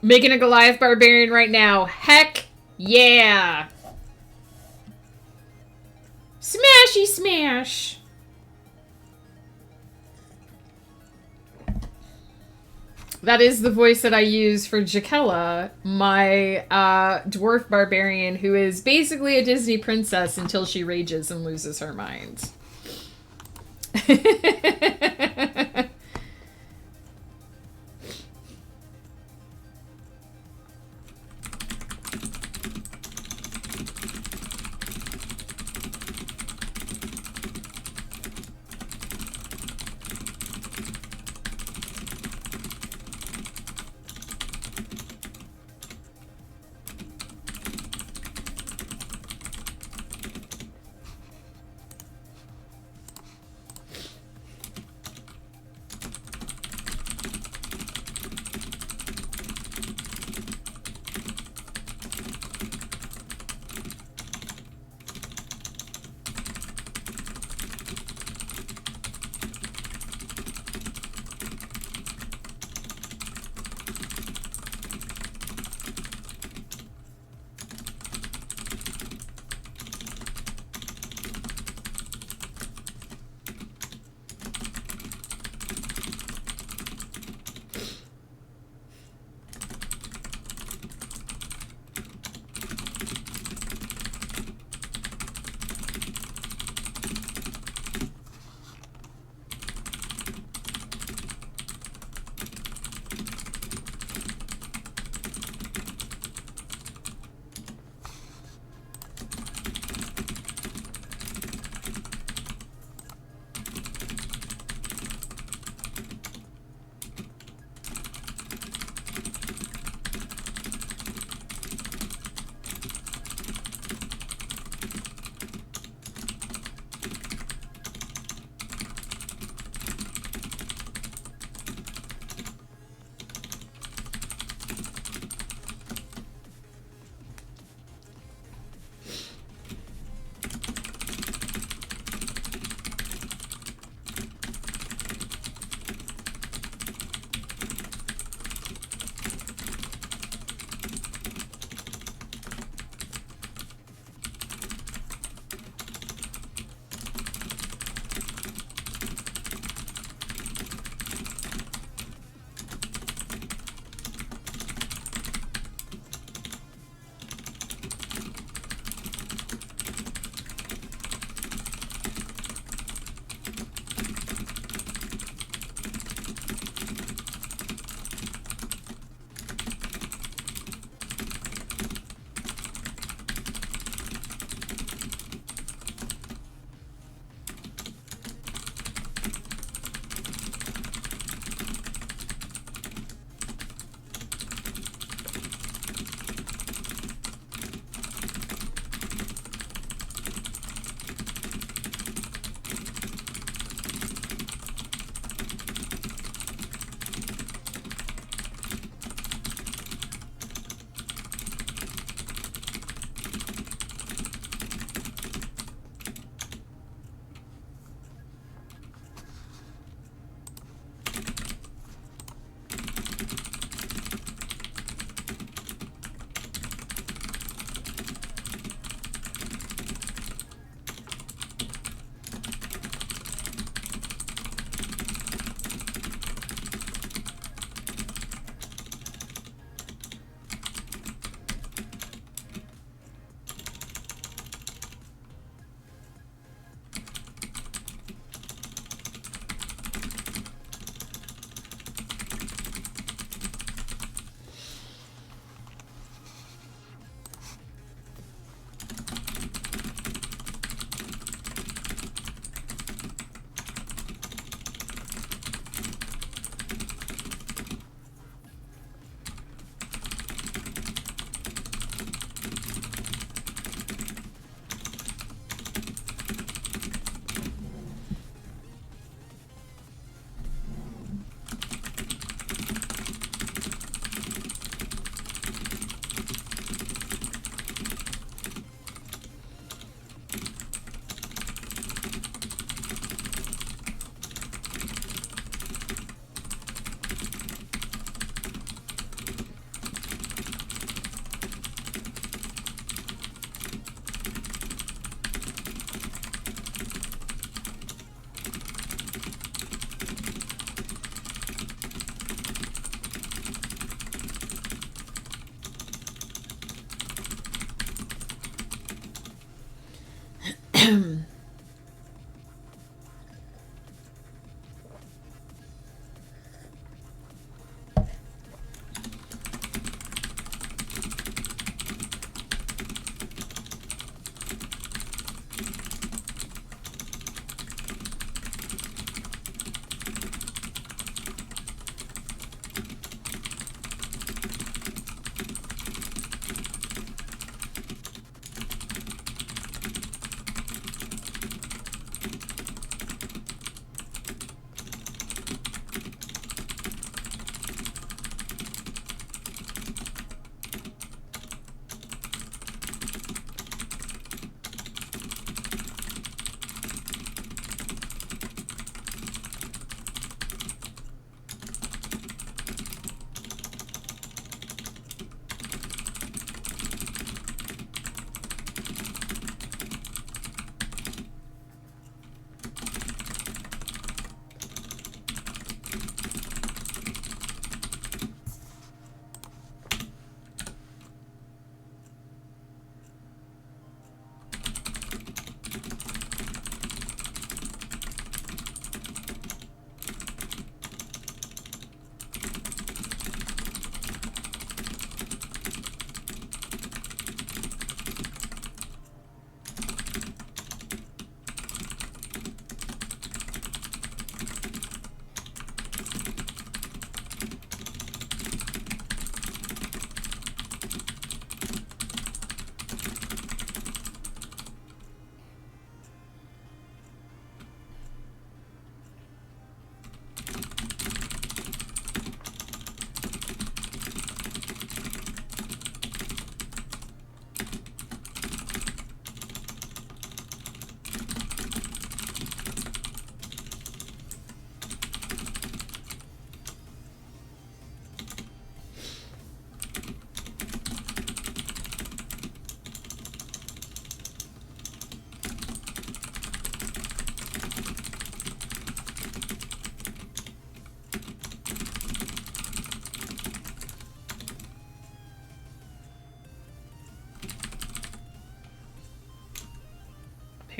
Making a Goliath barbarian right now. Heck yeah. Smashy smash. That is the voice that I use for Jakella, my dwarf barbarian, who is basically a Disney princess until she rages and loses her mind.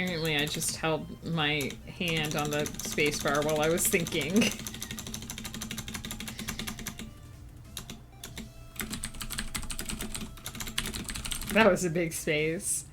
Apparently I just held my hand on the spacebar while I was thinking. That was a big space.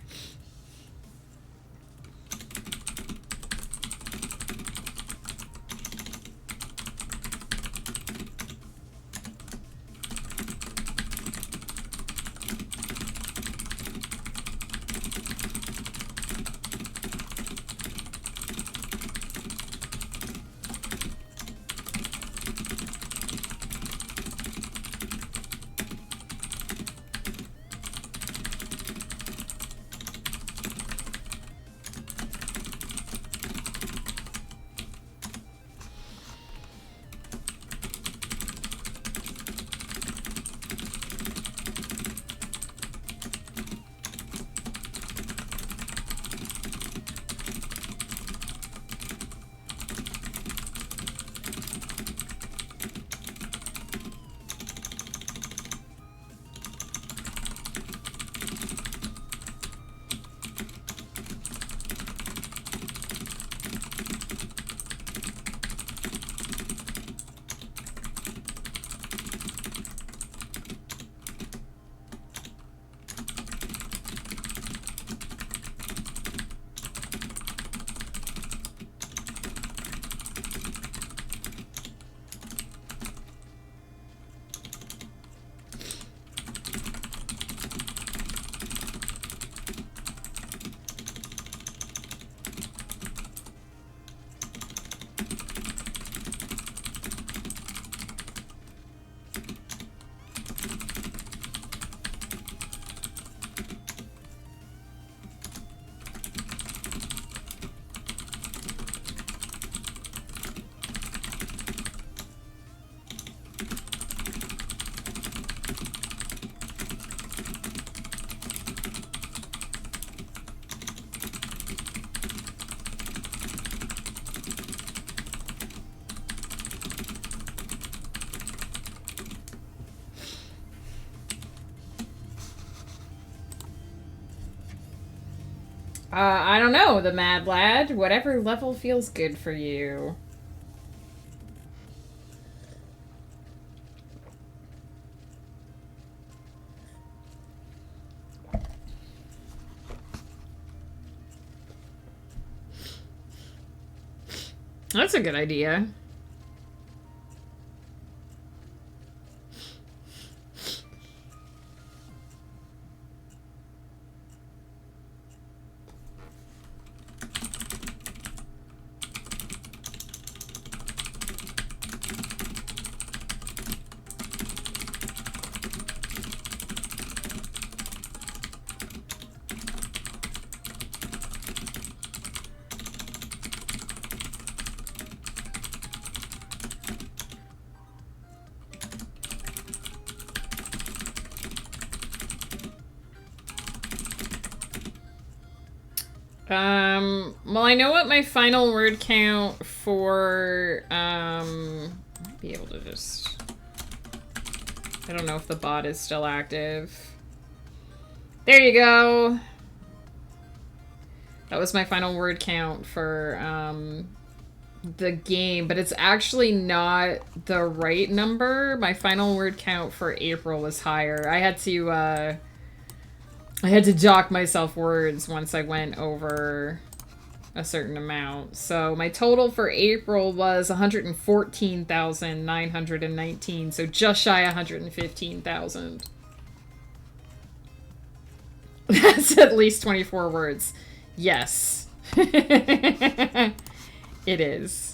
I don't know, the Mad Lad. Whatever level feels good for you. That's a good idea. Well, I know what my final word count for, I might be able to just, I don't know if the bot is still active. There you go. That was my final word count for, the game, but it's actually not the right number. My final word count for April was higher. I had to dock myself words once I went over a certain amount. So my total for April was 114,919, so just shy 115,000. That's at least 24 words. Yes. It is.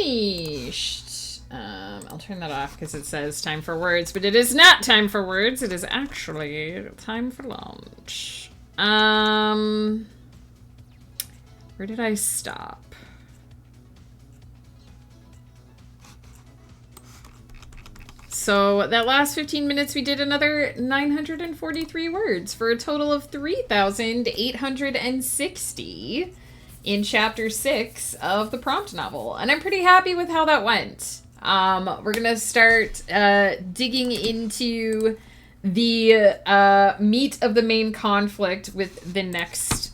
finished. I'll turn that off because it says time for words, but it is not time for words. It is actually time for lunch. Where did I stop? So that last 15 minutes, we did another 943 words for a total of 3,860 in chapter 6 of the prompt novel. And I'm pretty happy with how that went. We're going to start digging into the meat of the main conflict with the next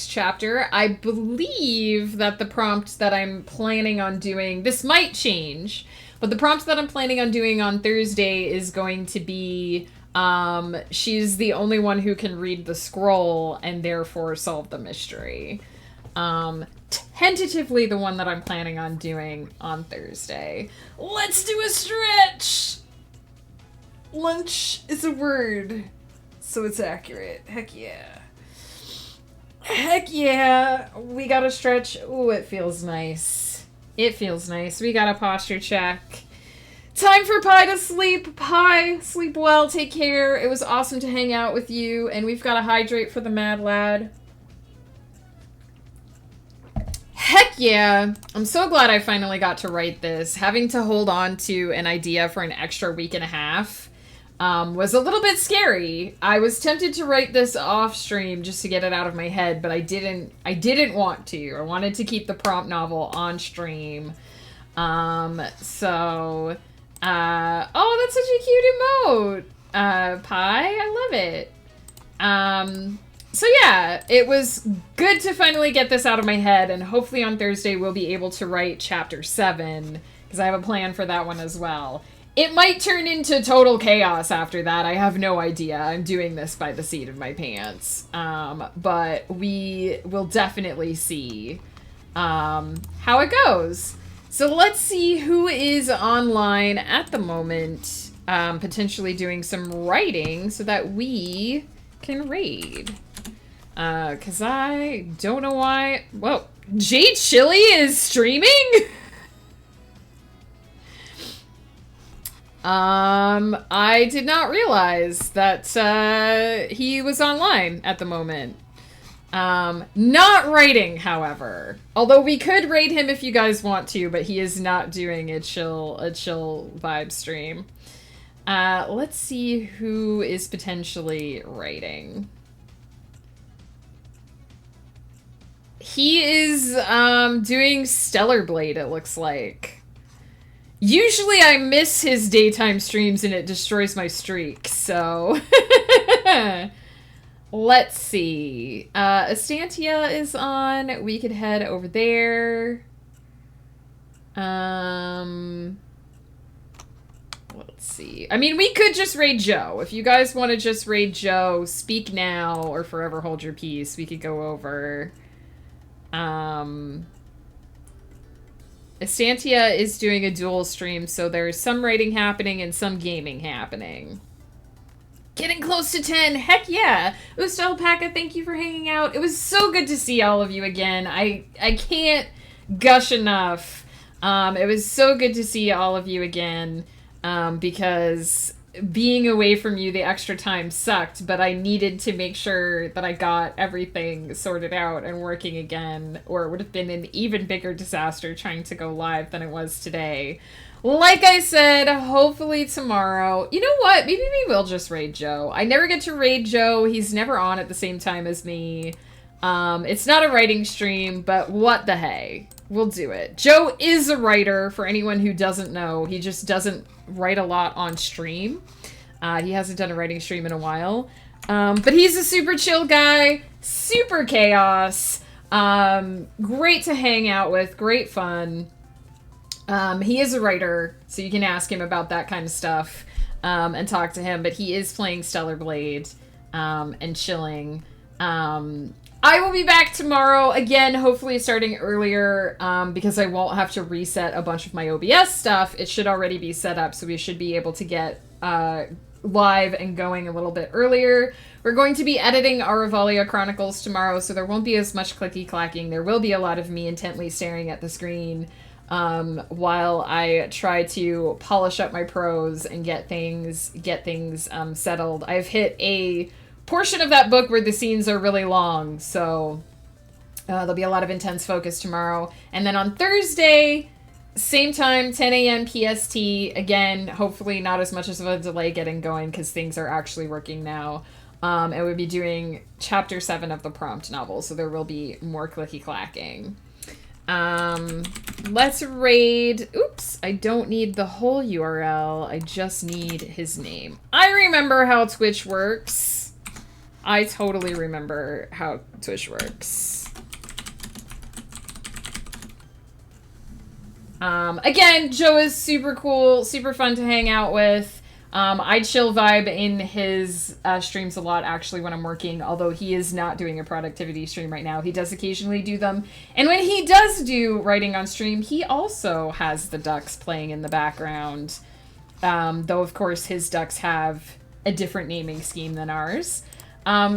chapter. I believe that the prompt that I'm planning on doing, this might change, but the prompt that I'm planning on doing on Thursday is going to be, she's the only one who can read the scroll and therefore solve the mystery. Tentatively the one that I'm planning on doing on Thursday. Let's do a stretch! Lunch is a word, so it's accurate. Heck yeah. Heck yeah. We got a stretch. Ooh, it feels nice. It feels nice. We got a posture check. Time for Pie to sleep. Pie, sleep well, take care. It was awesome to hang out with you, and we've got to hydrate for the mad lad. Heck yeah. I'm so glad I finally got to write this. Having to hold on to an idea for an extra week and a half was a little bit scary. I was tempted to write this off stream just to get it out of my head, but I didn't want to. I wanted to keep the prompt novel on stream. Oh, that's such a cute emote. Pie, I love it. So yeah, it was good to finally get this out of my head, and hopefully on Thursday we'll be able to write chapter 7, because I have a plan for that one as well. It might turn into total chaos after that. I have no idea. I'm doing this by the seat of my pants. But we will definitely see how it goes. So let's see who is online at the moment, potentially doing some writing so that we can raid. Because I don't know why... Whoa. Jade Chili is streaming? I did not realize that he was online at the moment. Not writing, however. Although we could raid him if you guys want to, but he is not doing a chill vibe stream. Let's see who is potentially writing. He is doing Stellar Blade, it looks like. Usually I miss his daytime streams and it destroys my streak, so... Let's see. Estantia is on. We could head over there. Let's see. I mean, we could just raid Joe. If you guys want to just raid Joe, speak now or forever hold your peace. We could go over. Estantia is doing a dual stream, so there's some raiding happening and some gaming happening. Getting close to 10. Heck yeah. Ustel Paka, thank you for hanging out. It was so good to see all of you again. I can't gush enough. It was so good to see all of you again, because being away from you the extra time sucked, but I needed to make sure that I got everything sorted out and working again, or it would have been an even bigger disaster trying to go live than it was today. Like I said, hopefully tomorrow. You know what? Maybe we will just raid Joe. I never get to raid Joe. He's never on at the same time as me. It's not a writing stream, but what the hey. We'll do it. Joe is a writer, for anyone who doesn't know. He just doesn't write a lot on stream. He hasn't done a writing stream in a while. But he's a super chill guy. Super chaos. Great to hang out with. Great fun. He is a writer, so you can ask him about that kind of stuff and talk to him. But he is playing Stellar Blade and chilling. I will be back tomorrow, again, hopefully starting earlier, because I won't have to reset a bunch of my OBS stuff. It should already be set up, so we should be able to get live and going a little bit earlier. We're going to be editing our Revalia Chronicles tomorrow, so there won't be as much clicky clacking. There will be a lot of me intently staring at the screen while I try to polish up my prose and get things settled. I've hit a portion of that book where the scenes are really long, so there'll be a lot of intense focus tomorrow. And then on Thursday, same time, 10 a.m. PST. Again, hopefully not as much as of a delay getting going because things are actually working now. And we'll be doing chapter 7 of the prompt novel, so there will be more clicky clacking. Let's raid. Oops, I don't need the whole URL. I just need his name. I remember how Twitch works. I totally remember how Twitch works. Again, Joe is super cool, super fun to hang out with. I chill vibe in his streams a lot, actually, when I'm working, although he is not doing a productivity stream right now. He does occasionally do them. And when he does do writing on stream, he also has the ducks playing in the background. Though, of course, his ducks have a different naming scheme than ours.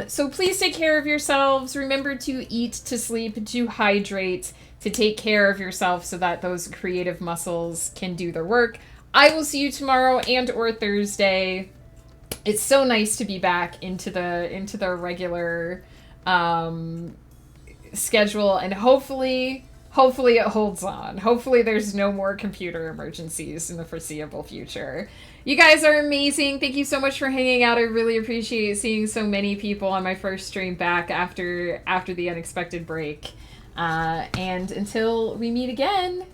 So please take care of yourselves. Remember to eat, to sleep, to hydrate, to take care of yourself so that those creative muscles can do their work. I will see you tomorrow and or Thursday. It's so nice to be back into the regular schedule, and hopefully it holds on. Hopefully there's no more computer emergencies in the foreseeable future. You guys are amazing. Thank you so much for hanging out. I really appreciate seeing so many people on my first stream back after the unexpected break. And until we meet again,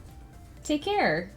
take care.